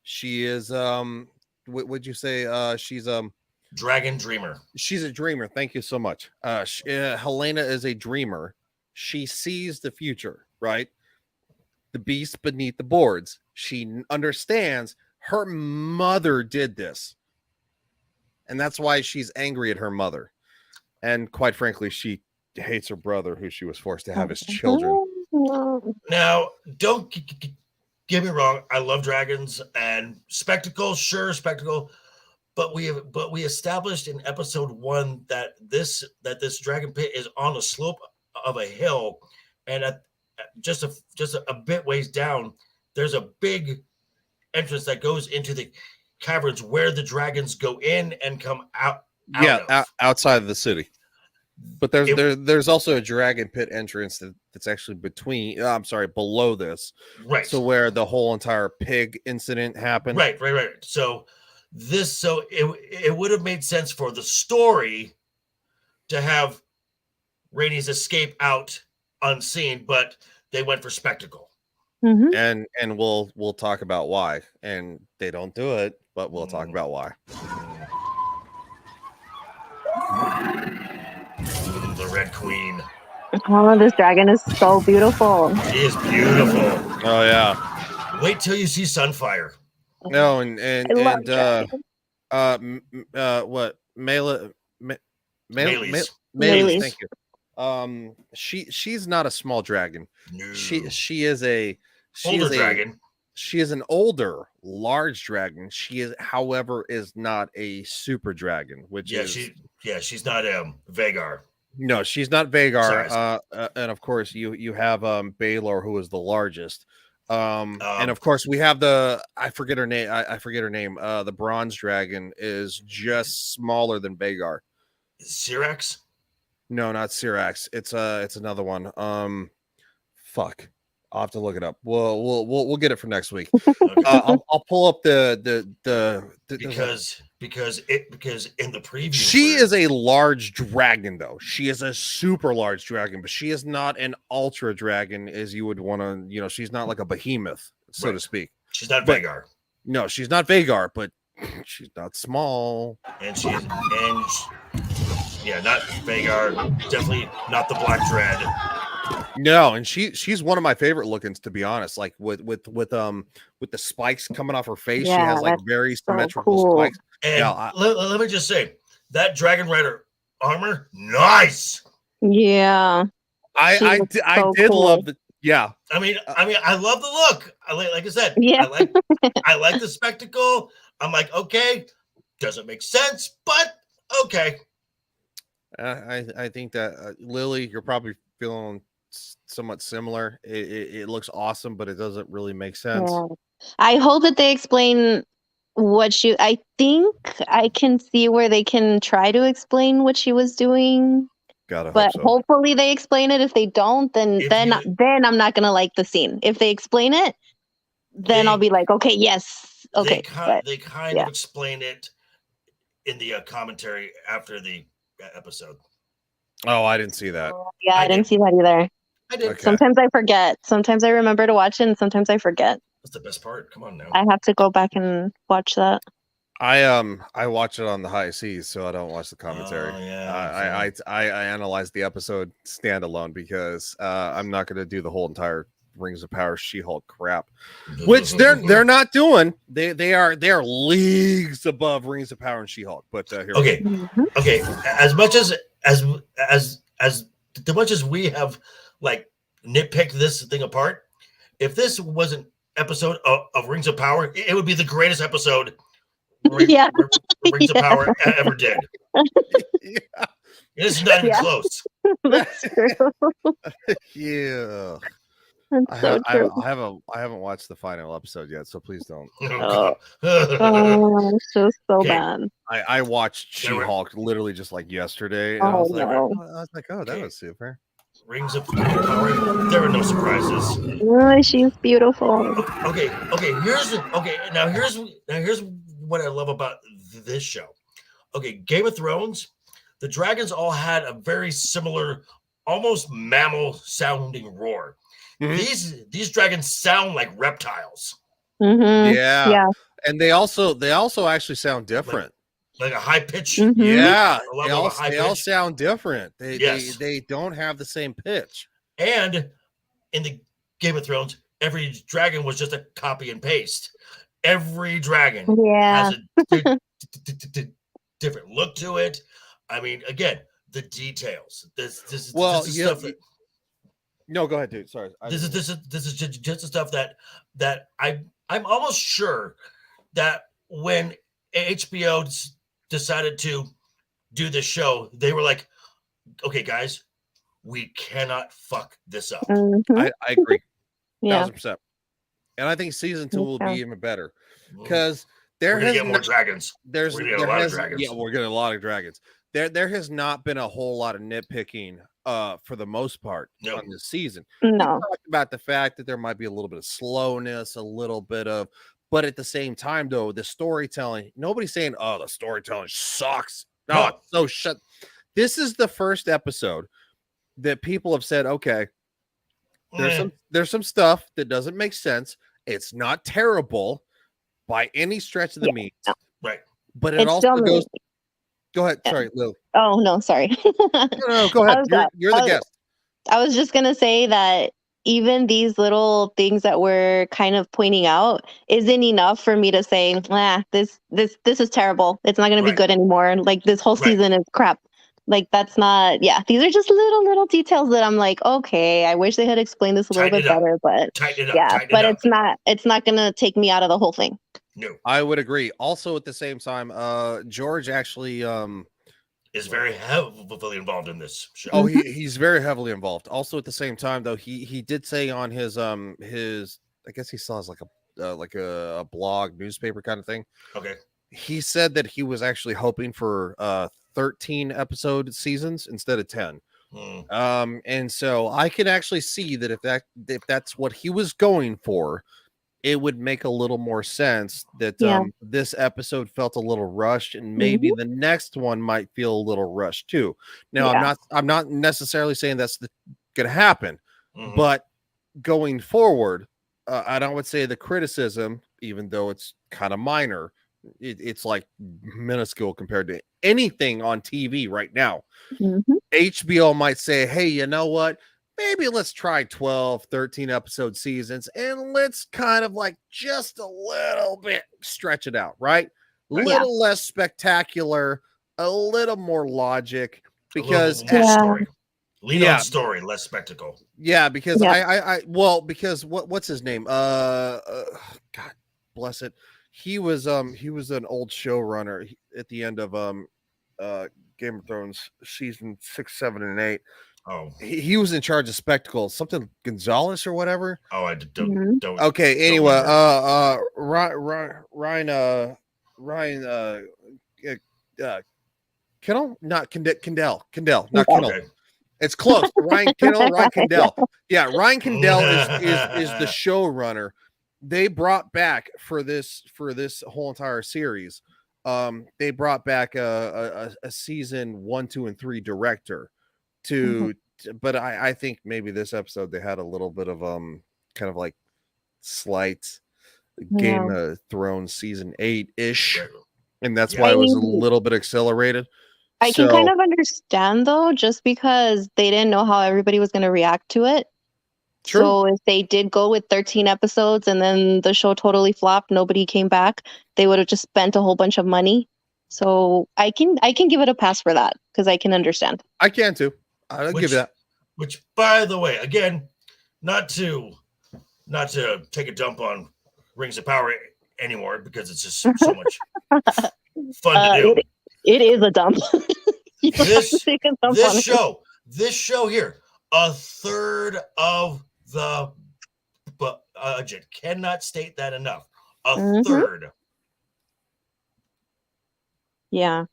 she is what would you say she's dragon dreamer. She's a dreamer. Thank you so much. Helena is a dreamer. She sees the future, right? The beast beneath the boards. She understands her mother did this. And that's why she's angry at her mother. And quite frankly, she hates her brother, who she was forced to have as children. Now, don't get me wrong. I love dragons and spectacle, spectacle. But we established in episode 1 that this dragon pit is on a slope of a hill, and at just a bit ways down, there's a big entrance that goes into the caverns where the dragons go in and come out. Outside of the city. But there's also a dragon pit entrance that's actually below this. Right. So where the whole entire pig incident happened. Right. So it would have made sense for the story to have Rhaenys escape out unseen, but they went for spectacle. Mm-hmm. And we'll talk about why. And they don't do it, but we'll talk about why. The Red Queen. Oh, this dragon is so beautiful. She is beautiful. Oh yeah. Wait till you see Sunfire. No, what Meleys, thank you. She's not a small dragon. No. She is a dragon. She is an older, large dragon. She is, however, is not a super dragon, she's not Vhagar. No, she's not Vhagar. Sorry. And of course, you have Baelor, who is the largest. And of course, we have I forget her name. I forget her name. The bronze dragon is just smaller than Vhagar. Syrax? No, not Syrax. It's another one. Fuck. I'll have to look it up. We'll get it for next week. Okay. I'll pull up because in the preview she is a large dragon, though. She is a super large dragon, but she is not an ultra dragon as you would want to. She's not like a behemoth, so to speak. She's not Vhagar. No, she's not Vhagar, but she's not small. And not Vhagar. Definitely not the Black Dread. No, and she's one of my favorite lookings, to be honest. Like with the spikes coming off her face, she has like very symmetrical spikes. And let me just say, that Dragon Rider armor, nice. Yeah, I did love the. Yeah, I mean, I love the look. Like I said, yeah. I like the spectacle. I'm like, okay, doesn't make sense, but okay. I think that Lily, you're probably feeling somewhat similar. It looks awesome, but it doesn't really make sense. Yeah. I hope that they explain I think I can see where they can try to explain what she was doing. But hopefully they explain it. If they don't, then I'm not gonna like the scene. If they explain it, then I'll be like, okay, yes, okay. They kind of explain it in the commentary after the episode. Oh, I didn't see that. Yeah, I didn't see that either. I did. Okay. Sometimes I forget. Sometimes I remember to watch it, and sometimes I forget. That's the best part. Come on now. I have to go back and watch that. I watch it on the high seas, so I don't watch the commentary. Oh, yeah, I analyze the episode standalone because I'm not going to do the whole entire Rings of Power She-Hulk crap, which they're not doing. They are leagues above Rings of Power and She-Hulk. But here okay, okay. As much as we have like nitpicked this thing apart, if this was an episode of Rings of Power, it would be the greatest episode Rings of Power ever did. Yeah. It's not even close. That's true. Yeah. That's so true. I haven't watched the final episode yet, so please don't. Oh, it's just so bad. I watched She-Hulk literally just like yesterday. And I was like, oh, that was super. Rings of Power. There were no surprises. Oh, she's beautiful. Okay. Now here's what I love about this show. Okay, Game of Thrones. The dragons all had a very similar, almost mammal sounding roar. Mm-hmm. These dragons sound like reptiles. Mm-hmm. Yeah. And they also actually sound different. Like a high pitch. Mm-hmm. Yeah. They all sound different. They don't have the same pitch. And in the Game of Thrones, every dragon was just a copy and paste. Every dragon has a different look to it. I mean, again, the details. This is stuff that. No, go ahead, dude. Sorry. This is just the stuff that I'm almost sure that when HBO decided to do this show, they were like, "Okay, guys, we cannot fuck this up." Mm-hmm. I agree, 1,000%. And I think season 2 will be even better because we're gonna get more dragons. We're getting a lot of dragons. Yeah, we're getting a lot of dragons. there has not been a whole lot of nitpicking for the most part on this season. We No. talked about the fact that there might be a little bit of slowness, a little bit of, but at the same time, though, the storytelling, nobody's saying, oh, the storytelling sucks. No, it's so shut. This is the first episode that people have said, okay, there's some stuff that doesn't make sense. It's not terrible by any stretch of the means. Right. But it It's also still goes. Go ahead. Sorry, Lil. Oh no, sorry. No, go ahead. You're the guest. I was just gonna say that even these little things that we're kind of pointing out isn't enough for me to say, this is terrible. It's not gonna be good anymore. Like this whole season is crap. Like that's not. Yeah, these are just little details that I'm like, okay, I wish they had explained this a little bit better, but it's not gonna take me out of the whole thing. No, I would agree. Also, at the same time, George actually is very heavily involved in this show. Oh, he's very heavily involved. Also, at the same time, though, he did say on his I guess he saw as like a blog newspaper kind of thing. Okay. He said that he was actually hoping for 13 episode seasons instead of 10. And so I can actually see that if that's what he was going for, it would make a little more sense that this episode felt a little rushed, and maybe the next one might feel a little rushed too. Now, I'm not necessarily saying that's going to happen, but going forward, and I would say the criticism, even though it's kind of minor, it's like minuscule compared to anything on TV right now. HBO might say, hey, you know what? Maybe let's try 12, 13 episode seasons and let's kind of like just a little bit stretch it out, right? A little less spectacular, a little more logic, because story. Lead on story, less spectacle. Yeah, because because what's his name? God bless it. He was an old showrunner at the end of Game of Thrones season 6, 7, and 8. Oh, he was in charge of spectacle, something Gonzalez or whatever. Oh, I don't. Okay. Anyway, Ryan, Kendall, not Kendall, not Kendall. Okay. It's close. Ryan Kendall, Ryan Kendall. Yeah, Ryan Kendall is the showrunner. They brought back for this whole entire series. They brought back a season 1, 2, and 3 director. But I think maybe this episode they had a little bit of kind of like slight Game of Thrones season 8-ish, and that's why it was a little bit accelerated. I can kind of understand though, just because they didn't know how everybody was going to react to it. True. So if they did go with 13 episodes and then the show totally flopped, nobody came back, they would have just spent a whole bunch of money. So I can give it a pass for that because I can understand. I can too. I'll give you that. Which, by the way, again, not to take a dump on Rings of Power anymore because it's just so much fun to do. It is a dump. This show here, a third of the budget. Cannot state that enough. A third. Yeah.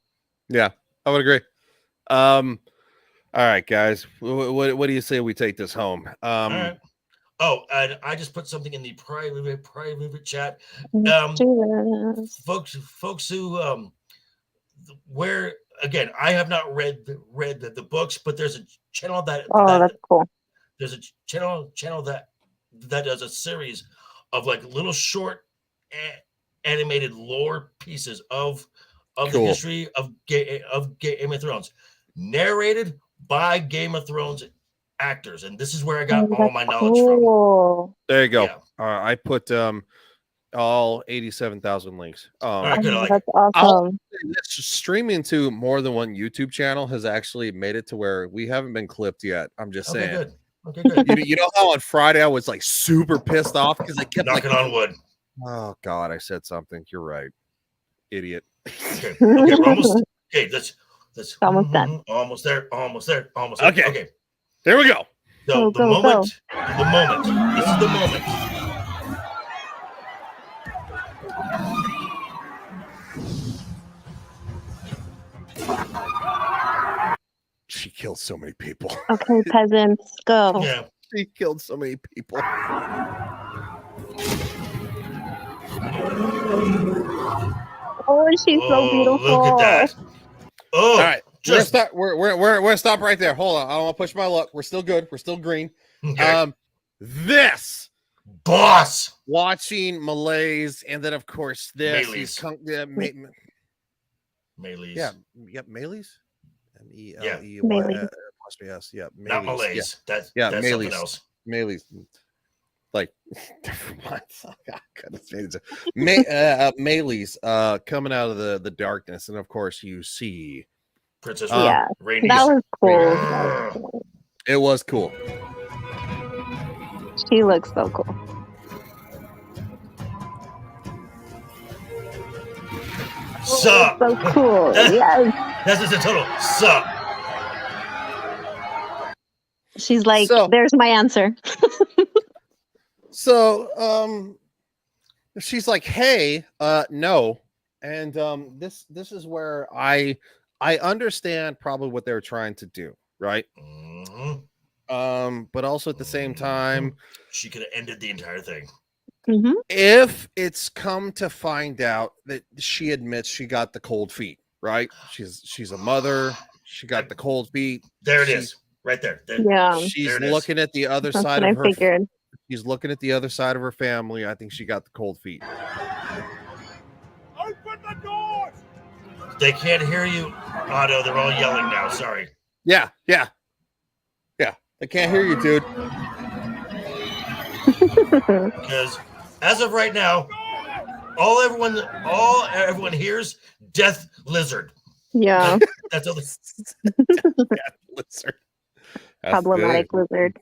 Yeah, I would agree. All right, guys. What do you say we take this home? All right. Oh, and I just put something in the private chat. Folks who where again, I have not read the books, but there's a channel that's cool. There's a channel that does a series of like little short animated lore pieces of the history of Game of Thrones, narrated by Game of Thrones actors, and this is where I got all my knowledge from. There you go. Yeah. I put all 87,000 links. That's awesome. Streaming to more than one YouTube channel has actually made it to where we haven't been clipped yet. I'm just saying. Good. Okay, good. You know how on Friday I was like super pissed off because I kept knocking on wood. Oh God, I said something. You're right, idiot. Okay, we're almost. Okay, that's almost done. Almost there. Okay. There we go. So the moment. This is the moment. killed so many people. Okay, peasants, go. Yeah. She killed so many people. Oh, she's so beautiful. Look at that. Oh, all right. just We're gonna stop right there. Hold on. I don't want to push my luck. We're still good. We're still green. okay. This Boss. watching Malaise, and then of course this. Melees. Melees. Yeah. Yep. Melees. M-E-L-E-Y. Melees. Yes. Yeah. Not Malaise. That's Melees. something else. Melees. Like, never mind. Oh, God, goodness. Melees coming out of the darkness, and of course you see Princess Yeah, Rhaenys. that was cool. it was cool. She looks so cool. Sup. So cool. Yes. That's just a total sup. She's like, So- there's my answer. So she's like, hey, no. And this is where I understand probably what they were trying to do, right? But also at the same time, She could have ended the entire thing. Mm-hmm. if it's come to find out that she admits she got the cold feet, right? She's a mother, she got the cold feet. There it is. Right there. Yeah. She's There it is. looking at the other That's side what I of her figured. She's looking at the other side of her family. I think she got the cold feet. Open the doors! They can't hear you. Oh no, they're all yelling now. Sorry. Yeah. They can't hear you, dude. Because as of right now, all everyone hears Death Lizard. Yeah. That's all. Lizard. Problematic lizard.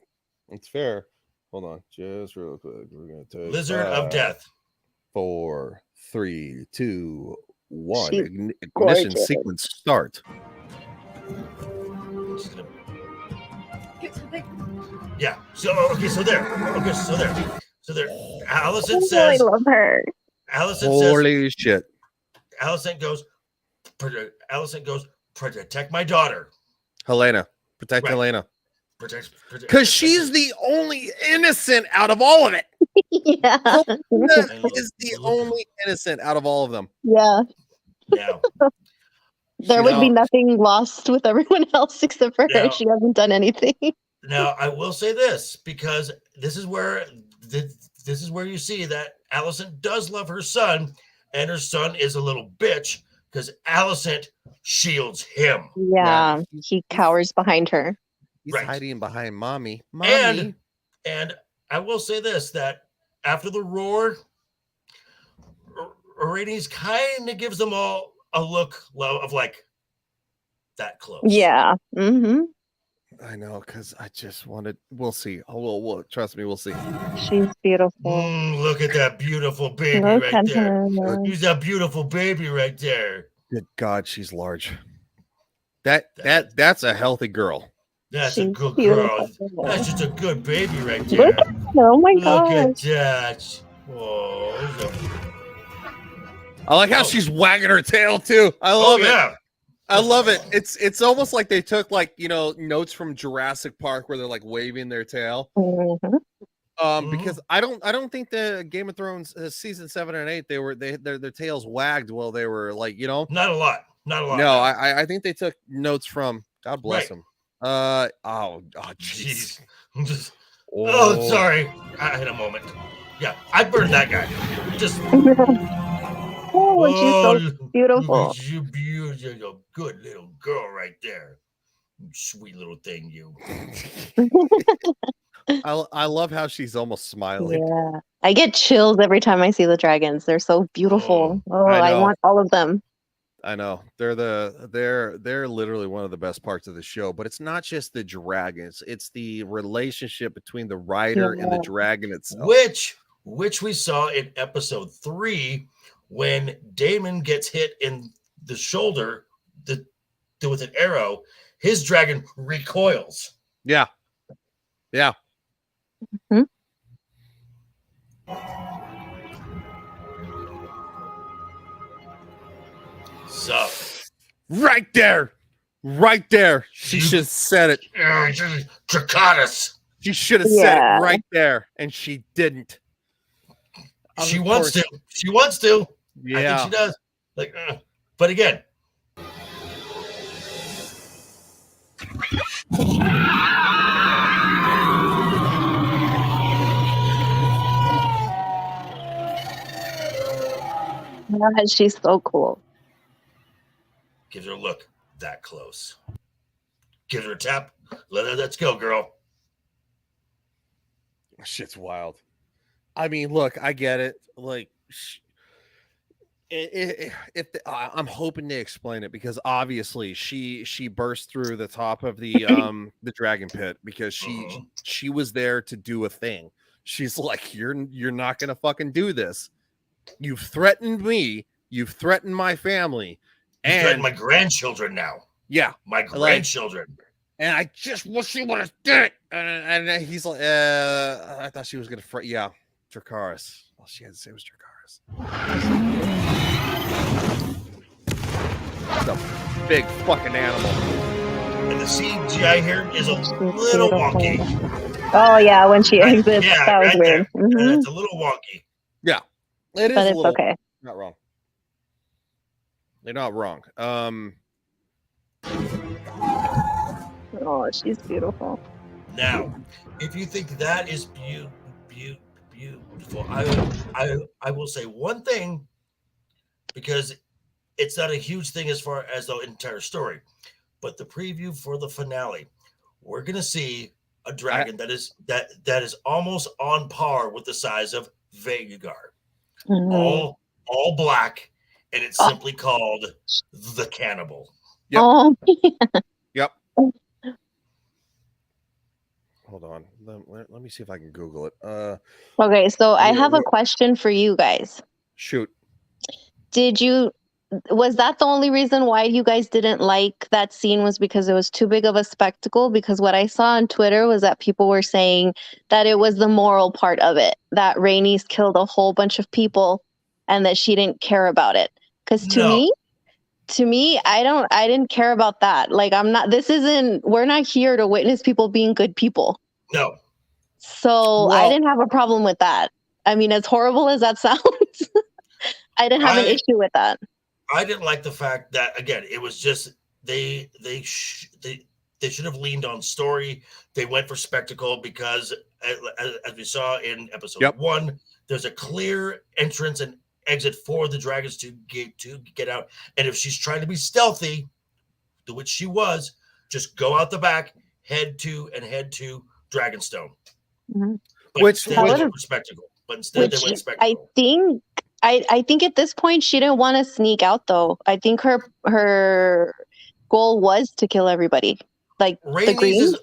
It's fair. Hold on, just real quick. We're gonna take Lizard of Death. 4, 3, 2, 1. She's Ignition gorgeous. sequence start. Yeah. So okay. So there. Okay. So there. Allison Oh, I says. love her. Allison says. Holy shit. Allison goes. Protect my daughter. Helena. Protect Right. Helena. Protect. Because she's the only innocent out of all of it. Yeah. Helena is the only innocent out of all of them. Yeah. Now. There would be nothing lost with everyone else except for her. No. She hasn't done anything. Now I will say this because this is where you see that Allison does love her son, and her son is a little bitch because Allison shields him. Yeah. He cowers behind her. He's Right. hiding behind mommy. And I will say this that after the roar, Rhaenys kind of gives them all a look of like that close. Yeah. Mm-hmm. I know, because I just wanted. We'll see. We'll trust me. We'll see. She's beautiful. Look at that beautiful baby Look right at there. her. She's a beautiful baby right there. Good God, she's large. That's a healthy girl. That's a She's good beautiful. girl. That's just a good baby right there. Look at her. Oh my Look at gosh. that. Whoa. I like how she's wagging her tail too. I love it. Yeah. I love it. It's almost like they took notes from Jurassic Park where they're like waving their tail. Mhm. Because I don't think the Game of Thrones season 7 and 8 their tails wagged while they were Not a lot. Not a lot. No, I think they took notes from God bless Right. them. Jeez. Just, oh, sorry. I had a moment. Yeah, I burned that guy. Just Oh, she's so beautiful. Look at you, beautiful, good little girl right there. You sweet little thing, you. I love how she's almost smiling. Yeah. I get chills every time I see the dragons. They're so beautiful. Oh, I I know. want all of them. I know they're literally one of the best parts of the show, but it's not just the dragons; it's the relationship between the writer and the Yeah. dragon itself. Which we saw in episode 3 when Daemon gets hit in the shoulder with an arrow. His dragon recoils. Yeah. Mhm. So Right there. Right there. She should have said it. Dracarys. She should have said it right there, and she didn't. She wants to. She wants to. Yeah. I think she does. Like, but again. God, she's so cool. Gives her a look that close. Gives her a tap. Let's go, girl. Shit's wild. I mean, look, I get it. Like, I'm hoping they explain it, because obviously she burst through the top of the dragon pit because she was there to do a thing. She's like, you're not gonna fucking do this. You've threatened me. You've threatened my family. You threaten my grandchildren now. Yeah, my grandchildren. And I just wish she would have did it. And he's like, I thought she was gonna yeah, Dracarys. All she had to say was Dracarys. It's a big fucking animal. And the CGI here is a little wonky. Oh yeah, when she exits, that was weird. It's a little wonky. Yeah, it is. But a it's little, okay. Not wrong. They're not wrong. Oh, she's beautiful. Now, if you think that is beautiful, I will say one thing, because it's not a huge thing as far as the entire story, but the preview for the finale, we're gonna see a dragon that is almost on par with the size of Vhagar, all black, and it's simply called the Cannibal. Yep. Oh. Yep. Hold on. Let me see if I can Google it. Okay, so I have a question for you guys. Shoot. Was that the only reason why you guys didn't like that scene, was because it was too big of a spectacle? Because what I saw on Twitter was that people were saying that it was the moral part of it, that Rhaenys killed a whole bunch of people and that she didn't care about it. Because to me, I didn't care about that. Like, we're not here to witness people being good people. No. So I didn't have a problem with that. I mean, as horrible as that sounds, I didn't have an issue with that. I didn't like the fact that, again, it was just they should have leaned on story. They went for spectacle because, as we saw in episode 1, there's a clear entrance and exit for the dragons to get out. And if she's trying to be stealthy, to which she was, just go out the back, head to Dragonstone. Mm-hmm. But instead they went for spectacle. I think at this point she didn't want to sneak out, though. I think her goal was to kill everybody, like the Greens.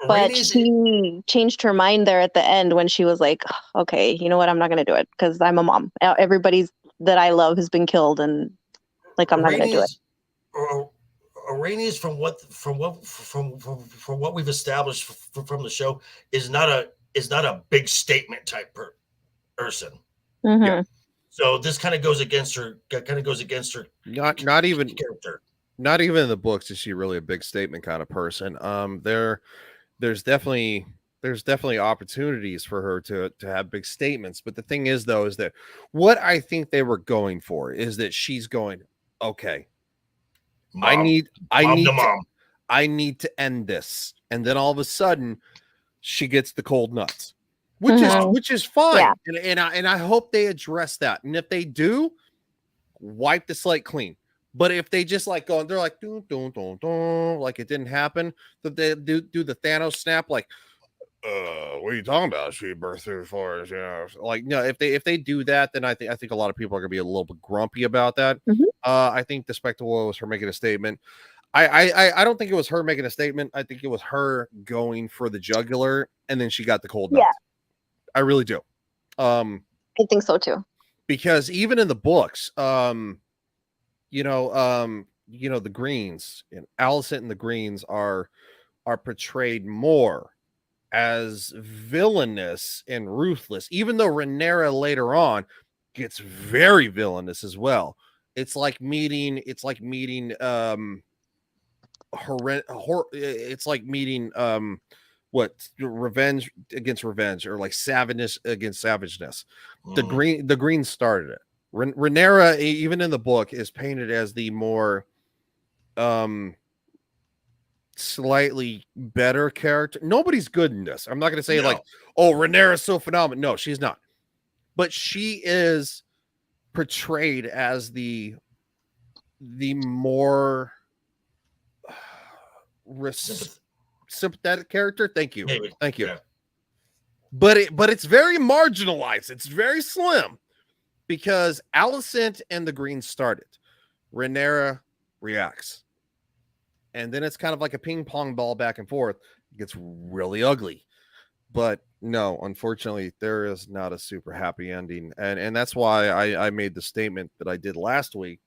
But she changed her mind there at the end when she was like, okay, you know what? I'm not going to do it because I'm a mom. Everybody's that I love has been killed, and like, I'm not going to do it. Rhaenys, from what we've established from the show, is not a big statement type person. Mm-hmm. Yeah. So this kind of goes against her. Not even character. Not even in the books is she really a big statement kind of person. There's definitely opportunities for her to have big statements. But the thing is, though, is that what I think they were going for is that she's going, okay, I need to end this. And then all of a sudden she gets the cold nuts, which is fine. Yeah. And I hope they address that. And if they do, wipe the slate clean. But if they just like go and they're like, dun, dun, dun, dun, like it didn't happen, that they do the Thanos snap, like, what are you talking about? She birthed through the forest, like, no. If they do that, then I think a lot of people are gonna be a little bit grumpy about that. Mm-hmm. I think the spectacle was her making a statement. I don't think it was her making a statement. I think it was her going for the jugular, and then she got the cold nuts. Yeah. I really do. I think so too. Because even in the books, the Greens, Alicent and the Greens are portrayed more as villainous and ruthless, even though Rhaenyra later on gets very villainous as well. It's like meeting it's like meeting what revenge against revenge, or like savageness against savageness. The green started it. Rhaenyra, even in the book, is painted as the more slightly better character. Nobody's good in this. I'm not going to say like, oh, Rhaenyra is so phenomenal. No, she's not. But she is portrayed as the more sympathetic character. Thank you. Maybe. Thank you. Yeah. But it's very marginalized. It's very slim because Alicent and the Green started. Rhaenyra reacts. And then it's kind of like a ping pong ball back and forth. It gets really ugly. But no, unfortunately, there is not a super happy ending. And that's why I made the statement that I did last week,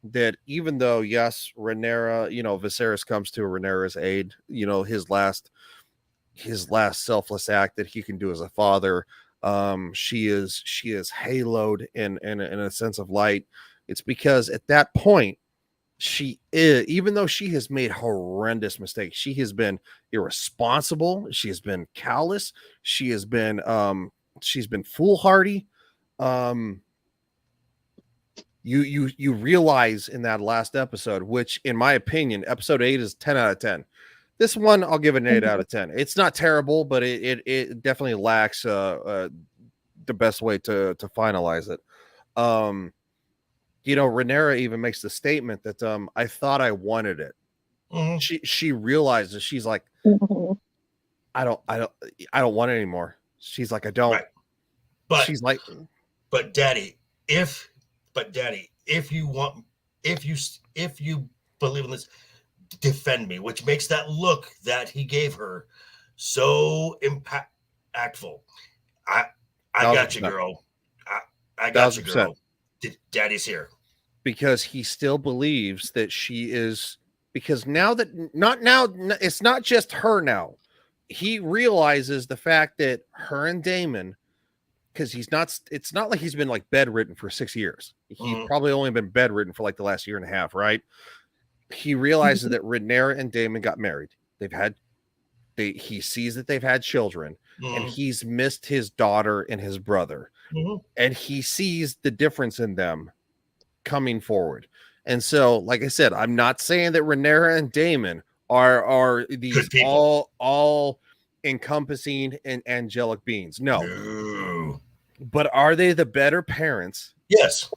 that even though, yes, Rhaenyra, Viserys comes to Rhaenyra's aid, his last selfless act that he can do as a father. She is haloed in a sense of light. It's because at that point, she is, even though she has made horrendous mistakes, she has been irresponsible, she has been callous, she's been foolhardy. You realize in that last episode, which in my opinion, episode 8 is 10 out of 10. This one, I'll give it an 8 out of 10. It's not terrible, but it definitely lacks the best way to finalize it. Rhaenyra even makes the statement that I thought I wanted it. Mm-hmm. She realizes, she's like, I don't want it anymore. She's like, I don't. Right. But she's like, but Daddy, if you believe in this, defend me, which makes that look that he gave her so impactful. I got you, girl. I got you, girl. Daddy's here. Because he still believes that she is, because it's not just her now. He realizes the fact that her and Daemon, because it's not like he's been like bedridden for 6 years. He's probably only been bedridden for like the last year and a half, right? He realizes that Rhaenyra and Daemon got married. He sees that they've had children, and he's missed his daughter and his brother. And he sees the difference in them coming forward. And so, like I said, I'm not saying that Rhaenyra and Daemon are these all encompassing and angelic beings. No. But are they the better parents? Yes.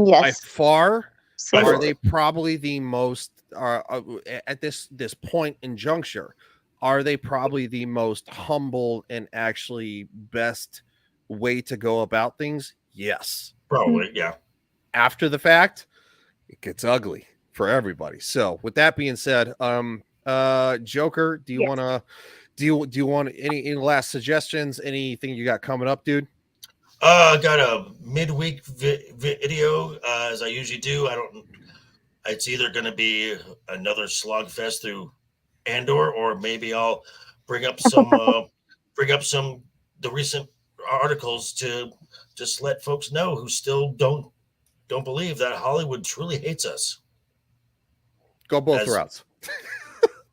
Yes. By far. Are they probably the most at this point in juncture? Are they probably the most humble and actually best way to go about things? Yes, probably. Yeah. After the fact, it gets ugly for everybody. So, with that being said, Joker, do you want any last suggestions? Anything you got coming up, dude? I got a midweek video, as I usually do. It's either going to be another slogfest through Andor, or maybe I'll bring up some the recent articles to just let folks know who still don't believe that Hollywood truly hates us. Go both routes.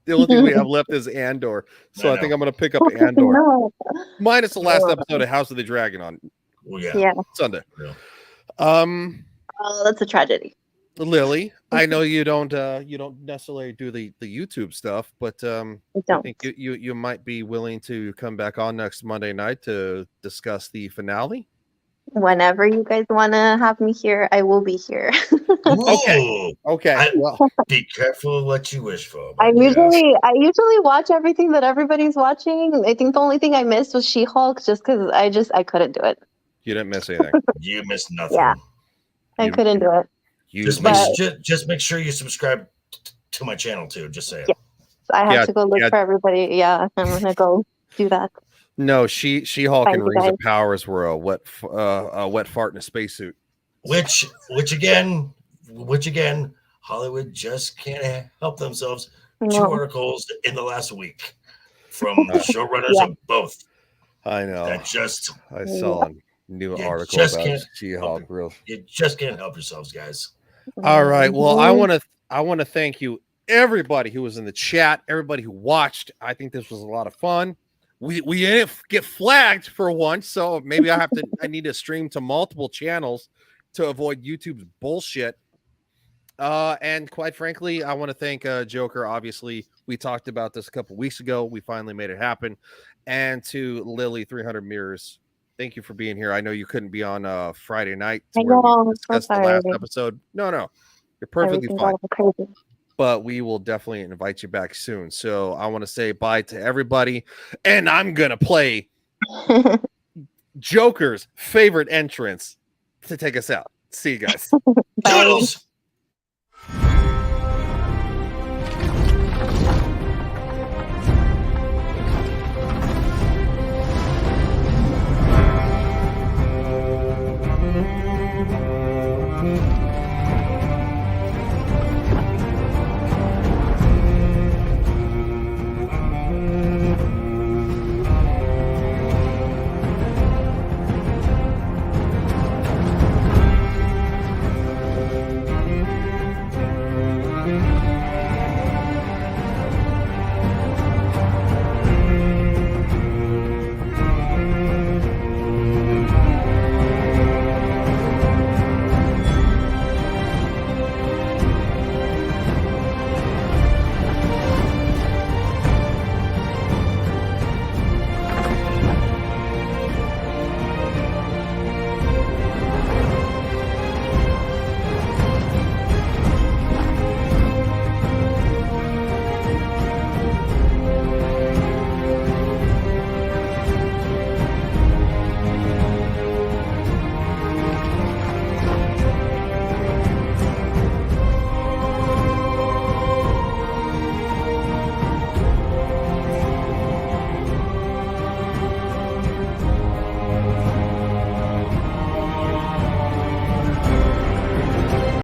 The only thing we have left is Andor, so I think I'm going to pick up Andor, minus the last episode of House of the Dragon on Sunday. Yeah. Oh, that's a tragedy. Lily, I know you don't necessarily do the YouTube stuff, but I think you might be willing to come back on next Monday night to discuss the finale. Whenever you guys want to have me here, I will be here. Okay. Well, be careful what you wish for. I usually watch everything that everybody's watching. I think the only thing I missed was She-Hulk, just because I couldn't do it. You didn't miss anything. You missed nothing. Yeah, I couldn't do it. Just make sure you subscribe to my channel too. Just saying. Yeah. I have to go look for everybody. Yeah, I'm gonna go do that. No, She-Hulk and Rings of Powers were a wet fart in a spacesuit. Which again, Hollywood just can't help themselves. No. 2 articles in the last week from showrunners of both. I know. I saw a new article about She-Hulk. You just can't help yourselves, guys. All right. Well, I want to thank you, everybody who was in the chat, everybody who watched. I think this was a lot of fun. We didn't get flagged for once, so maybe I need to stream to multiple channels to avoid YouTube's bullshit. And quite frankly, I want to thank Joker. Obviously, we talked about this a couple weeks ago. We finally made it happen. And to Lily 300 Mirrors, thank you for being here. I know you couldn't be on Friday night I know, I'm so discussed the last episode. No, you're perfectly Everything fine. got crazy. But we will definitely invite you back soon. So I want to say bye to everybody. And I'm going to play Joker's favorite entrance to take us out. See you guys. Toodles.